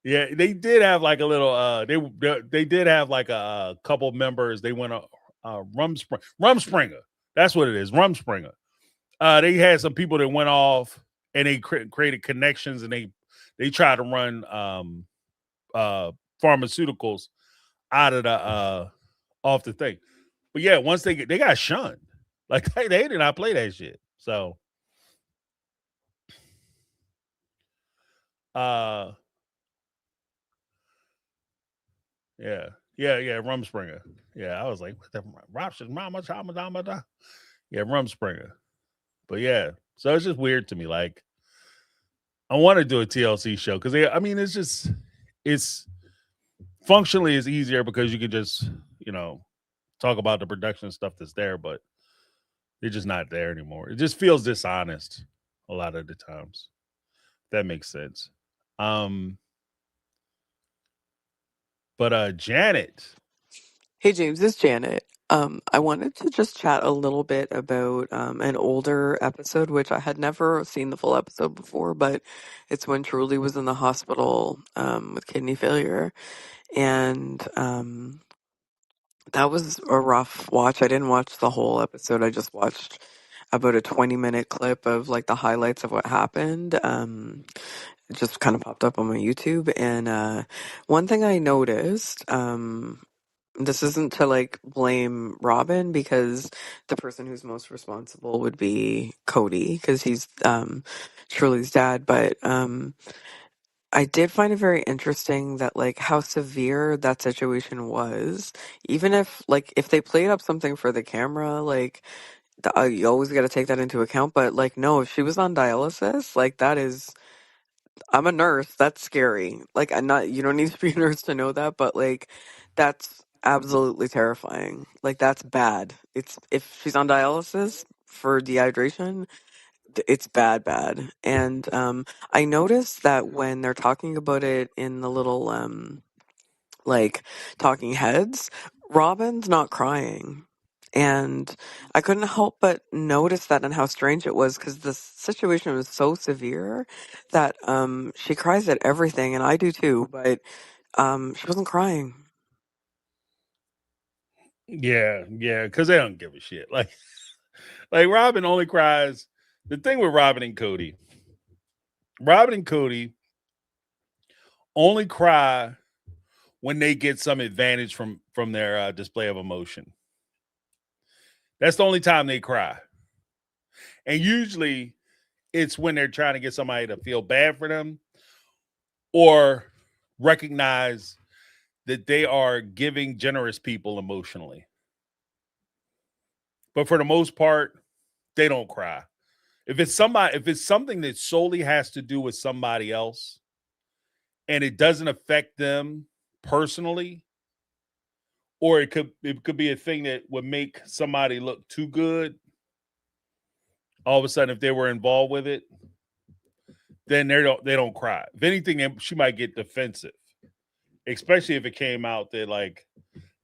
[SPEAKER 1] Yeah, they did have like a little. They did have like a couple members. They went Rumspringer. That's what it is, Rumspringer. They had some people that went off and they created connections, and they tried to run pharmaceuticals out of the off the thing. But yeah, once they got shunned. Like, they did not play that shit. So yeah, Rumspringer. Yeah, I was like, what the Rumspringer? Yeah, Rumspringer. But yeah, so it's just weird to me. Like, I want to do a TLC show because it's functionally is easier because you can just talk about the production stuff that's there, but they're just not there anymore. It just feels dishonest a lot of the times. That makes sense. But Janet.
[SPEAKER 9] Hey James, this is Janet. I wanted to just chat a little bit about an older episode, which I had never seen the full episode before, but it's when Truly was in the hospital with kidney failure, and that was a rough watch. I didn't watch the whole episode. I just watched about a 20-minute clip of like the highlights of what happened. It just kind of popped up on my YouTube, and one thing I noticed. This isn't to like blame Robin because the person who's most responsible would be Cody because he's Shirley's dad. But I did find it very interesting that like how severe that situation was. Even if they played up something for the camera, like you always got to take that into account. But like no, if she was on dialysis, like that is. I'm a nurse. That's scary. Like, I'm not. You don't need to be a nurse to know that, but like, that's absolutely terrifying. Like, that's bad. It's if she's on dialysis for dehydration, it's bad. And I noticed that when they're talking about it in the little like talking heads, Robin's not crying. And I couldn't help but notice that and how strange it was because the situation was so severe that she cries at everything, and I do too, but she wasn't crying.
[SPEAKER 1] Yeah, because they don't give a shit. Like Robin only cries. The thing with Robin and Cody only cry when they get some advantage from their display of emotion. That's the only time they cry. And usually it's when they're trying to get somebody to feel bad for them or recognize that they are giving generous people emotionally. But for the most part, they don't cry. If it's something that solely has to do with somebody else and it doesn't affect them personally, or it could be a thing that would make somebody look too good, all of a sudden if they were involved with it, then they don't cry. If anything, she might get defensive, especially if it came out that like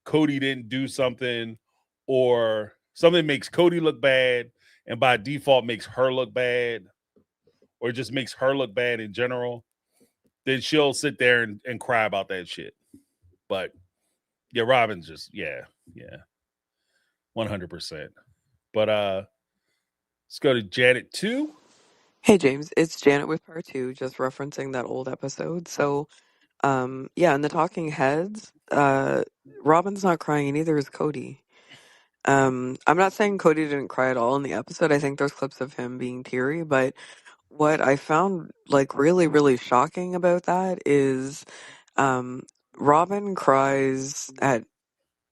[SPEAKER 1] Cody didn't do something or something makes Cody look bad and by default makes her look bad or just makes her look bad in general, then she'll sit there and cry about that shit. But yeah, Robin's just, yeah, 100%. But Let's go to Janet 2.
[SPEAKER 9] Hey James, it's Janet with part two, just referencing that old episode. So, yeah, in the Talking Heads, Robin's not crying, and neither is Cody. I'm not saying Cody didn't cry at all in the episode. I think there's clips of him being teary, but what I found like really, really shocking about that is, Robin cries at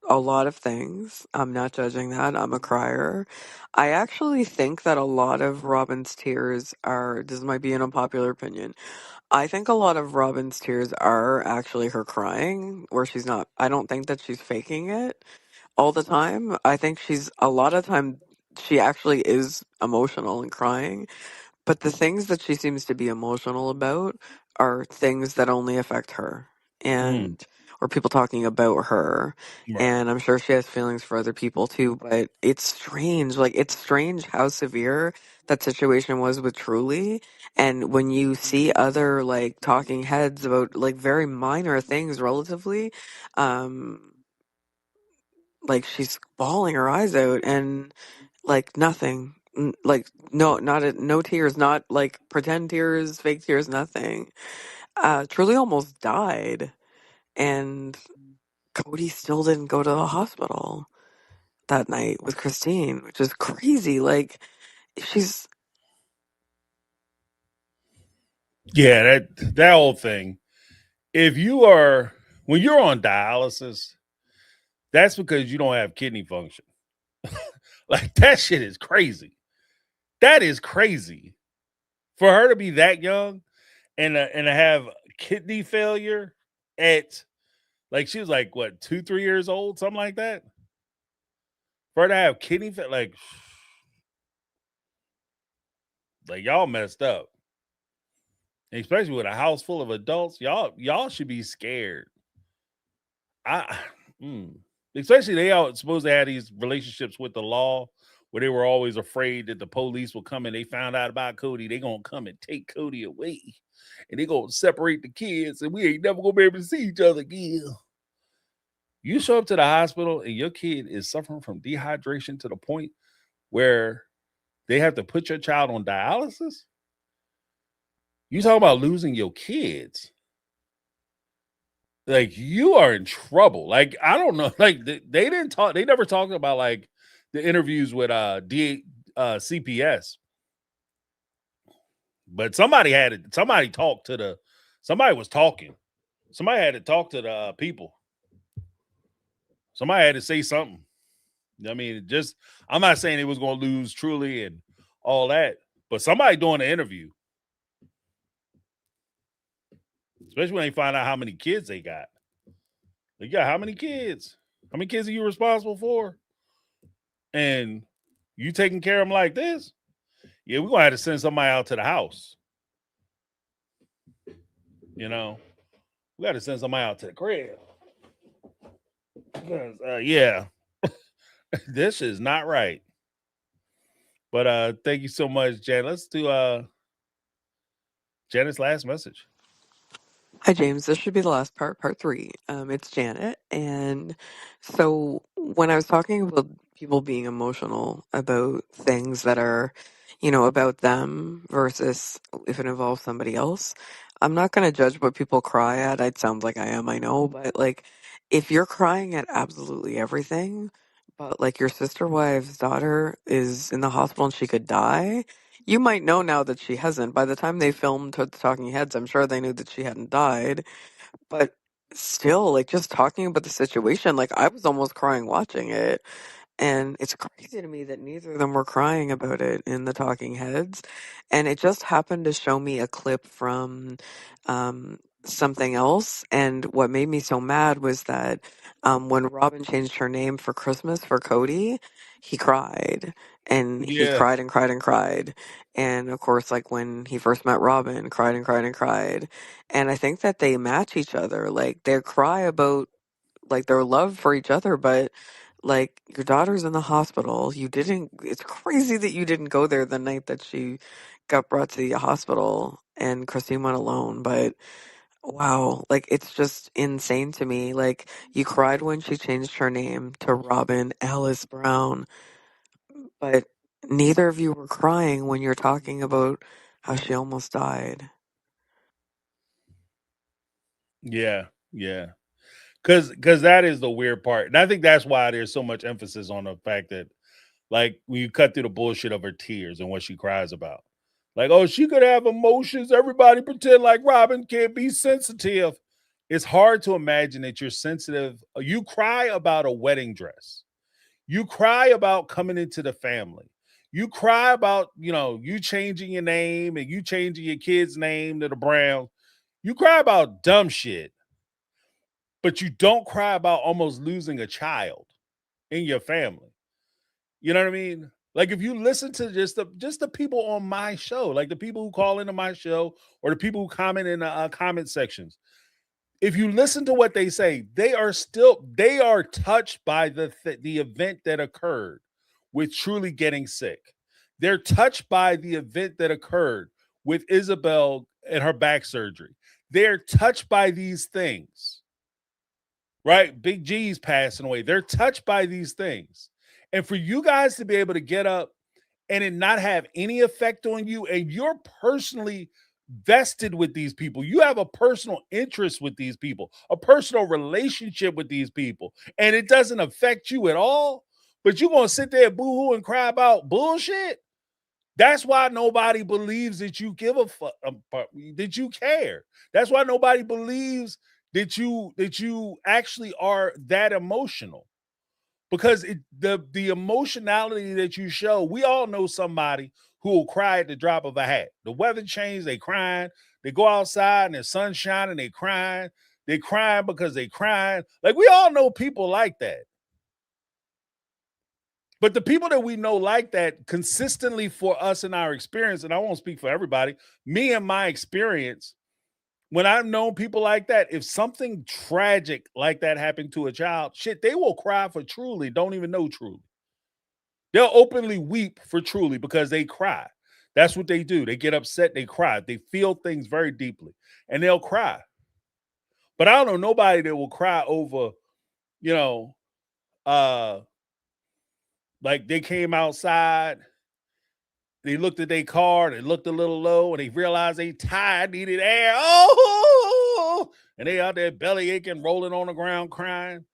[SPEAKER 9] a lot of things. I'm not judging that. I'm a crier. I actually think that a lot of Robin's tears are, this might be an unpopular opinion. I think a lot of Robin's tears are actually her crying, where she's not, I don't think that she's faking it all the time. I think a lot of time, she actually is emotional and crying. But the things that she seems to be emotional about are things that only affect her and or people talking about her.
[SPEAKER 1] Right.
[SPEAKER 9] And I'm sure she has feelings for other people too, but it's strange. Like it's strange how severe that situation was with Truly. And when you see other like talking heads about like very minor things relatively, um like she's bawling her eyes out and like nothing. Like no, no tears, not like pretend tears, fake tears, nothing. Truly almost died, and Cody still didn't go to the hospital that night with Christine, which is crazy. Like she's
[SPEAKER 1] Yeah, that whole thing. If you are when you're on dialysis, that's because you don't have kidney function. Like that shit is crazy. That is crazy. For her to be that young and to have kidney failure at like she was like what 2-3 years old, something like that. For her to have kidney failure, like y'all messed up. Especially with a house full of adults, y'all should be scared. I especially they all supposed to have these relationships with the law where they were always afraid that the police will come and they found out about Cody, they gonna come and take Cody away and they gonna separate the kids and we ain't never gonna be able to see each other again. You show up to the hospital and your kid is suffering from dehydration to the point where they have to put your child on dialysis. You talk about losing your kids. Like you are in trouble. Like I don't know. Like they didn't talk. They never talked about like the interviews with CPS. But somebody had it. Somebody talked to the. Somebody was talking. Somebody had to talk to the people. Somebody had to say something. I mean, just I'm not saying it was going to lose Truly and all that, but somebody doing an interview, especially when they find out how many kids they got. They got how many kids? How many kids are you responsible for? And you taking care of them like this? Yeah, we're gonna have to send somebody out to the house. You know, we got to send somebody out to the crib. Because, yeah, this is not right. But thank you so much, Jan. Let's do Janet's last message.
[SPEAKER 9] Hi James, this should be the last part three. It's Janet, and so when I was talking about people being emotional about things that are, about them versus if it involves somebody else, I'm not going to judge what people cry at. It sounds like I am, I know, but like if you're crying at absolutely everything, but like your sister wives' daughter is in the hospital and she could die, you might know now that she hasn't. By the time they filmed the Talking Heads, I'm sure they knew that she hadn't died. But still, like just talking about the situation, like I was almost crying watching it. And it's crazy to me that neither of them were crying about it in the Talking Heads. And it just happened to show me a clip from something else. And what made me so mad was that when Robin changed her name for Christmas for Cody, he cried. And he
[SPEAKER 1] Yeah.
[SPEAKER 9] cried and cried and cried. And of course, like when he first met Robin, cried and cried and cried. And I think that they match each other. Like they cry about like their love for each other, but like your daughter's in the hospital. It's crazy that you didn't go there the night that she got brought to the hospital and Christine went alone. But wow, like it's just insane to me. Like you cried when she changed her name to Robin Alice Brown, but Neither of you were crying when you're talking about how she almost died.
[SPEAKER 1] Yeah, yeah. Because that is the weird part, and I think that's why there's so much emphasis on the fact that, like, when you cut through the bullshit of her tears and what she cries about, like, oh, she could have emotions. Everybody pretend like Robin can't be sensitive. It's hard to imagine that you're sensitive. You cry about a wedding dress. You cry about coming into the family. You cry about, you changing your name and you changing your kid's name to the Browns. You cry about dumb shit, but you don't cry about almost losing a child in your family. You know what I mean? Like, if you listen to just the people on my show, like the people who call into my show or the people who comment in the comment sections, if you listen to what they say, they are touched by the event that occurred with Truly getting sick. They're touched by the event that occurred with Isabel and her back surgery. They're touched by these things, right? Big G's passing away. They're touched by these things. And for you guys to be able to get up and it not have any effect on you, and you're personally vested with these people, you have a personal interest with these people, a personal relationship with these people, and it doesn't affect you at all, but you're going to sit there boo-hoo and cry about bullshit. That's why nobody believes that you give a fuck, that you care. That's why nobody believes that you actually are that emotional. Because the emotionality that you show, we all know somebody who will cry at the drop of a hat. The weather changed, they crying. They go outside and the sun's shining, they crying. They crying because they crying. Like, we all know people like that. But the people that we know like that consistently, for us in our experience, and I won't speak for everybody, me and my experience, when I've known people like that, if something tragic like that happened to a child, shit, they will cry for Truly, don't even know Truly. They'll openly weep for Truly because they cry. That's what they do. They get upset, they cry. They feel things very deeply, and they'll cry. But I don't know nobody that will cry over, you know, like they came outside, they looked at their car, they looked a little low, and they realized they tired, needed air. Oh, and they out there belly aching, rolling on the ground, crying.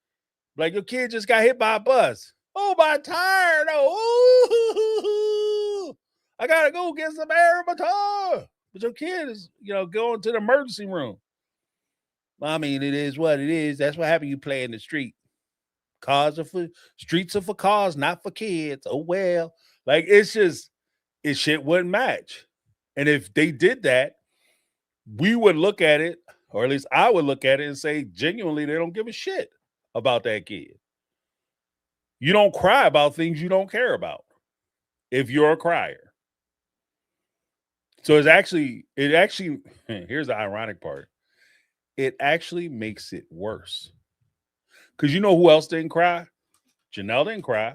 [SPEAKER 1] Like, your kid just got hit by a bus. Oh, my tire. Oh, I gotta go get some air in my tire. But your kid is, going to the emergency room. I mean, it is what it is. That's what happened. You play in the street. Streets are for cars, not for kids. Oh well. Like, it's just, shit wouldn't match. And if they did that, we would look at it, or at least I would look at it and say, genuinely, they don't give a shit about that kid. You don't cry about things you don't care about if you're a crier. So it actually, here's the ironic part. It actually makes it worse. Because you know who else didn't cry? Janelle didn't cry.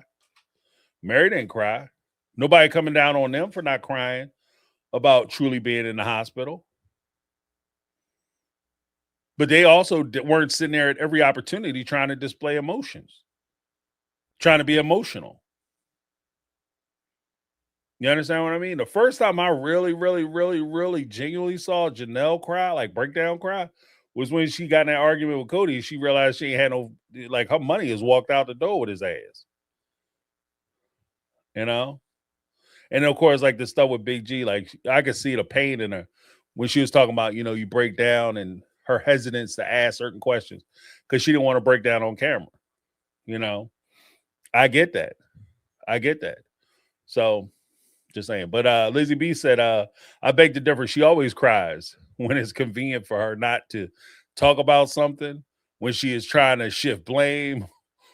[SPEAKER 1] Mary didn't cry. Nobody coming down on them for not crying about Truly being in the hospital. But they also weren't sitting there at every opportunity trying to display emotions, trying to be emotional. You understand what I mean? The first time I really, really, really, really genuinely saw Janelle cry, like breakdown cry, was when she got in that argument with Cody and she realized she ain't had no, like, her money has walked out the door with his ass. You know? And of course, like the stuff with Big G, like, I could see the pain in her when she was talking about, you break down, and her hesitance to ask certain questions because she didn't want to break down on camera. I get that. So, just saying. But Lizzie B said, I beg to differ. She always cries when it's convenient for her not to talk about something, when she is trying to shift blame,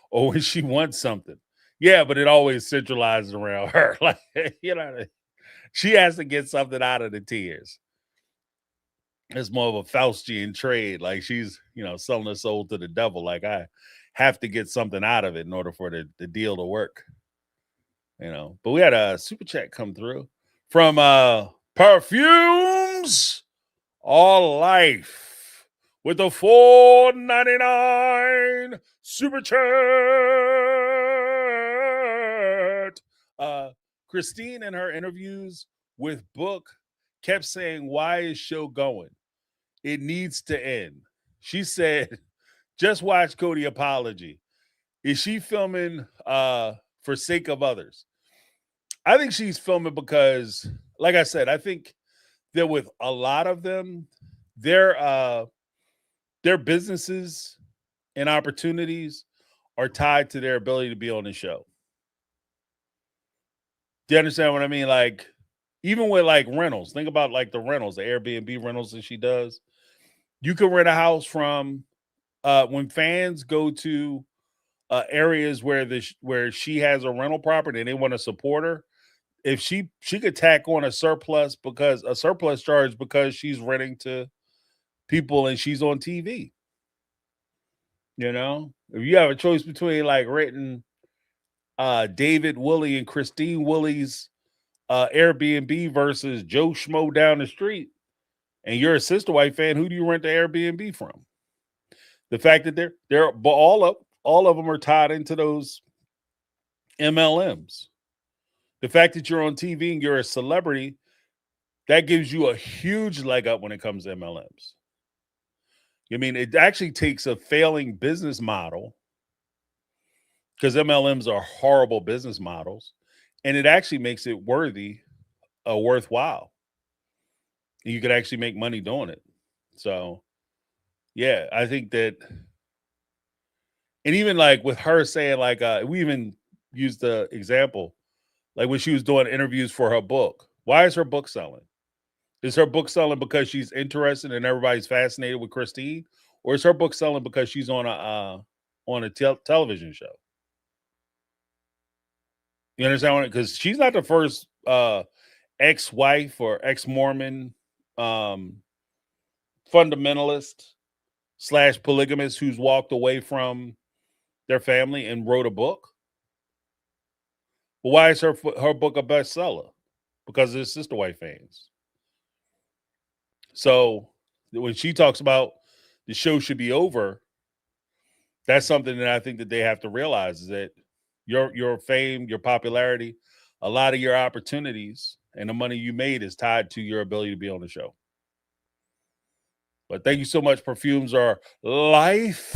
[SPEAKER 1] or when she wants something. Yeah, but it always centralizes around her. Like, she has to get something out of the tears. It's more of a Faustian trade. Like, she's, selling her soul to the devil. Like, I have to get something out of it in order for the deal to work. But we had a super chat come through from Perfumes All Life with a $4.99 super chat. Christine in her interviews with Book kept saying, "Why is show going? It needs to end." She said, "Just watch Cody apology." Is she filming for sake of others? I think she's filming because, like I said, I think that with a lot of them, their businesses and opportunities are tied to their ability to be on the show. Do you understand what I mean? Like, even with like rentals, think about like the rentals, the Airbnb rentals that she does. You can rent a house from when fans go to areas where she has a rental property and they want to support her. If she could tack on a surplus charge because she's renting to people and she's on TV. You know, if you have a choice between like renting David Woolley and Christine Woolley's Airbnb versus Joe Schmo down the street, and you're a Sister Wife fan, who do you rent the Airbnb from? The fact that they're all of them are tied into those MLMs. The fact that you're on TV and you're a celebrity, that gives you a huge leg up when it comes to MLMs. I mean, it actually takes a failing business model, because MLMs are horrible business models, and it actually makes it worthwhile. You could actually make money doing it. So, yeah, I think that, and even like with her saying like, we even used the example, like when she was doing interviews for her book. Why is her book selling? Is her book selling because she's interested and everybody's fascinated with Christine, or is her book selling because she's on a television show? You understand? Because she's not the first ex-wife or ex-Mormon fundamentalist / polygamist who's walked away from their family and wrote a book. But why is her book a bestseller? Because of Sister Wife fans. So when she talks about the show should be over, that's something that I think that they have to realize, is that your fame, your popularity, a lot of your opportunities and the money you made is tied to your ability to be on the show. But thank you so much. Perfumes are life.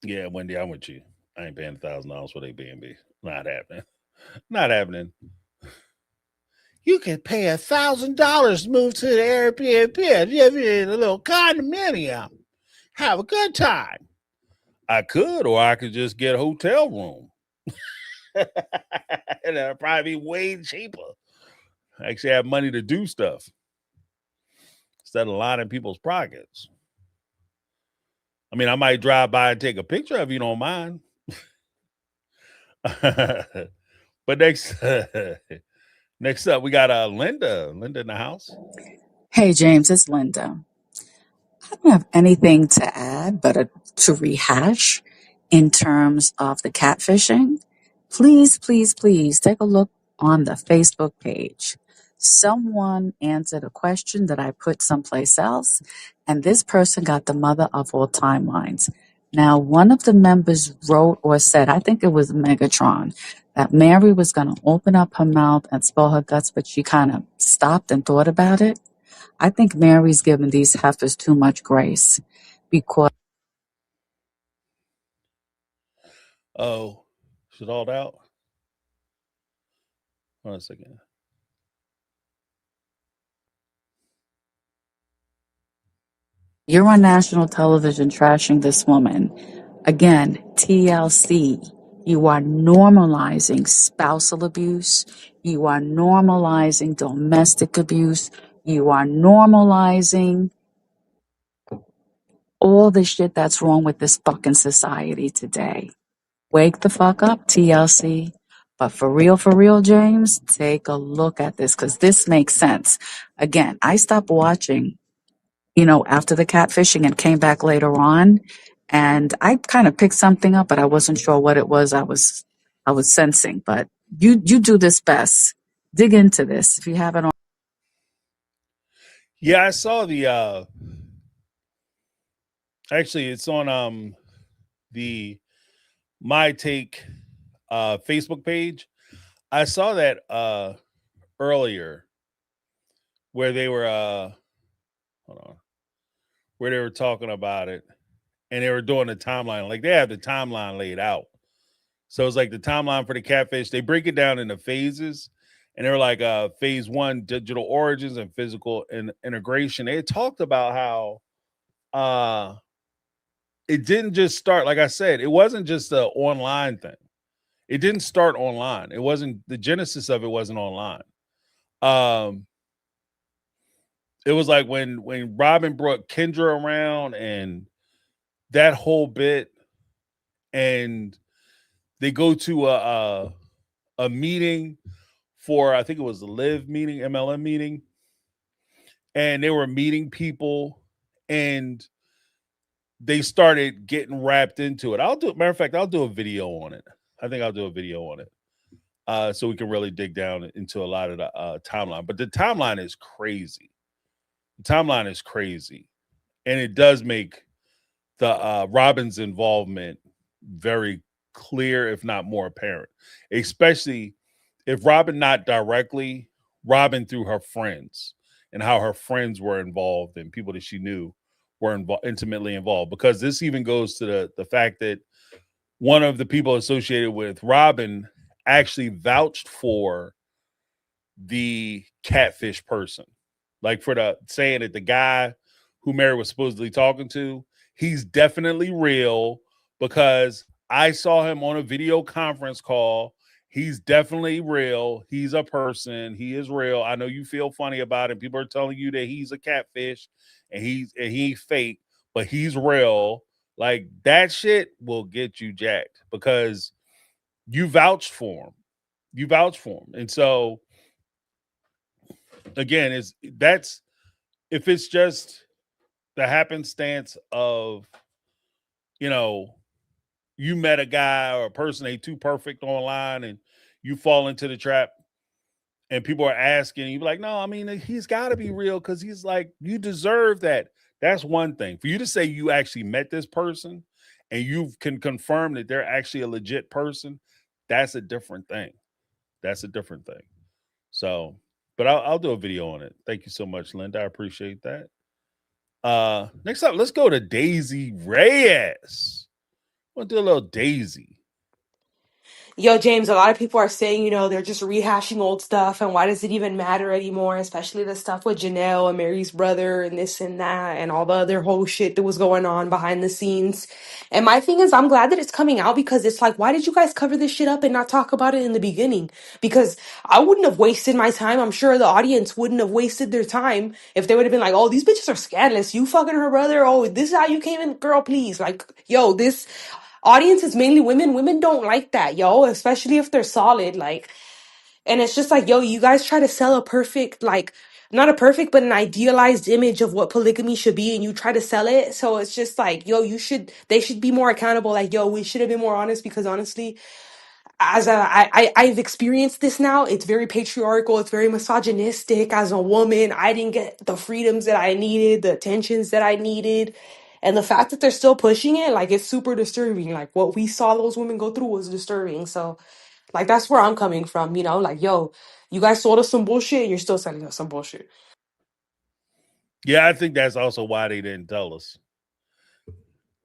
[SPEAKER 1] Yeah, Wendy, I'm with you. I ain't paying $1,000 for their B&B. Not happening. Not happening. You can pay $1,000 to move to the Airbnb, live in a little condominium, have a good time. I could, or I could just get a hotel room. And it'll probably be way cheaper. I actually have money to do stuff instead of lining people's pockets. I mean, I might drive by and take a picture if you don't mind. But next up, we got Linda. Linda in the house.
[SPEAKER 10] Hey, James, it's Linda. I don't have anything to add but to rehash in terms of the catfishing. Please, please, please take a look on the Facebook page. Someone answered a question that I put someplace else, and this person got the mother of all timelines. Now, one of the members wrote or said, I think it was Megatron, that Mary was going to open up her mouth and spill her guts, but she kind of stopped and thought about it. I think Mary's giving these heifers too much grace because.
[SPEAKER 1] Oh, is it all out? Hold on a second.
[SPEAKER 10] You're on national television trashing this woman. Again, TLC. You are normalizing spousal abuse. You are normalizing domestic abuse. You are normalizing all the shit that's wrong with this fucking society today. Wake the fuck up, TLC. But for real, James, take a look at this, because this makes sense. Again, I stopped watching, after the catfishing and came back later on. And I kind of picked something up, but I wasn't sure what it was I was sensing. But you do this best. Dig into this if you haven't.
[SPEAKER 1] Yeah, I saw the actually it's on the My Take Facebook page. I saw that earlier where they were hold on, where they were talking about it, and they were doing the timeline. Like, they have the timeline laid out. So it's like the timeline for the catfish. They break it down into phases, and they were like phase 1, digital origins and physical integration. They had talked about how it didn't just start, like I said, it wasn't just an online thing. It didn't start online. It wasn't, the genesis of it wasn't online. It was like when Robin brought Kendra around and that whole bit, and they go to a meeting for, I think it was the Live meeting, MLM meeting, and they were meeting people, and they started getting wrapped into it. Matter of fact, I'll do a video on it. I think I'll do a video on it, so we can really dig down into a lot of the timeline. But the timeline is crazy. The timeline is crazy, and it does make the Robin's involvement very clear, if not more apparent, especially if Robin not directly, Robin through her friends, and how her friends were involved and people that she knew were intimately involved. Because this even goes to the fact that one of the people associated with Robin actually vouched for the catfish person, like for the saying that the guy who Mary was supposedly talking to, he's definitely real because I saw him on a video conference call. He's definitely real. He's a person. He is real. I know you feel funny about it. People are telling you that he's a catfish and he's fake, but he's real. Like, that shit will get you jacked because you vouched for him. You vouched for him. And so again, if it's just the happenstance of, you met a guy or a person ain't too perfect online and you fall into the trap and people are asking, you be like, no, I mean, he's got to be real because he's like, you deserve that. That's one thing. For you to say you actually met this person and you can confirm that they're actually a legit person, that's a different thing. That's a different thing. So, but I'll do a video on it. Thank you so much, Linda. I appreciate that. Next up, let's go to Daisy Reyes. We'll do a little Daisy.
[SPEAKER 11] Yo, James, a lot of people are saying, they're just rehashing old stuff, and why does it even matter anymore? Especially the stuff with Janelle and Mary's brother and this and that and all the other whole shit that was going on behind the scenes. And my thing is, I'm glad that it's coming out because it's like, why did you guys cover this shit up and not talk about it in the beginning? Because I wouldn't have wasted my time. I'm sure the audience wouldn't have wasted their time if they would have been like, oh, these bitches are scandalous. You fucking her brother. Oh, this is how you came in. Girl, please. Like, yo, this audience is mainly women. Women don't like that, yo, especially if they're solid. Like, and it's just like, yo, you guys try to sell a perfect, like, not a perfect, but an idealized image of what polygamy should be, and you try to sell it. So it's just like, yo, they should be more accountable. Like, yo, we should have been more honest because honestly, I've experienced this now. It's very patriarchal. It's very misogynistic. As a woman, I didn't get the freedoms that I needed, the attentions that I needed. And the fact that they're still pushing it, like, it's super disturbing. Like, what we saw those women go through was disturbing. So, like, that's where I'm coming from, like, yo, you guys sold us some bullshit and you're still selling us some bullshit.
[SPEAKER 1] Yeah, I think that's also why they didn't tell us.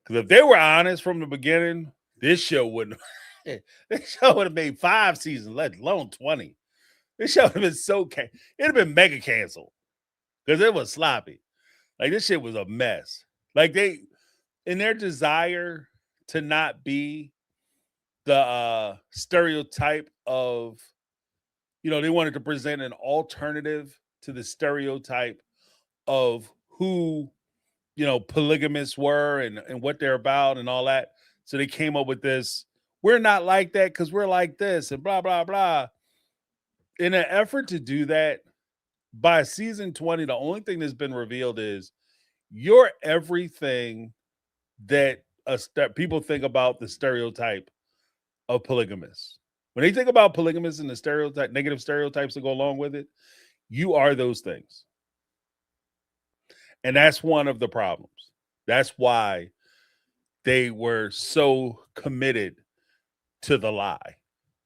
[SPEAKER 1] Because if they were honest from the beginning, this show wouldn't. This show would have made 5 seasons, let alone 20. This show would have been it'd have been mega canceled because it was sloppy. Like, this shit was a mess. Like, they, in their desire to not be the stereotype of, they wanted to present an alternative to the stereotype of who, polygamists were and what they're about and all that. So they came up with this, we're not like that because we're like this and blah, blah, blah. In an effort to do that, by season 20, the only thing that's been revealed is you're everything that people think about the stereotype of polygamists. When they think about polygamists and the negative stereotypes that go along with it, you are those things. And that's one of the problems. That's why they were so committed to the lie.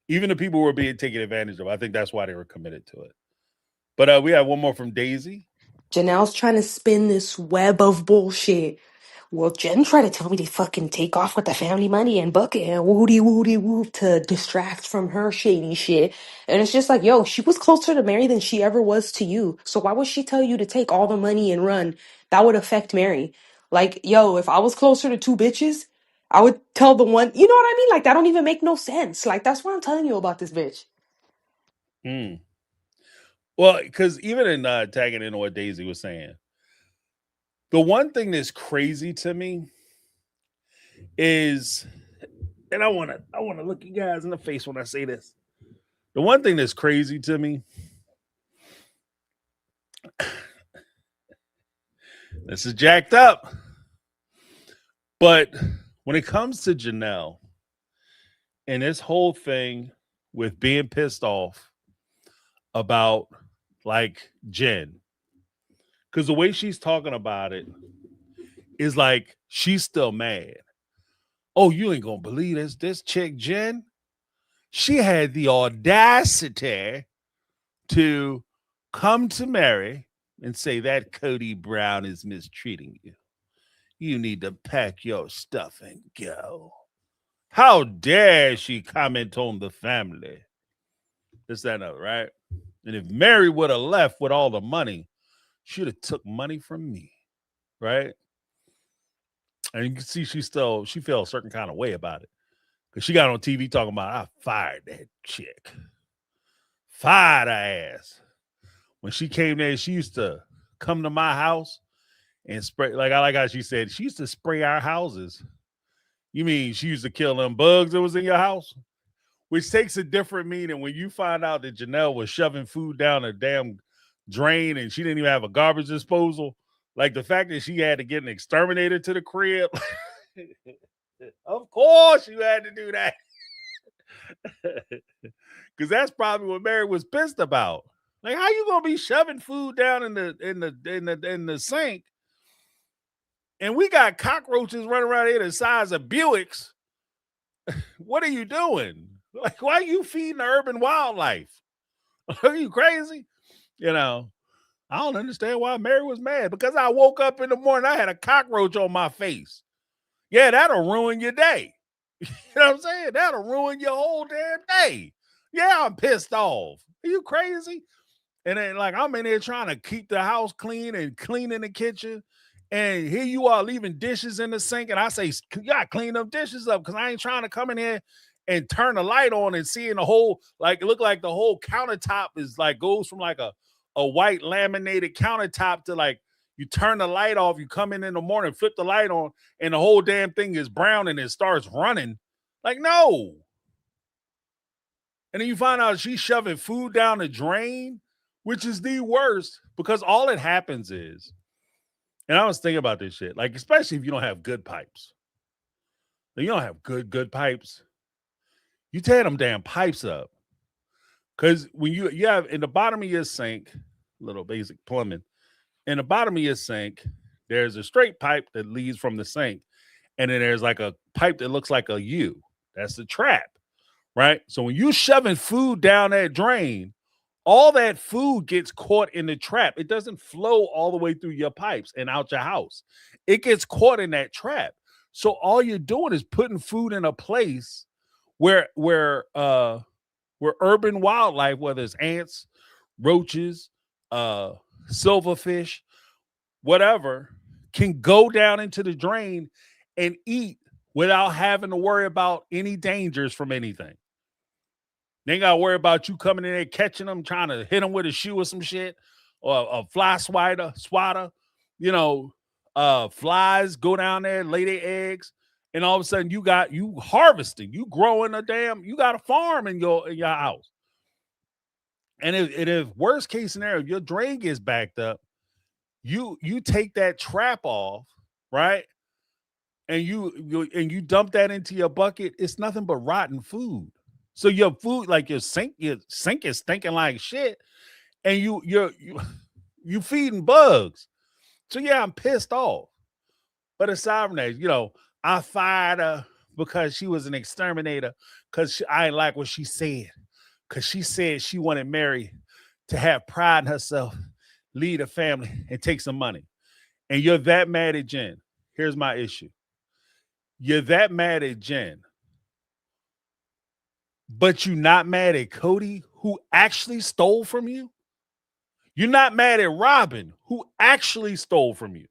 [SPEAKER 1] Even the people who were being taken advantage of. I think that's why they were committed to it. But we have one more from Daisy.
[SPEAKER 11] Janelle's trying to spin this web of bullshit. Well, Jen tried to tell me to fucking take off with the family money and bucket and woody whoop to distract from her shady shit. And it's just like, yo, she was closer to Mary than she ever was to you. So why would she tell you to take all the money and run? That would affect Mary. Like, yo, if I was closer to two bitches, I would tell the one, you know what I mean? Like, that don't even make no sense. Like, that's what I'm telling you about this bitch.
[SPEAKER 1] Well, because even in tagging into what Daisy was saying, the one thing that's crazy to me is, and I want to look you guys in the face when I say this. The one thing that's crazy to me, this is jacked up, but when it comes to Janelle and this whole thing with being pissed off about like Jen, because the way she's talking about it is like she's still mad. Oh, you ain't gonna believe this chick Jen. She had the audacity to come to Mary and say that Cody Brown is mistreating you. You need to pack your stuff and go. How dare she comment on the family? This, that, and other, right? And if Mary would have left with all the money, she'd have took money from me, right? And you can see she felt a certain kind of way about it. Because she got on TV talking about, I fired that chick. Fired her ass. When she came there, she used to come to my house and spray. Like how she said, she used to spray our houses. You mean she used to kill them bugs that was in your house? Which takes a different meaning when you find out that Janelle was shoving food down a damn drain and she didn't even have a garbage disposal. Like the fact that she had to get an exterminator to the crib. Of course you had to do that. Because that's probably what Mary was pissed about. Like, how you gonna be shoving food down in the sink? And we got cockroaches running around here the size of Buicks. What are you doing? Like, why are you feeding the urban wildlife? Are you crazy? You know, I don't understand why Mary was mad. Because I woke up in the morning, I had a cockroach on my face. Yeah, that'll ruin your day. You know what I'm saying? That'll ruin your whole damn day. Yeah, I'm pissed off. Are you crazy? And then, like, I'm in there trying to keep the house clean and clean in the kitchen. And here you are leaving dishes in the sink. And I say, you got to clean them dishes up because I ain't trying to come in here and turn the light on and seeing the whole, like, it look like the whole countertop is like, goes from like a white laminated countertop to like, you turn the light off, you come in the morning, flip the light on, and the whole damn thing is brown and it starts running. Like, no. And then you find out she's shoving food down the drain, which is the worst because all it happens is, and I was thinking about this shit, like, especially if you don't have good pipes. If you don't have good pipes, you tear them damn pipes up. Because when you have in the bottom of your sink, little basic plumbing, in the bottom of your sink, there's a straight pipe that leads from the sink. And then there's like a pipe that looks like a U. That's the trap, right? So when you're shoving food down that drain, all that food gets caught in the trap. It doesn't flow all the way through your pipes and out your house. It gets caught in that trap. So all you're doing is putting food in a place where urban wildlife, whether it's ants, roaches, silverfish, whatever, can go down into the drain and eat without having to worry about any dangers from anything. They ain't got to worry about you coming in there, catching them, trying to hit them with a shoe or some shit, or a fly swatter. You know, flies go down there, lay their eggs, and all of a sudden you harvesting, you growing you got a farm in your house. And if worst case scenario, your drain gets backed up, you take that trap off, right? And you dump that into your bucket, it's nothing but rotten food. So your food, like your sink is stinking like shit, and you feeding bugs. So yeah, I'm pissed off. But aside from that, you know, I fired her because she was an exterminator, because I didn't like what she said. Because she said she wanted Mary to have pride in herself, lead a family, and take some money. And you're that mad at Jen. Here's my issue. You're that mad at Jen, but you're not mad at Cody, who actually stole from you? You're not mad at Robin, who actually stole from you.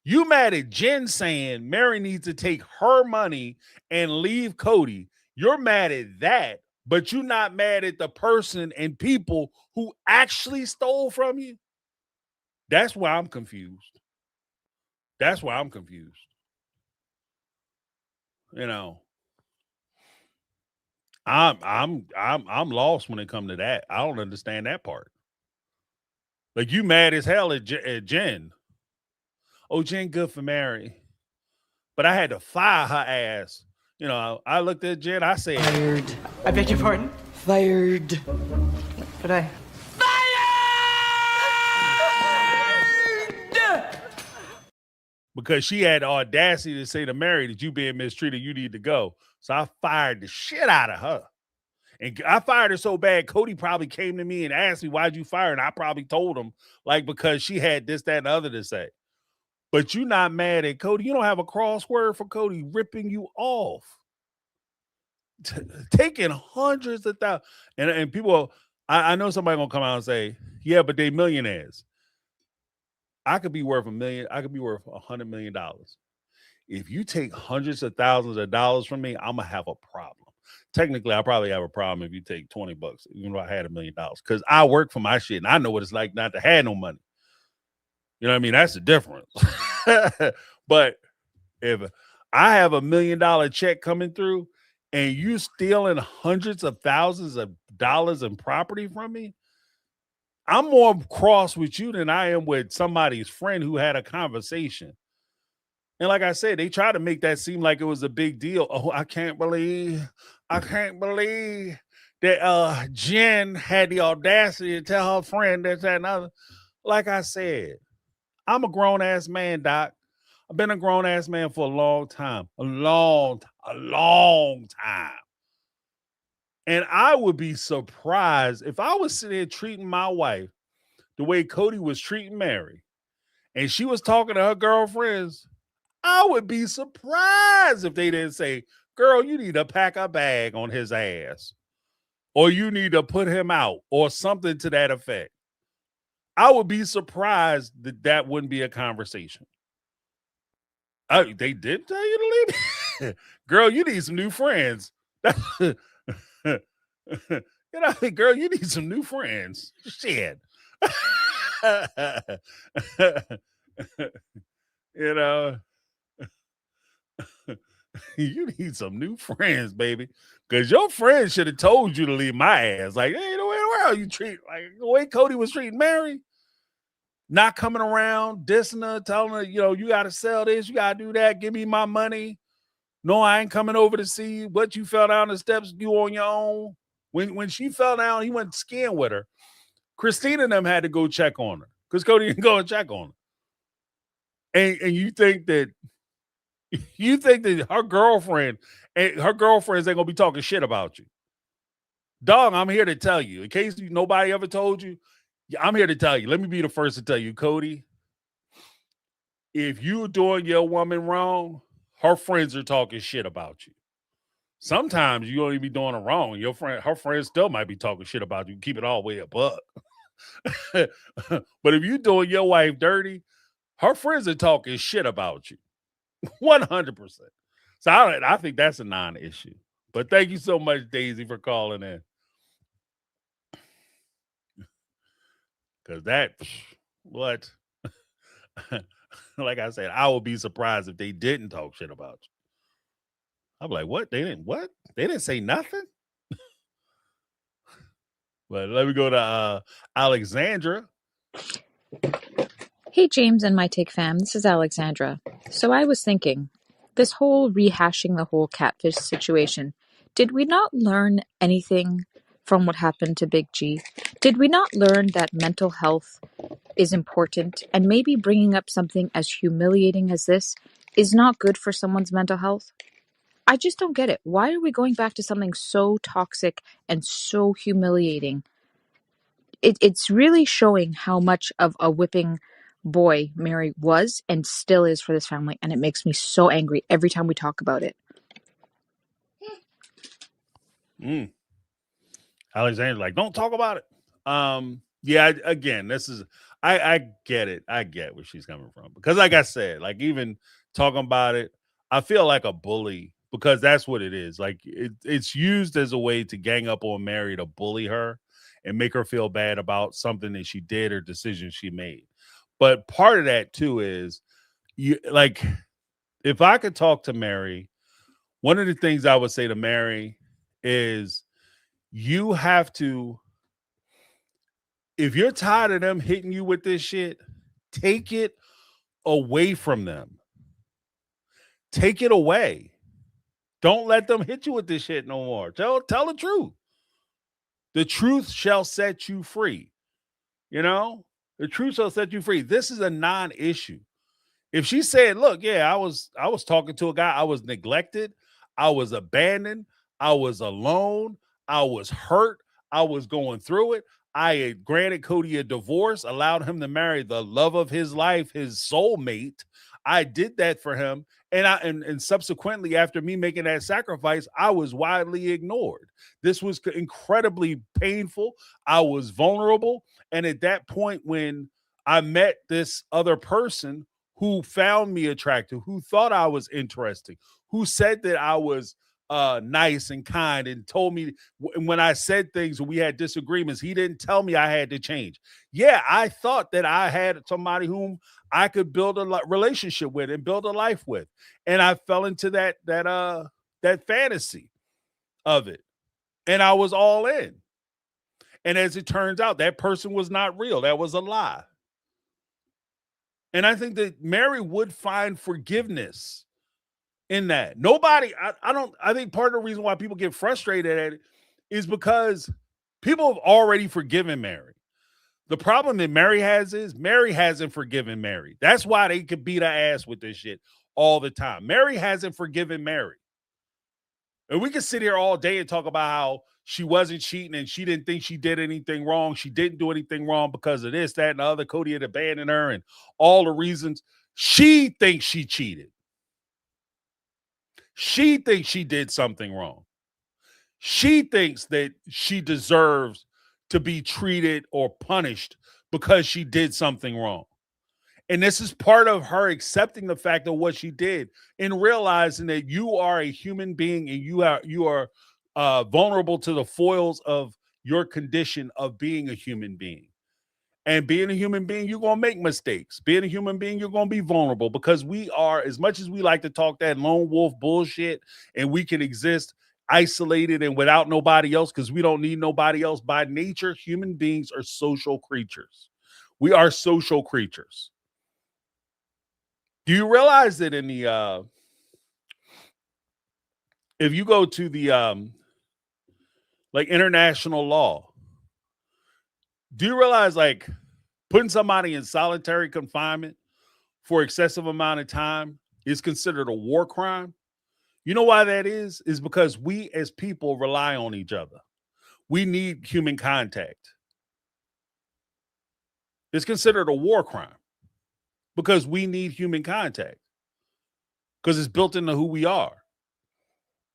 [SPEAKER 1] You mad at Jen saying Mary needs to take her money and leave Cody. You're mad at that, but you're not mad at the person and people who actually stole from you. That's why I'm confused. That's why I'm confused. You know, I'm lost when it comes to that. I don't understand that part. Like, you mad as hell at Jen. Oh, Jen good for Mary, but I had to fire her ass. You know, I looked at Jen. I said,
[SPEAKER 12] Fired.
[SPEAKER 11] I beg your pardon?
[SPEAKER 12] Fired.
[SPEAKER 11] But I.
[SPEAKER 1] because she had the audacity to say to Mary that you being mistreated, you need to go. So I fired the shit out of her. And I fired her so bad, Cody probably came to me and asked me, why'd you fire her? And I probably told him, like, because she had this, that, and the other to say. But you're not mad at Cody. You don't have a crossword for Cody ripping you off. Taking hundreds of thousands. And people, I know somebody going to come out and say, yeah, but they millionaires. I could be worth $1 million. I could be worth $100 million. If you take hundreds of thousands of dollars from me, I'm going to have a problem. Technically, I probably have a problem if you take $20, even though I had $1 million, because I work for my shit and I know what it's like not to have no money. You know what I mean? That's the difference. But if I have $1 million check coming through and you stealing hundreds of thousands of dollars in property from me, I'm more cross with you than I am with somebody's friend who had a conversation. And like I said, they try to make that seem like it was a big deal. Oh, I can't believe that Jen had the audacity to tell her friend that, and other. Like I said, I'm a grown-ass man, Doc. I've been a grown-ass man for a long time. A long time. And I would be surprised if I was sitting there treating my wife the way Cody was treating Mary, and she was talking to her girlfriends. I would be surprised if they didn't say, girl, you need to pack a bag on his ass, or you need to put him out, or something to that effect. I would be surprised that that wouldn't be a conversation. They did tell you to leave? Girl, you need some new friends. You know, girl, you need some new friends. Shit. You know, you need some new friends, baby. Because your friends should have told you to leave my ass. Like, hey, the way in the world you treat, like the way Cody was treating Mary, not coming around, dissing her, telling her, you know, you got to sell this, you got to do that, give me my money. No, I ain't coming over to see you. But you fell down the steps, you on your own. When she fell down, he went skiing with her. Christina and them had to go check on her because Cody didn't go and check on her. And you think that her girlfriends ain't gonna be talking shit about you. Dog, I'm here to tell you, in case nobody ever told you, I'm here to tell you. Let me be the first to tell you, Cody. If you're doing your woman wrong, her friends are talking shit about you. Sometimes you don't even be doing it wrong. Her friends still might be talking shit about you. Keep it all the way above. But if you're doing your wife dirty, her friends are talking shit about you. 100%. So I think that's a non-issue. But thank you so much, Daisy, for calling in. Because that, what? Like I said, I would be surprised if they didn't talk shit about you. I'm like, what? They didn't what? They didn't say nothing? But let me go to Alexandra.
[SPEAKER 13] Hey, James and My Take fam, this is Alexandra. So I was thinking, this whole rehashing the whole catfish situation, did we not learn anything from what happened to Big G? Did we not learn that mental health is important, and maybe bringing up something as humiliating as this is not good for someone's mental health? I just don't get it. Why are we going back to something so toxic and so humiliating? It's really showing how much of a whipping boy Mary was and still is for this family, and it makes me so angry every time we talk about it.
[SPEAKER 1] Alexander's like, don't talk about it. Yeah, again, this is I get it. I get where she's coming from. Because like I said, like even talking about it, I feel like a bully because that's what it is. Like it's used as a way to gang up on Mary to bully her and make her feel bad about something that she did or decision she made. But part of that too is you like if I could talk to Mary, one of the things I would say to Mary is you have to, if you're tired of them hitting you with this shit, take it away from them. Take it away. Don't let them hit you with this shit no more. Tell the truth. The truth shall set you free. You know, the truth shall set you free. This is a non-issue. If she said, look, yeah, I was talking to a guy, I was neglected, I was abandoned, I was alone, I was hurt, I was going through it. I had granted Cody a divorce, allowed him to marry the love of his life, his soulmate. I did that for him. And subsequently, after me making that sacrifice, I was widely ignored. This was incredibly painful. I was vulnerable. And at that point, when I met this other person who found me attractive, who thought I was interesting, who said that I was nice and kind and told me when I said things and we had disagreements, he didn't tell me I had to change. Yeah, I thought that I had somebody whom I could build a relationship with and build a life with. And I fell into that fantasy of it. And I was all in. And as it turns out, that person was not real. That was a lie. And I think that Mary would find forgiveness in that. Nobody, I think part of the reason why people get frustrated at it is because people have already forgiven Mary. The problem that Mary has is Mary hasn't forgiven Mary. That's why they could beat her ass with this shit all the time. Mary hasn't forgiven Mary. And we can sit here all day and talk about how she wasn't cheating and she didn't think she did anything wrong. She didn't do anything wrong because of this, that, and the other. Cody had abandoned her and all the reasons. She thinks she cheated. She thinks she did something wrong. She thinks that she deserves to be treated or punished because she did something wrong. And this is part of her accepting the fact of what she did and realizing that you are a human being and you are vulnerable to the foils of your condition of being a human being. And being a human being, you're going to make mistakes. Being a human being, you're going to be vulnerable because we are, as much as we like to talk that lone wolf bullshit and we can exist isolated and without nobody else because we don't need nobody else. By nature, human beings are social creatures. We are social creatures. Do you realize that in the if you go to the like international law, do you realize like putting somebody in solitary confinement for excessive amount of time is considered a war crime? You know why that is? Is because we as people rely on each other. We need human contact. It's considered a war crime because we need human contact because it's built into who we are.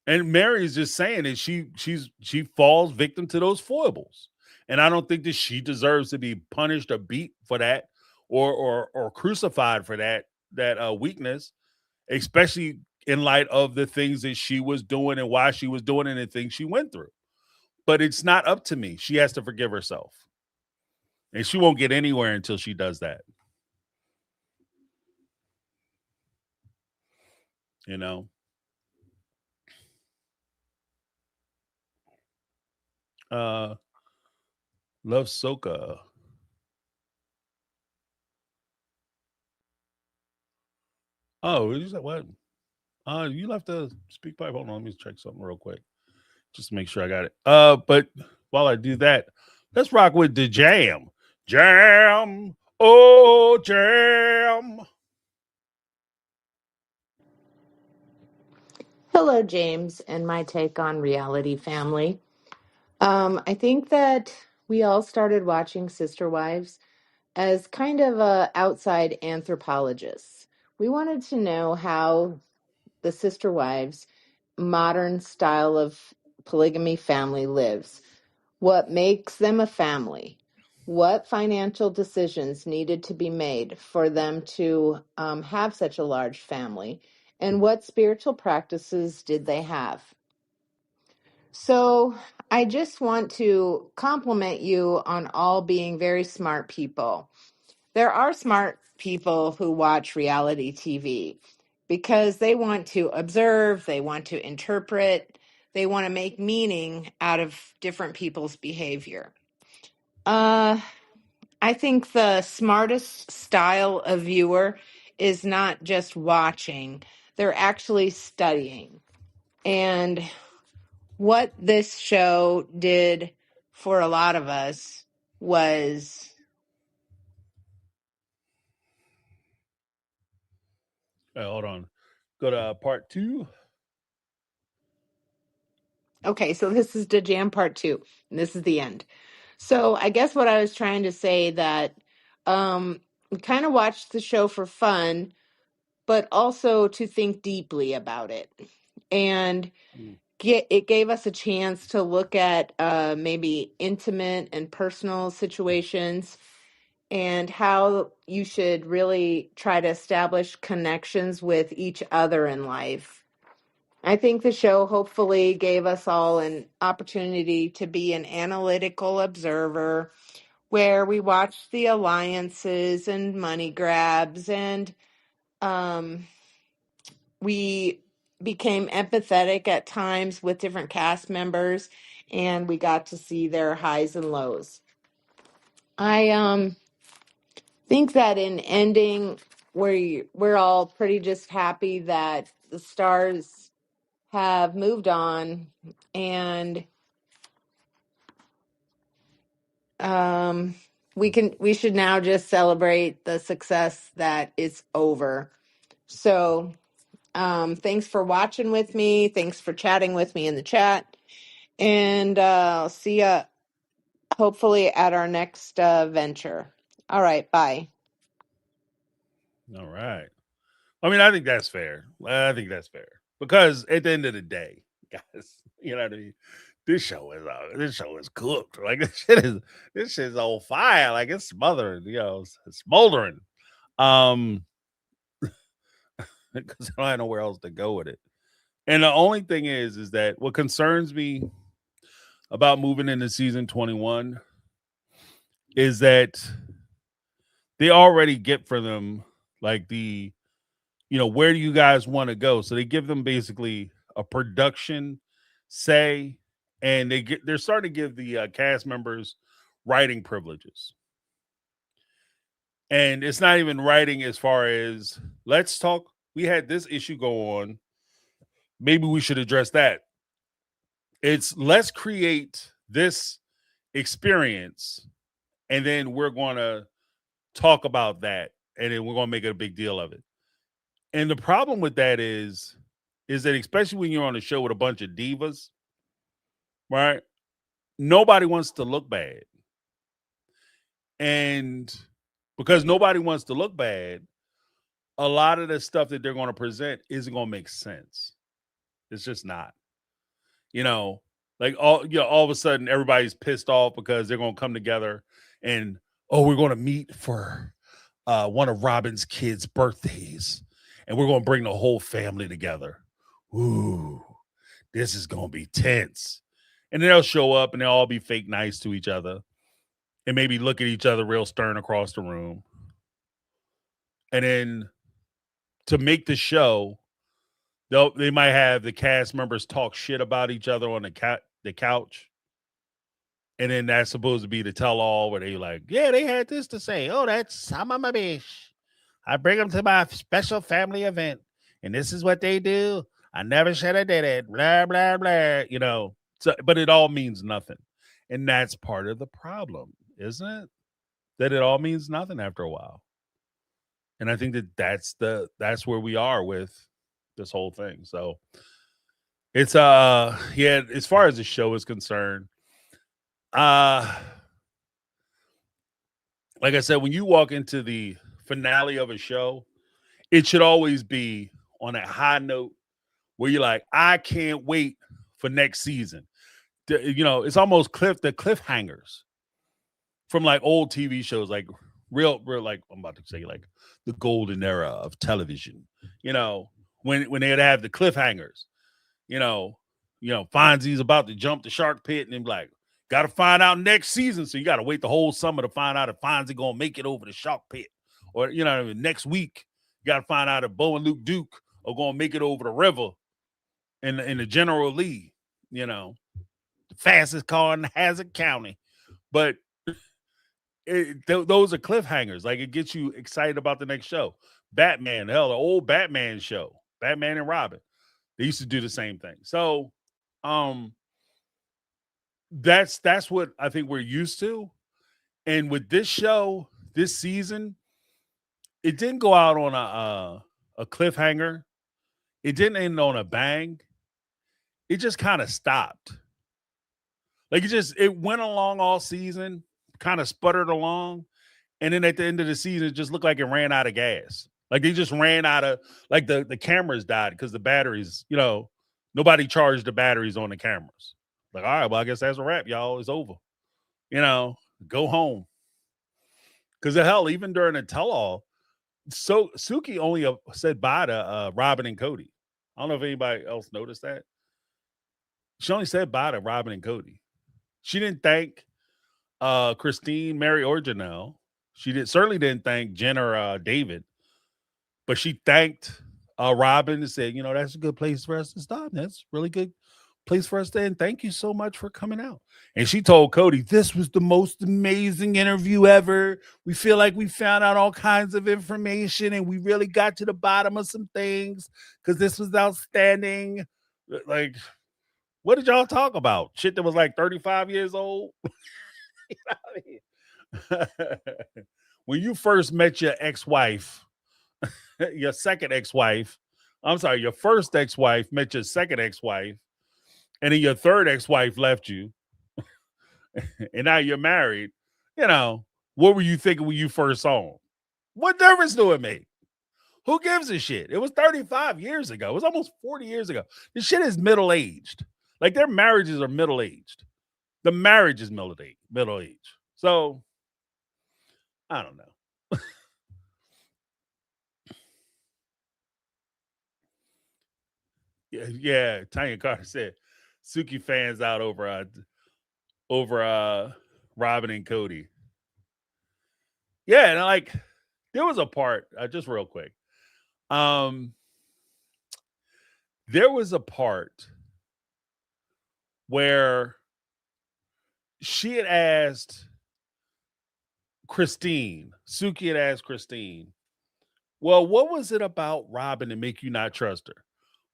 [SPEAKER 1] And Mary is just saying that she falls victim to those foibles. And I don't think that she deserves to be punished or beat for that or crucified for that weakness, especially in light of the things that she was doing and why she was doing it and the things she went through. But it's not up to me. She has to forgive herself. And she won't get anywhere until she does that. You know? Love Soka. Oh, you said what? You left the speak pipe. Hold on, let me check something real quick. Just to make sure I got it. But while I do that, let's rock with the jam. Jam. Oh, jam.
[SPEAKER 12] Hello, James, and my take on Reality Family. I think that we all started watching Sister Wives as kind of outside anthropologists. We wanted to know how the Sister Wives modern style of polygamy family lives. What makes them a family? What financial decisions needed to be made for them to have such a large family? And what spiritual practices did they have? So, I just want to compliment you on all being very smart people. There are smart people who watch reality TV because they want to observe, they want to interpret, they want to make meaning out of different people's behavior. I think the smartest style of viewer is not just watching, they're actually studying. And what this show did for a lot of us was
[SPEAKER 1] Hold on. Go to part 2.
[SPEAKER 12] okay, so this is the jam part 2, and this is the end. So I guess what I was trying to say that we kind of watched the show for fun, but also to think deeply about it. And it gave us a chance to look at maybe intimate and personal situations and how you should really try to establish connections with each other in life. I think the show hopefully gave us all an opportunity to be an analytical observer where we watched the alliances and money grabs, and we became empathetic at times with different cast members, and we got to see their highs and lows. I think that in ending, we're all pretty just happy that the stars have moved on, and we should now just celebrate the success that is over. So thanks for watching with me. Thanks for chatting with me in the chat. And I'll see you hopefully at our next venture. All right. Bye.
[SPEAKER 1] All right. I mean, I think that's fair. Because at the end of the day, guys, you know what I mean. This show is cooked. Like this shit is on fire. Like it's smothering. It's smoldering. Because I don't have nowhere else to go with it. And the only thing is that what concerns me about moving into season 21 is that they already get for them like where do you guys want to go? So they give them basically a production say, and they're starting to give the cast members writing privileges. And it's not even writing as far as let's talk. We had this issue go on. Maybe we should address that. It's let's create this experience, and then we're going to talk about that, and then we're going to make a big deal of it. And the problem with that is that especially when you're on a show with a bunch of divas, right? Nobody wants to look bad. And because nobody wants to look bad, a lot of the stuff that they're going to present isn't going to make sense. It's just not. Like all of a sudden everybody's pissed off because they're going to come together and we're going to meet for one of Robin's kids' birthdays, and we're going to bring the whole family together. Ooh, this is going to be tense. And then they'll show up and they'll all be fake nice to each other and maybe look at each other real stern across the room. And then to make the show, they might have the cast members talk shit about each other on the couch. And then that's supposed to be the tell-all where they like, yeah, they had this to say. Oh, that's some of my bitch. I bring them to my special family event, and this is what they do. I never should have did it. Blah, blah, blah. So, but it all means nothing. And that's part of the problem, isn't it? That it all means nothing after a while. And I think that's where we are with this whole thing. So It's yeah, as far as the show is concerned, uh like I said, when you walk into the finale of a show, it should always be on a high note where you're like, I can't wait for next season. You know, it's almost the cliffhangers from like old TV shows, like real like I'm about to say like the golden era of television. You know, when they'd have the cliffhangers, you know, Fonzie's about to jump the shark pit and then like, gotta find out next season. So you gotta wait the whole summer to find out if Fonzie gonna make it over the shark pit. Or next week, you gotta find out if Bo and Luke Duke are gonna make it over the river in the General Lee, the fastest car in Hazard County. But those are cliffhangers. Like it gets you excited about the next show. Batman, hell, the old Batman show, Batman and Robin. They used to do the same thing. So, that's what I think we're used to. And with this show, this season, it didn't go out on a cliffhanger. It didn't end on a bang. It just kind of stopped. Like it went along all season, kind of sputtered along, and then at the end of the season, it just looked like it ran out of gas. Like they just ran out of like the cameras died because the batteries, nobody charged the batteries on the cameras. Like, all right, well, I guess that's a wrap, y'all. It's over. Go home. Because the hell, even during the tell-all, so Suki only said bye to Robin and Cody. I don't know if anybody else noticed that. She only said bye to Robin and Cody. She didn't thank Christine, Mary, or Janelle. She certainly didn't thank Jen or David. But she thanked Robin and said, that's a good place for us to stop. That's really good place for us to end. Thank you so much for coming out. And she told Cody, this was the most amazing interview ever. We feel like we found out all kinds of information and we really got to the bottom of some things because this was outstanding. Like, what did y'all talk about? Shit that was like 35 years old? When you first met your ex-wife, your second ex-wife, I'm sorry, your first ex-wife met your second ex-wife, and then your third ex-wife left you, and now you're married, what were you thinking when you first saw him? What difference do it make? Who gives a shit? It was 35 years ago. It was almost 40 years ago. This shit is middle-aged. Like, their marriages are middle-aged. The marriage is middle-aged. So, I don't know. Yeah, Tanya Carter said Suki fans out over Robin and Cody. Yeah, and like there was a part, just real quick. There was a part where she had asked Suki had asked Christine, well, what was it about Robin to make you not trust her?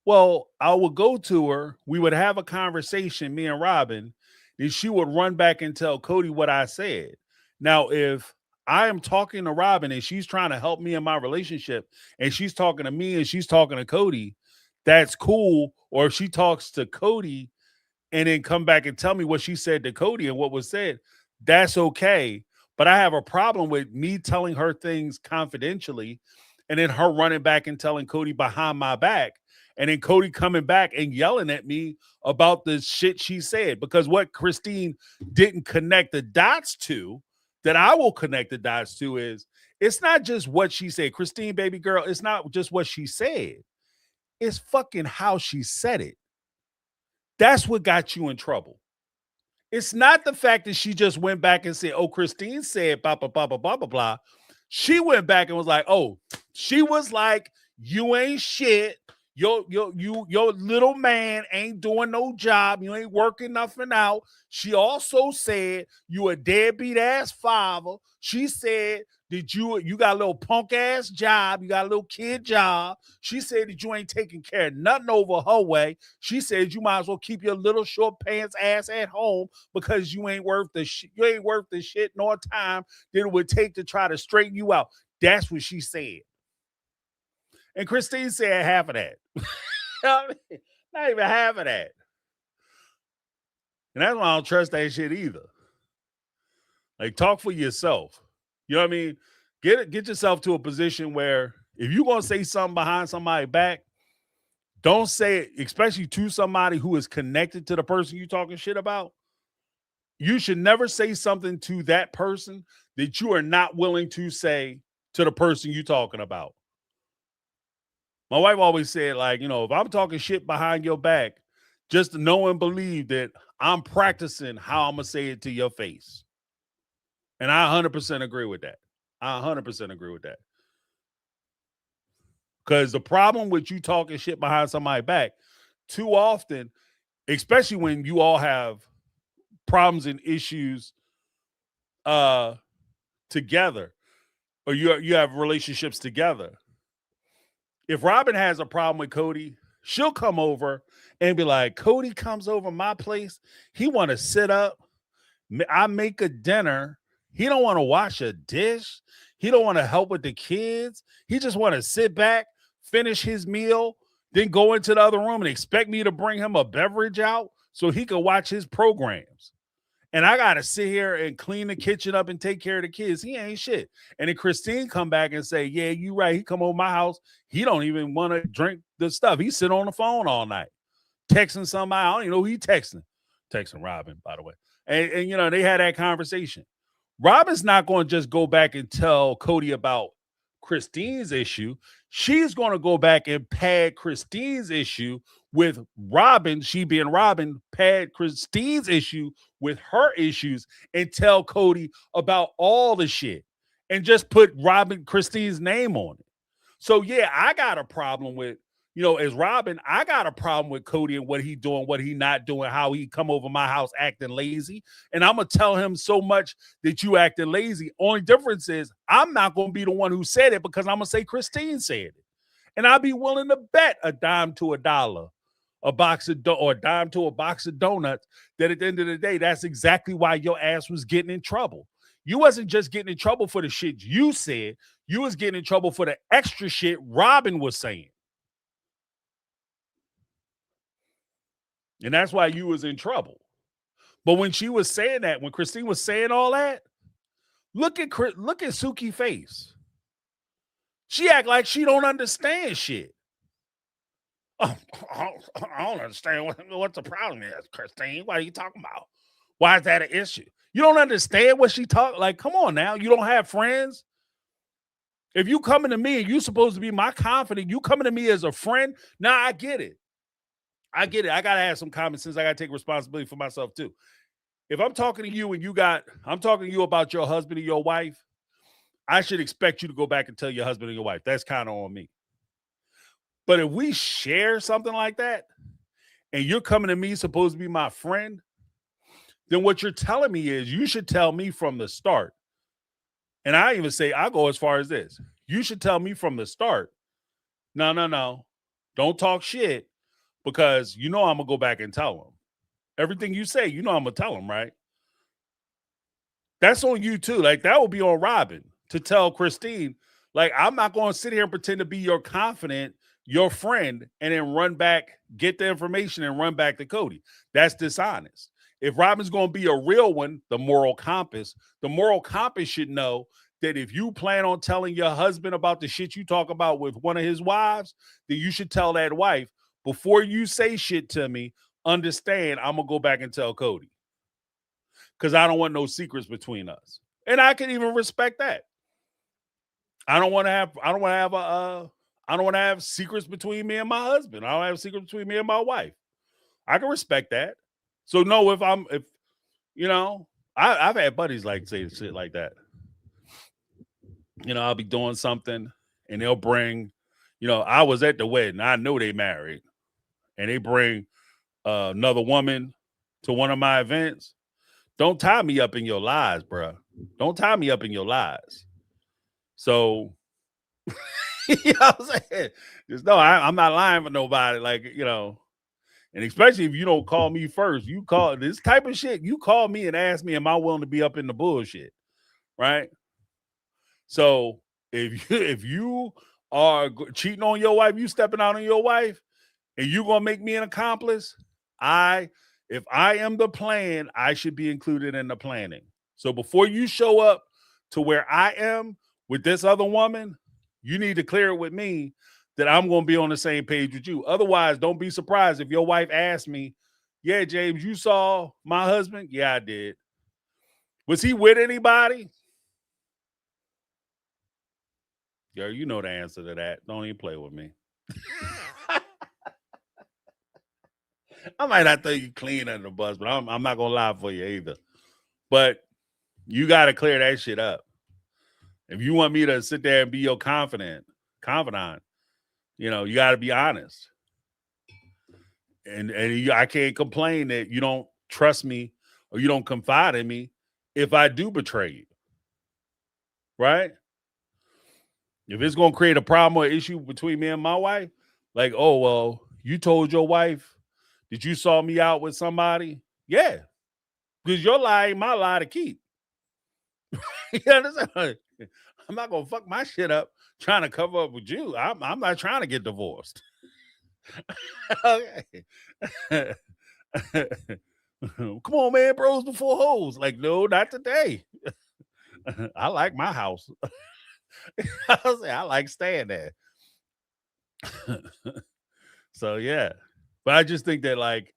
[SPEAKER 1] Well, I would go to her, we would have a conversation, me and Robin, then she would run back and tell Cody what I said. Now, if I am talking to Robin and she's trying to help me in my relationship and she's talking to me and she's talking to Cody, that's cool. Or if she talks to Cody and then come back and tell me what she said to Cody and what was said, that's okay. But I have a problem with me telling her things confidentially and then her running back and telling Cody behind my back. And then Cody coming back and yelling at me about the shit she said. Because what Christine didn't connect the dots to, that I will connect the dots to, is it's not just what she said. Christine, baby girl, it's not just what she said. It's fucking how she said it. That's what got you in trouble. It's not the fact that she just went back and said, oh, Christine said blah, blah, blah, blah, blah, blah, blah. She went back and was like, oh, she was like, you ain't shit. Your little man ain't doing no job. You ain't working nothing out. She also said you a deadbeat ass father. She said that you got a little punk ass job. You got a little kid job. She said that you ain't taking care of nothing over her way. She said you might as well keep your little short pants ass at home because you ain't worth the you ain't worth the shit nor time that it would take to try to straighten you out. That's what she said. And Christine said half of that. Not even half of that. And that's why I don't trust that shit either. Like, talk for yourself. You know what I mean? Get yourself to a position where if you're gonna say something behind somebody's back, don't say it, especially to somebody who is connected to the person you talking shit about. You should never say something to that person that you are not willing to say to the person you talking about. My wife always said, like, if I'm talking shit behind your back, just know and believe that I'm practicing how I'm gonna say it to your face. And I 100% agree with that. I 100% agree with that. Because the problem with you talking shit behind somebody's back, too often, especially when you all have problems and issues together, or you have relationships together. If Robin has a problem with Cody, she'll come over and be like, Cody comes over my place. He want to sit up. I make a dinner. He don't want to wash a dish. He don't want to help with the kids. He just want to sit back, finish his meal, then go into the other room and expect me to bring him a beverage out so he can watch his programs. And I got to sit here and clean the kitchen up and take care of the kids. He ain't shit. And then Christine come back and say, yeah, you right. He come over my house. He don't even want to drink the stuff. He sit on the phone all night, texting somebody. I don't even know who he texting. Texting Robin, by the way. And they had that conversation. Robin's not going to just go back and tell Cody about Christine's issue. She's going to go back and pad Christine's issue with Robin. She being Robin, pad Christine's issue with her issues and tell Cody about all the shit and just put Christine's name on it. So yeah, I got a problem with, as Robin, I got a problem with Cody and what he doing, what he not doing, how he come over my house acting lazy. And I'm going to tell him so much that you acting lazy. Only difference is I'm not going to be the one who said it because I'm going to say Christine said it. And I'll be willing to bet a dime to a dollar, a dime to a box of donuts, that at the end of the day, that's exactly why your ass was getting in trouble. You wasn't just getting in trouble for the shit you said. You was getting in trouble for the extra shit Robin was saying. And that's why you was in trouble. But when she was saying that, when Christine was saying all that, look at Suki's face. She act like she don't understand shit. Oh, I don't understand what the problem is, Christine. What are you talking about? Why is that an issue? You don't understand what she talk like. Come on now. You don't have friends. If you coming to me and you supposed to be my confidant, you coming to me as a friend. Now I get it. I get it. I gotta have some common sense. I gotta take responsibility for myself too. If I'm talking to you and I'm talking to you about your husband and your wife, I should expect you to go back and tell your husband and your wife. That's kind of on me. But if we share something like that and you're coming to me supposed to be my friend, then what you're telling me is you should tell me from the start. And I even say, I go as far as this. You should tell me from the start. No. Don't talk shit because I'm going to go back and tell them. Everything you say, I'm going to tell them, right? That's on you too. Like, that would be on Robin to tell Christine, like, I'm not going to sit here and pretend to be your confidant, your friend, and then run back, get the information and run back to Cody. That's dishonest. If Robin's going to be a real one, the moral compass should know that if you plan on telling your husband about the shit you talk about with one of his wives, then you should tell that wife, before you say shit to me, understand I'm going to go back and tell Cody. Because I don't want no secrets between us. And I can even respect that. I don't want to have secrets between me and my husband. I don't have secrets between me and my wife. I can respect that. So no, I've had buddies like say shit like that. I'll be doing something and they'll bring, I was at the wedding. I know they married. And they bring another woman to one of my events. Don't tie me up in your lies, bro. Don't tie me up in your lies. So, you know what I'm saying? Just no, I'm not lying for nobody. Like, and especially if you don't call me first, you call this type of shit. You call me and ask me, am I willing to be up in the bullshit? Right? So if you are cheating on your wife, you stepping out on your wife, and you gonna make me an accomplice, if I am the plan, I should be included in the planning. So before you show up to where I am with this other woman, you need to clear it with me that I'm going to be on the same page with you. Otherwise, don't be surprised if your wife asks me, yeah, James, you saw my husband? Yeah, I did. Was he with anybody? Girl, you know the answer to that. Don't even play with me. I might not throw you clean under the bus, but I'm not going to lie for you either. But you got to clear that shit up. If you want me to sit there and be your confidant, you know, you got to be honest. And I can't complain that you don't trust me or you don't confide in me if I do betray you. Right? If it's going to create a problem or issue between me and my wife, like, oh, well, you told your wife that you saw me out with somebody? Yeah. Because your lie ain't my lie to keep. You understand? I'm not going to fuck my shit up trying to cover up with you. I'm not trying to get divorced. Okay. Come on, man, bros before hoes. Like, no, not today. I like my house. I like staying there. So yeah. But I just think that like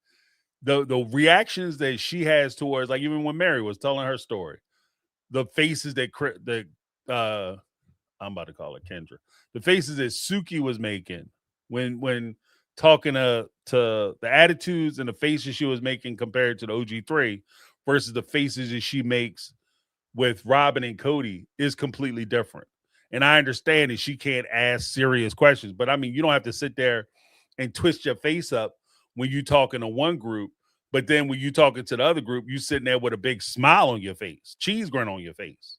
[SPEAKER 1] the reactions that she has towards, like, even when Mary was telling her story, the faces that I'm about to call it Kendra, the faces that Suki was making when talking to the attitudes and the faces she was making compared to the OG3 versus the faces that she makes with Robin and Cody is completely different. And I understand that she can't ask serious questions, but I mean, you don't have to sit there and twist your face up when you talking to one group, but then when you talking to the other group, you sitting there with a big smile on your face, cheese grin on your face,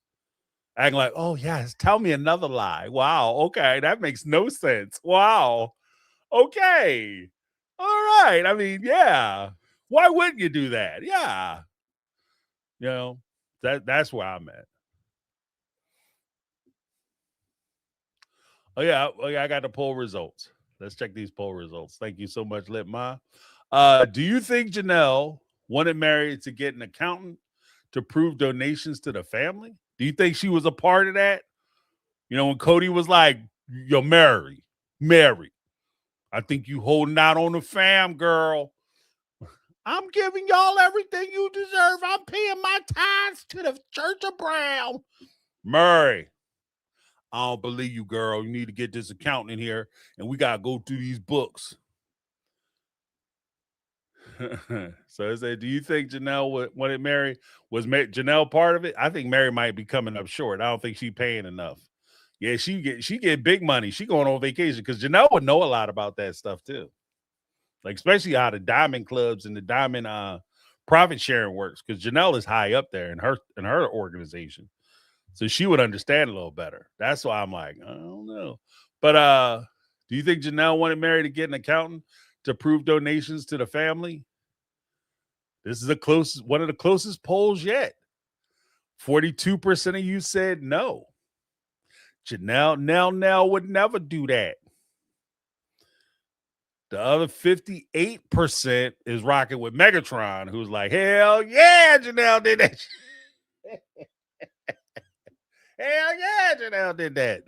[SPEAKER 1] acting like, oh yes, tell me another lie. Wow, okay, that makes no sense. Wow, okay, all right. I mean, yeah, why wouldn't you do that? Yeah, you know, that's where I'm at. Oh yeah, I got the poll results. Let's check these poll results. Thank you so much, Litma. Do you think Janelle wanted Mary to get an accountant to prove donations to the family? Do you think she was a part of that? You know, when Cody was like, yo, Mary, I think you holding out on the fam, girl. I'm giving y'all everything you deserve. I'm paying my tithes to the Church of Brown. Mary, I don't believe you, girl. You need to get this accountant in here, and we got to go through these books. So I said, do you think Janelle wanted Mary? Was Janelle part of it? I think Mary might be coming up short. I don't think she's paying enough. Yeah, she get big money. She going on vacation because Janelle would know a lot about that stuff too. Like especially how the diamond clubs and the diamond profit sharing works, because Janelle is high up there in her organization. So she would understand a little better. That's why I'm like, I don't know. But do you think Janelle wanted Mary to get an accountant to prove donations to the family? This is one of the closest polls yet. 42% of you said no. Janelle would never do that. The other 58% is rocking with Megatron, who's like, hell yeah, Janelle did that. Hell yeah, Janelle did that.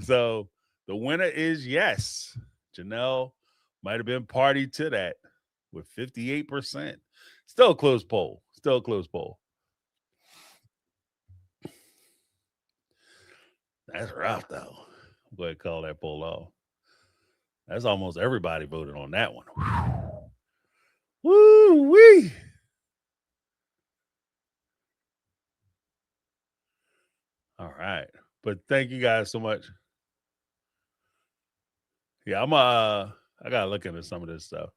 [SPEAKER 1] So the winner is yes. Janelle might have been party to that with 58%. Still a close poll. That's rough, though. I'm going to call that poll off. That's almost everybody voted on that one. Woo-wee. All right. But thank you guys so much. Yeah, I gotta look into some of this stuff.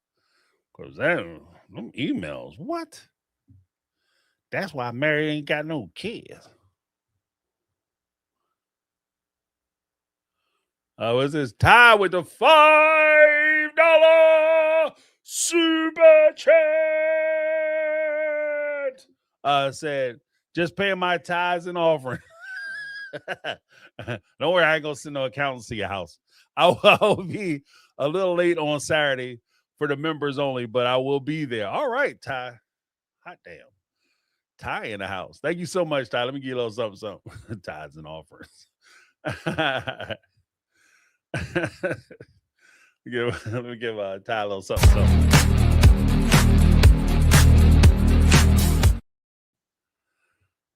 [SPEAKER 1] Cause them emails, what? That's why Mary ain't got no kids. What's this? Tie with the $5 super chat. Said, just paying my tithes and offering. Don't worry, I ain't gonna send no accountants to your house. I'll be a little late on Saturday for the members only, but I will be there. All right, Ty. Hot damn. Ty in the house. Thank you so much, Ty. Let me give you a little something. Ty's and offers. Let me give Ty a little something.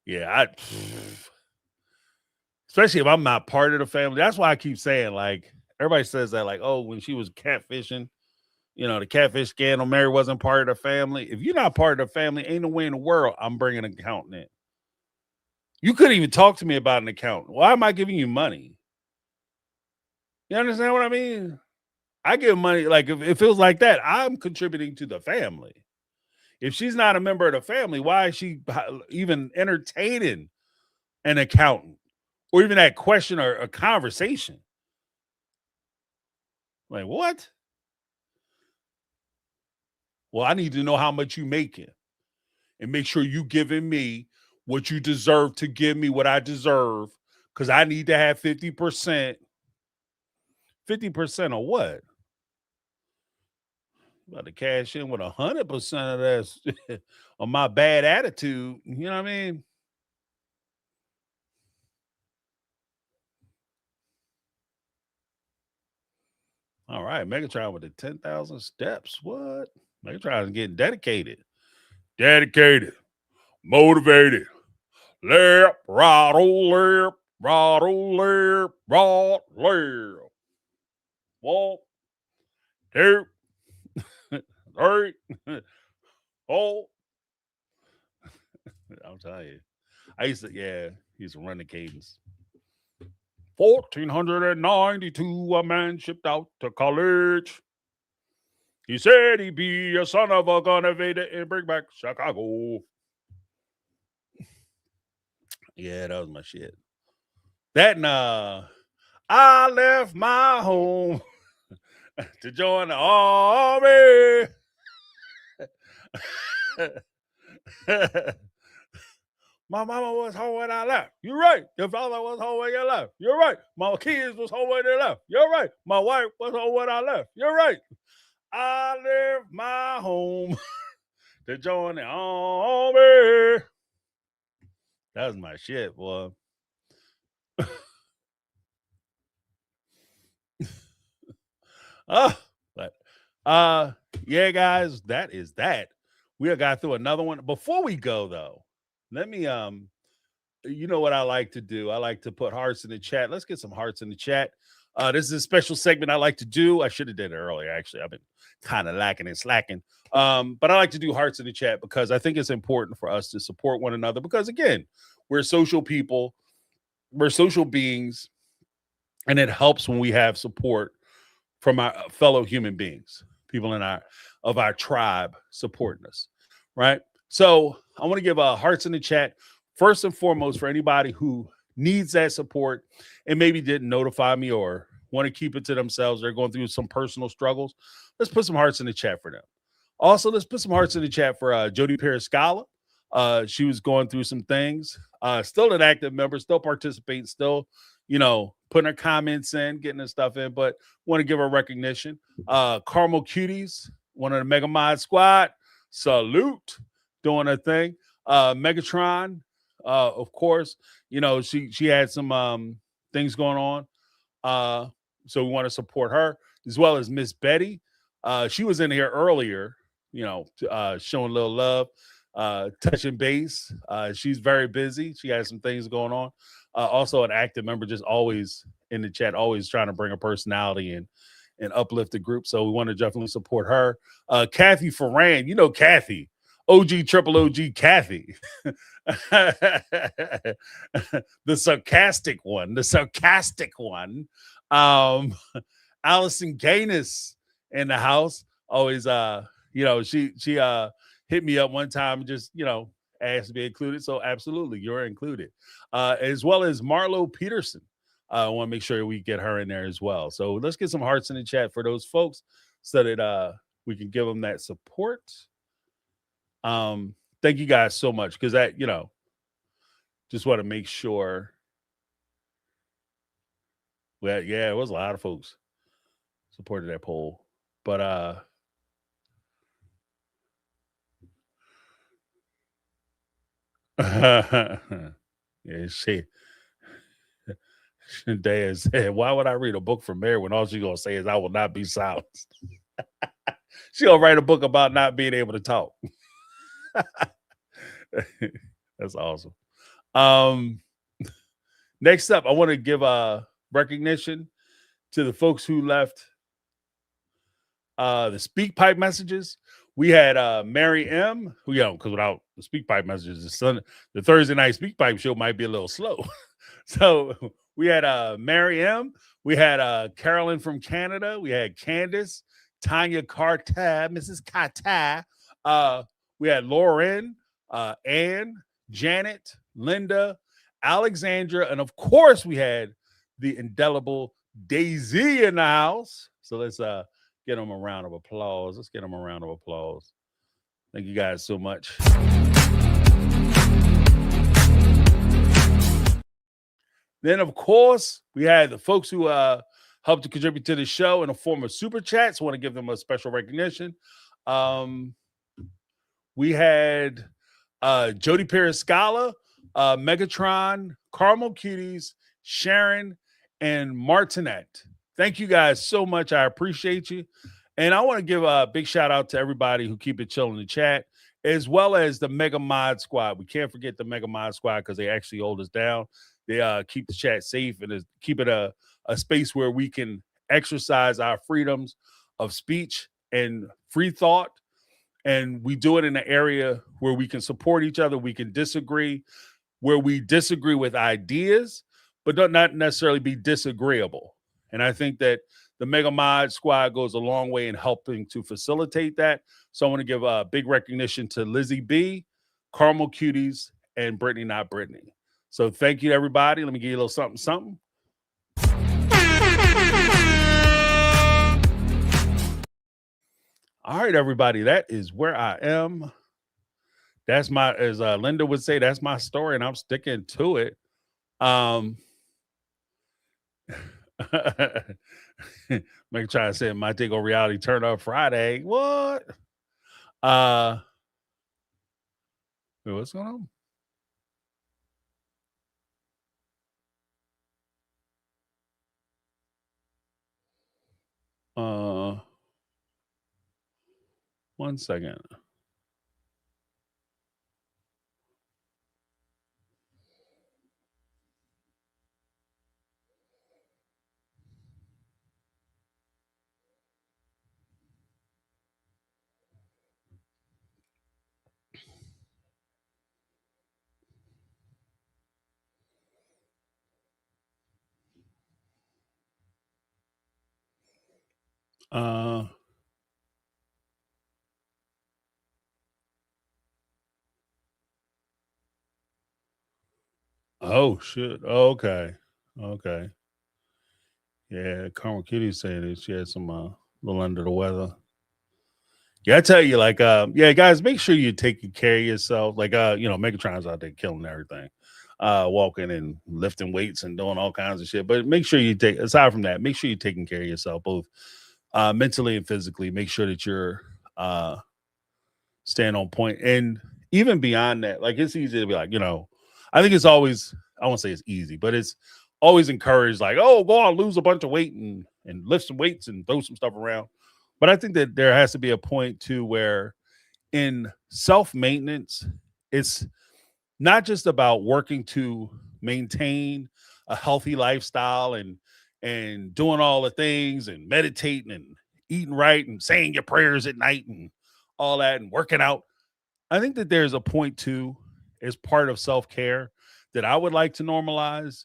[SPEAKER 1] Yeah, especially if I'm not part of the family. That's why I keep saying, like, everybody says that, like, oh, when she was catfishing, the catfish scandal, Mary wasn't part of the family. If you're not part of the family, ain't no way in the world I'm bringing an accountant in. You couldn't even talk to me about an accountant. Why am I giving you money? You understand what I mean? I give money, like, if it feels like that, I'm contributing to the family. If she's not a member of the family, why is she even entertaining an accountant or even that question or a conversation? Like, what? Well, I need to know how much you making and make sure you giving me what you deserve to give me what I deserve, because I need to have 50%. 50% of what? About to cash in with 100% of that on my bad attitude. You know what I mean? All right, Megatron with the 10,000 steps. What? Megatron is getting dedicated. Dedicated. Motivated. Lip, right, lip, right, lip, right, lip. 1, 2, 3, 4. I'm telling you. I used to run the cadence. 1492, a man shipped out to college. He said he'd be a son of a gun evader and bring back Chicago. Yeah, that was my shit. That and I left my home to join the army. My mama was home when I left. You're right. Your father was home when you left. You're right. My kids was home when they left. You're right. My wife was home when I left. You're right. I left my home to join the army. That was my shit, boy. Yeah, guys, that is that. We got through another one. Before we go, though, let me you know what I like to do? I like to put hearts in the chat. Let's get some hearts in the chat. This is a special segment I like to do. I should have did it earlier, actually. I've been kind of lacking and slacking. But I like to do hearts in the chat because I think it's important for us to support one another. Because again, we're social people, we're social beings, and it helps when we have support from our fellow human beings, people in our tribe supporting us, right? So I want to give hearts in the chat first and foremost for anybody who needs that support and maybe didn't notify me or want to keep it to themselves. They're going through some personal struggles. Let's put some hearts in the chat for them. Also, let's put some hearts in the chat for Jody Periscala. She was going through some things. Still an active member, still participating, still, putting her comments in, getting her stuff in, but want to give her recognition. Carmel Cuties, one of the Mega Mod Squad. Salute, doing her thing. Megatron, of course, she had some things going on. So we want to support her, as well as Miss Betty. She was in here earlier, showing a little love, touching base. She's very busy. She has some things going on. Also an active member, just always in the chat, always trying to bring a personality and uplift the group. So we want to definitely support her. Kathy Ferran, Kathy, OG triple OG Kathy. The sarcastic one. Allison Gaines in the house. Always she hit me up one time and just, asked to be included. So absolutely, you're included. As well as Marlo Peterson. I want to make sure we get her in there as well. So let's get some hearts in the chat for those folks so that we can give them that support. Thank you guys so much, because that, just want to make sure Well, yeah, it was a lot of folks supported that poll. But yeah, Dad said, "Why would I read a book from Mary when all she's gonna say is I will not be silenced?" She's gonna write a book about not being able to talk. That's awesome. Next up, I want to give recognition to the folks who left the speak pipe messages. We had Mary M, who, because without the speak pipe messages, the Thursday night speak pipe show might be a little slow. So we had Mary M, we had Carolyn from Canada, we had Candace, Tanya Carter, Mrs. Carter, we had Lauren, Ann, Janet, Linda, Alexandra, and of course we had the indelible Daisy in the house. So let's get them a round of applause. Let's get them a round of applause. Thank you guys so much. Then, of course, we had the folks who helped to contribute to the show in the form of super chats. I want to give them a special recognition. We had Jody Periscala, Megatron, Carmel Cuties, Sharon, and Martinette. Thank you guys so much. I appreciate you. And I want to give a big shout out to everybody who keep it chill in the chat, as well as the Mega Mod Squad. We can't forget the Mega Mod Squad because they actually hold us down. They keep the chat safe and keep it a space where we can exercise our freedoms of speech and free thought. And we do it in an area where we can support each other. We can disagree, where we disagree with ideas, but not necessarily be disagreeable. And I think that the Mega Mod Squad goes a long way in helping to facilitate that. So I want to give a big recognition to Lizzie B, Carmel Cuties, and Brittany Not Brittany. So thank you, everybody. Let me give you a little something. All right, everybody. That is where I am. That's my, as Linda would say, that's my story, and I'm sticking to it. Make try to say my take on reality turned up Friday. What? Wait, what's going on? One second. Oh shit. Okay. Yeah, Carmel Kitty's saying that she had some little under the weather. Yeah, I tell you, like, yeah, guys, make sure you're taking care of yourself. Like, Megatron's out there killing everything, walking and lifting weights and doing all kinds of shit. But make sure you aside from that, make sure you're taking care of yourself, both mentally and physically. Make sure that you're staying on point. And even beyond that, like, it's easy to be like, I think it's always, I won't say it's easy, but it's always encouraged, like, oh, go on, lose a bunch of weight and lift some weights and throw some stuff around. But I think that there has to be a point too where in self-maintenance, it's not just about working to maintain a healthy lifestyle and doing all the things and meditating and eating right and saying your prayers at night and all that and working out. I think that there's a point too, as part of self-care, that I would like to normalize,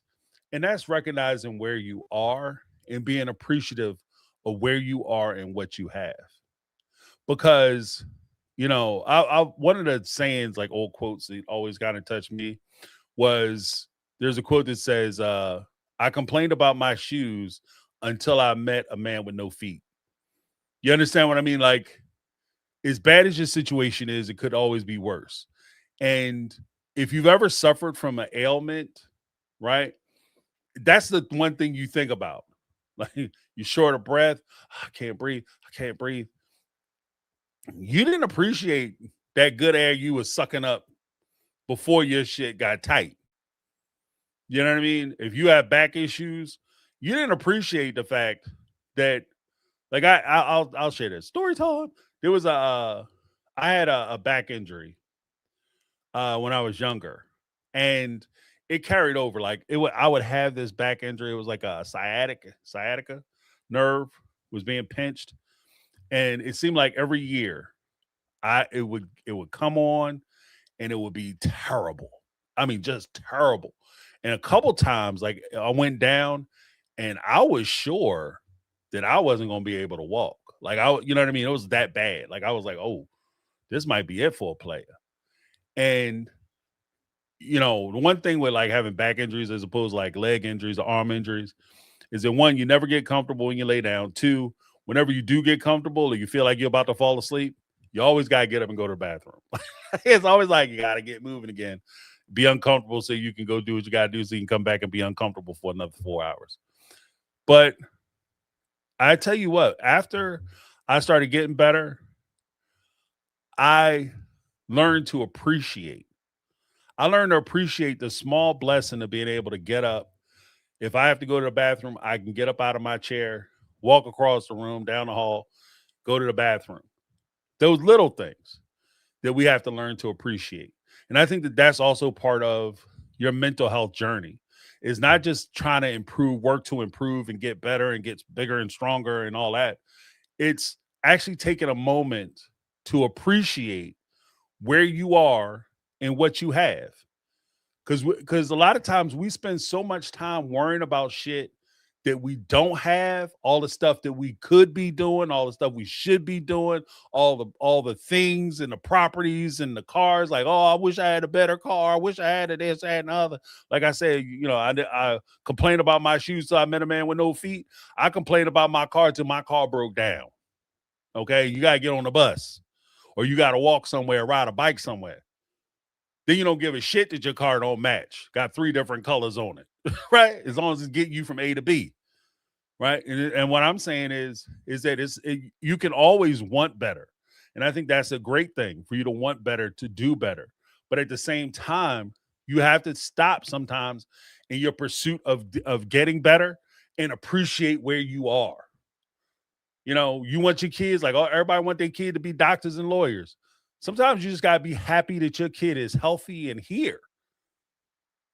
[SPEAKER 1] and that's recognizing where you are and being appreciative of where you are and what you have. Because, one of the sayings, like old quotes that always got in touch with me was, there's a quote that says, I complained about my shoes until I met a man with no feet. You understand what I mean? Like, as bad as your situation is, it could always be worse. And if you've ever suffered from an ailment, right, that's the one thing you think about. Like you're short of breath. I can't breathe. I can't breathe. You didn't appreciate that good air you was sucking up before your shit got tight. You know what I mean? If you have back issues, you didn't appreciate the fact that, like, I'll share this story time. There was I had a back injury when I was younger, and it carried over. Like I would have this back injury. It was like a sciatica nerve was being pinched, and it seemed like every year it would come on, and it would be terrible. I mean, just terrible. And a couple times, like I went down, and I was sure that I wasn't going to be able to walk. Like you know what I mean? It was that bad. Like I was like, oh, this might be it for a player. And you know, the one thing with like having back injuries as opposed to like leg injuries or arm injuries is that one, you never get comfortable when you lay down. Two, whenever you do get comfortable or you feel like you're about to fall asleep, you always got to get up and go to the bathroom. It's always like you got to get moving again, be uncomfortable so you can go do what you got to do so you can come back and be uncomfortable for another 4 hours. But I tell you what, after I started getting better, I learned to appreciate. I learned to appreciate the small blessing of being able to get up. If I have to go to the bathroom, I can get up out of my chair, walk across the room, down the hall, go to the bathroom. Those little things that we have to learn to appreciate. And I think that that's also part of your mental health journey. Is not just trying to improve, work to improve and get better and get bigger and stronger and all that. It's actually taking a moment to appreciate where you are and what you have. Because a lot of times we spend so much time worrying about shit that we don't have, all the stuff that we could be doing, all the stuff we should be doing, all the things and the properties and the cars. Like, oh, I wish I had a better car. I wish I had this, I had another. Like I said, you know, I complained about my shoes till I met a man with no feet. I complained about my car till my car broke down. Okay, you gotta get on the bus, or you gotta walk somewhere, ride a bike somewhere. Then you don't give a shit that your car don't match. Got 3 different colors on it, right? As long as it's getting you from A to B, right? And what I'm saying is that you can always want better, and I think that's a great thing for you to want better, to do better. But at the same time, you have to stop sometimes in your pursuit of getting better and appreciate where you are. You know, you want your kids, like, oh, everybody want their kid to be doctors and lawyers. Sometimes you just got to be happy that your kid is healthy and here.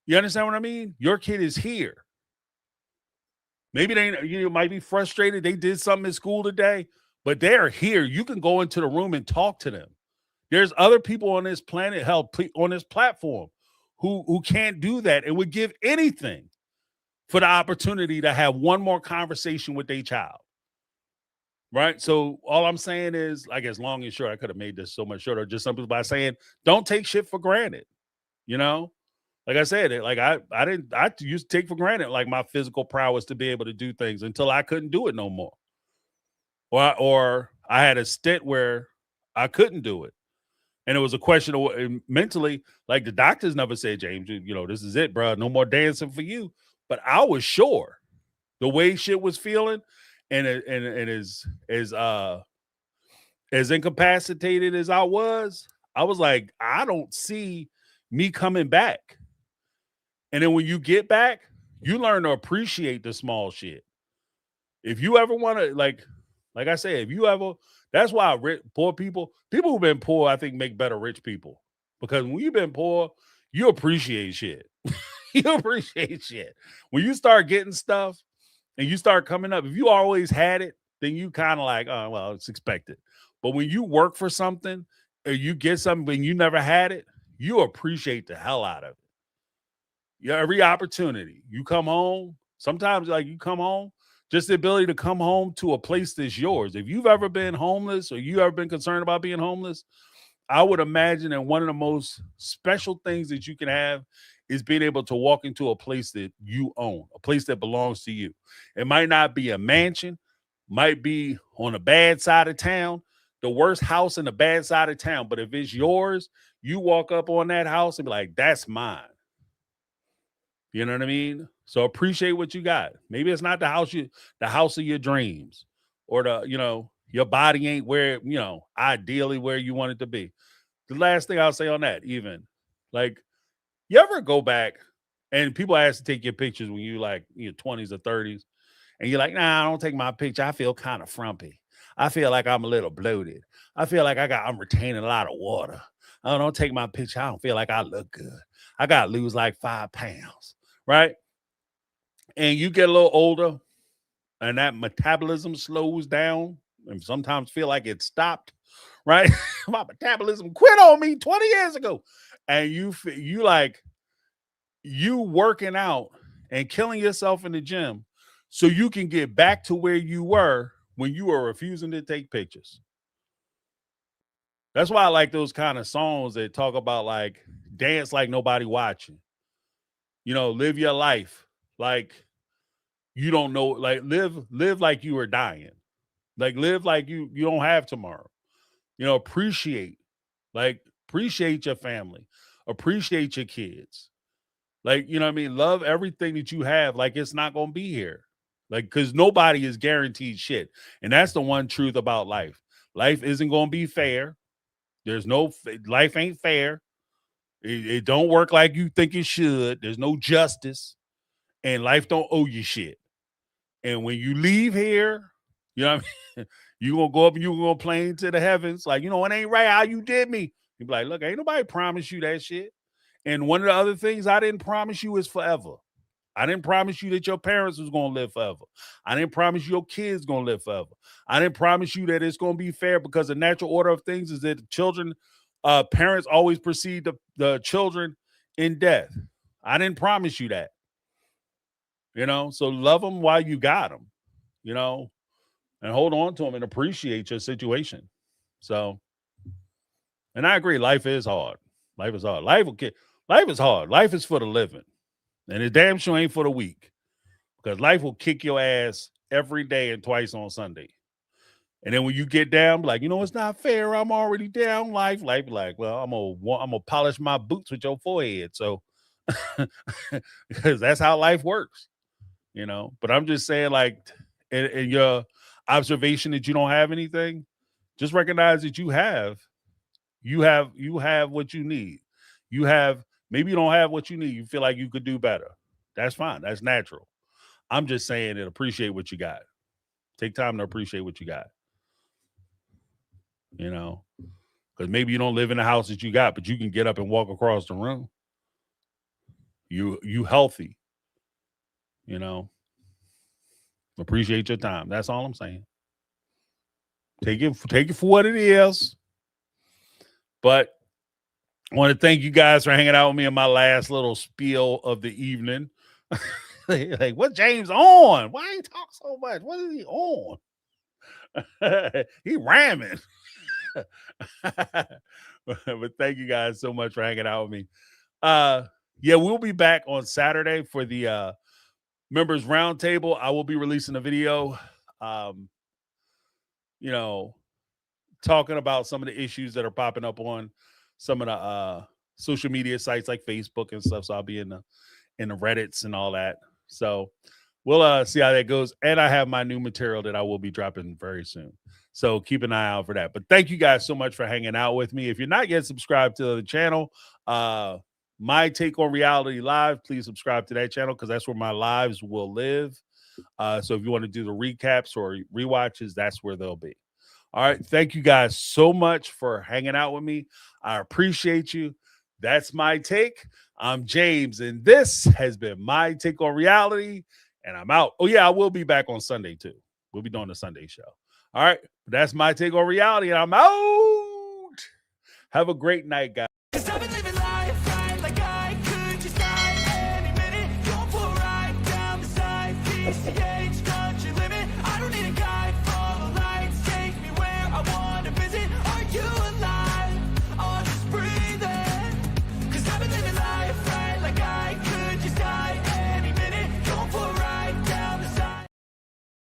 [SPEAKER 1] You understand what I mean? Your kid is here. Maybe you might be frustrated. They did something in school today, but they're here. You can go into the room and talk to them. There's other people on this planet, hell, on this platform who can't do that and would give anything for the opportunity to have one more conversation with their child. Right. So all I'm saying is, like, as long and short, I could have made this so much shorter, just simply by saying, don't take shit for granted. You know, like I said, I used to take for granted, like, my physical prowess to be able to do things until I couldn't do it no more. Or I had a stint where I couldn't do it. And it was a question of mentally, like, the doctors never said, James, you know, this is it, bro. No more dancing for you. But I was sure the way shit was feeling. And as incapacitated as I was like, I don't see me coming back. And then when you get back, you learn to appreciate the small shit. If you ever want to, like I said, if you ever, that's why poor people who've been poor, I think, make better rich people. Because when you've been poor, you appreciate shit. You appreciate shit. When you start getting stuff, and you start coming up, if you always had it, then you kind of like, oh, well, it's expected. But when you work for something or you get something and you never had it, you appreciate the hell out of it. Yeah, every opportunity. You come home, sometimes, like, you come home, just the ability to come home to a place that's yours. If you've ever been homeless or you ever been concerned about being homeless, I would imagine that one of the most special things that you can have is being able to walk into a place that you own, a place that belongs to you. It might not be a mansion, might be on a bad side of town, the worst house in the bad side of town. But if it's yours, you walk up on that house and be like, that's mine. You know what I mean? So appreciate what you got. Maybe it's not the house of your dreams, or your body ain't where, ideally where you want it to be. The last thing I'll say on that, even, like, you ever go back and people ask to take your pictures when you like in your 20s or 30s, and you're like, nah, I don't take my picture. I feel kind of frumpy. I feel like I'm a little bloated. I feel like I'm retaining a lot of water. I don't take my picture. I don't feel like I look good. I got to lose like 5 pounds, right? And you get a little older and that metabolism slows down and sometimes feel like it stopped, right? My metabolism quit on me 20 years ago. And you working out and killing yourself in the gym so you can get back to where you were when you were refusing to take pictures. That's why I like those kind of songs that talk about like dance like nobody watching. Live your life like you don't know, like live like you are dying. Like live like you don't have tomorrow. Appreciate your family. Appreciate your kids. Like, you know what I mean? Love everything that you have like it's not going to be here. Like, because nobody is guaranteed shit. And that's the one truth about life. Life isn't going to be fair. Life ain't fair. It don't work like you think it should. There's no justice. And life don't owe you shit. And when you leave here, you know what I mean? You're going to go up and you're going to plane to the heavens. Like, it ain't right how you did me. You be like, look, ain't nobody promise you that shit. And one of the other things I didn't promise you is forever. I didn't promise you that your parents was going to live forever. I didn't promise your kids going to live forever. I didn't promise you that it's going to be fair, because the natural order of things is that parents always precede the children in death. I didn't promise you that. So love them while you got them, and hold on to them and appreciate your situation. So, and I agree, life is hard. Life is hard. Life is hard. Life is for the living. And it damn sure ain't for the weak, because life will kick your ass every day and twice on Sunday. And then when you get down, like, it's not fair. I'm already down. Life like, well, I'm gonna polish my boots with your forehead. So, because that's how life works, But I'm just saying, like, in your observation that you don't have anything, just recognize that you have what you need. Maybe you don't have what you need. You feel like you could do better. That's fine. That's natural. I'm just saying that appreciate what you got. Take time to appreciate what you got. Because maybe you don't live in the house that you got, but you can get up and walk across the room. You healthy. Appreciate your time. That's all I'm saying. Take it for what it is. But I want to thank you guys for hanging out with me in my last little spiel of the evening. Like, what James on? Why he talk so much? What is he on? He ramming. But thank you guys so much for hanging out with me. Yeah, we'll be back on Saturday for the members roundtable. I will be releasing a video, talking about some of the issues that are popping up on some of the social media sites like Facebook and stuff. So I'll be in the Reddits and all that. So we'll see how that goes. And I have my new material that I will be dropping very soon. So keep an eye out for that. But thank you guys so much for hanging out with me. If you're not yet subscribed to the channel, My Take on Reality Live, please subscribe to that channel, because that's where my lives will live. So if you want to do the recaps or rewatches, that's where they'll be. All right. Thank you guys so much for hanging out with me. I appreciate you. That's my take. I'm James, and this has been My Take on Reality, and I'm out. Oh, yeah, I will be back on Sunday, too. We'll be doing the Sunday show. All right. That's My Take on Reality, and I'm out. Have a great night, guys.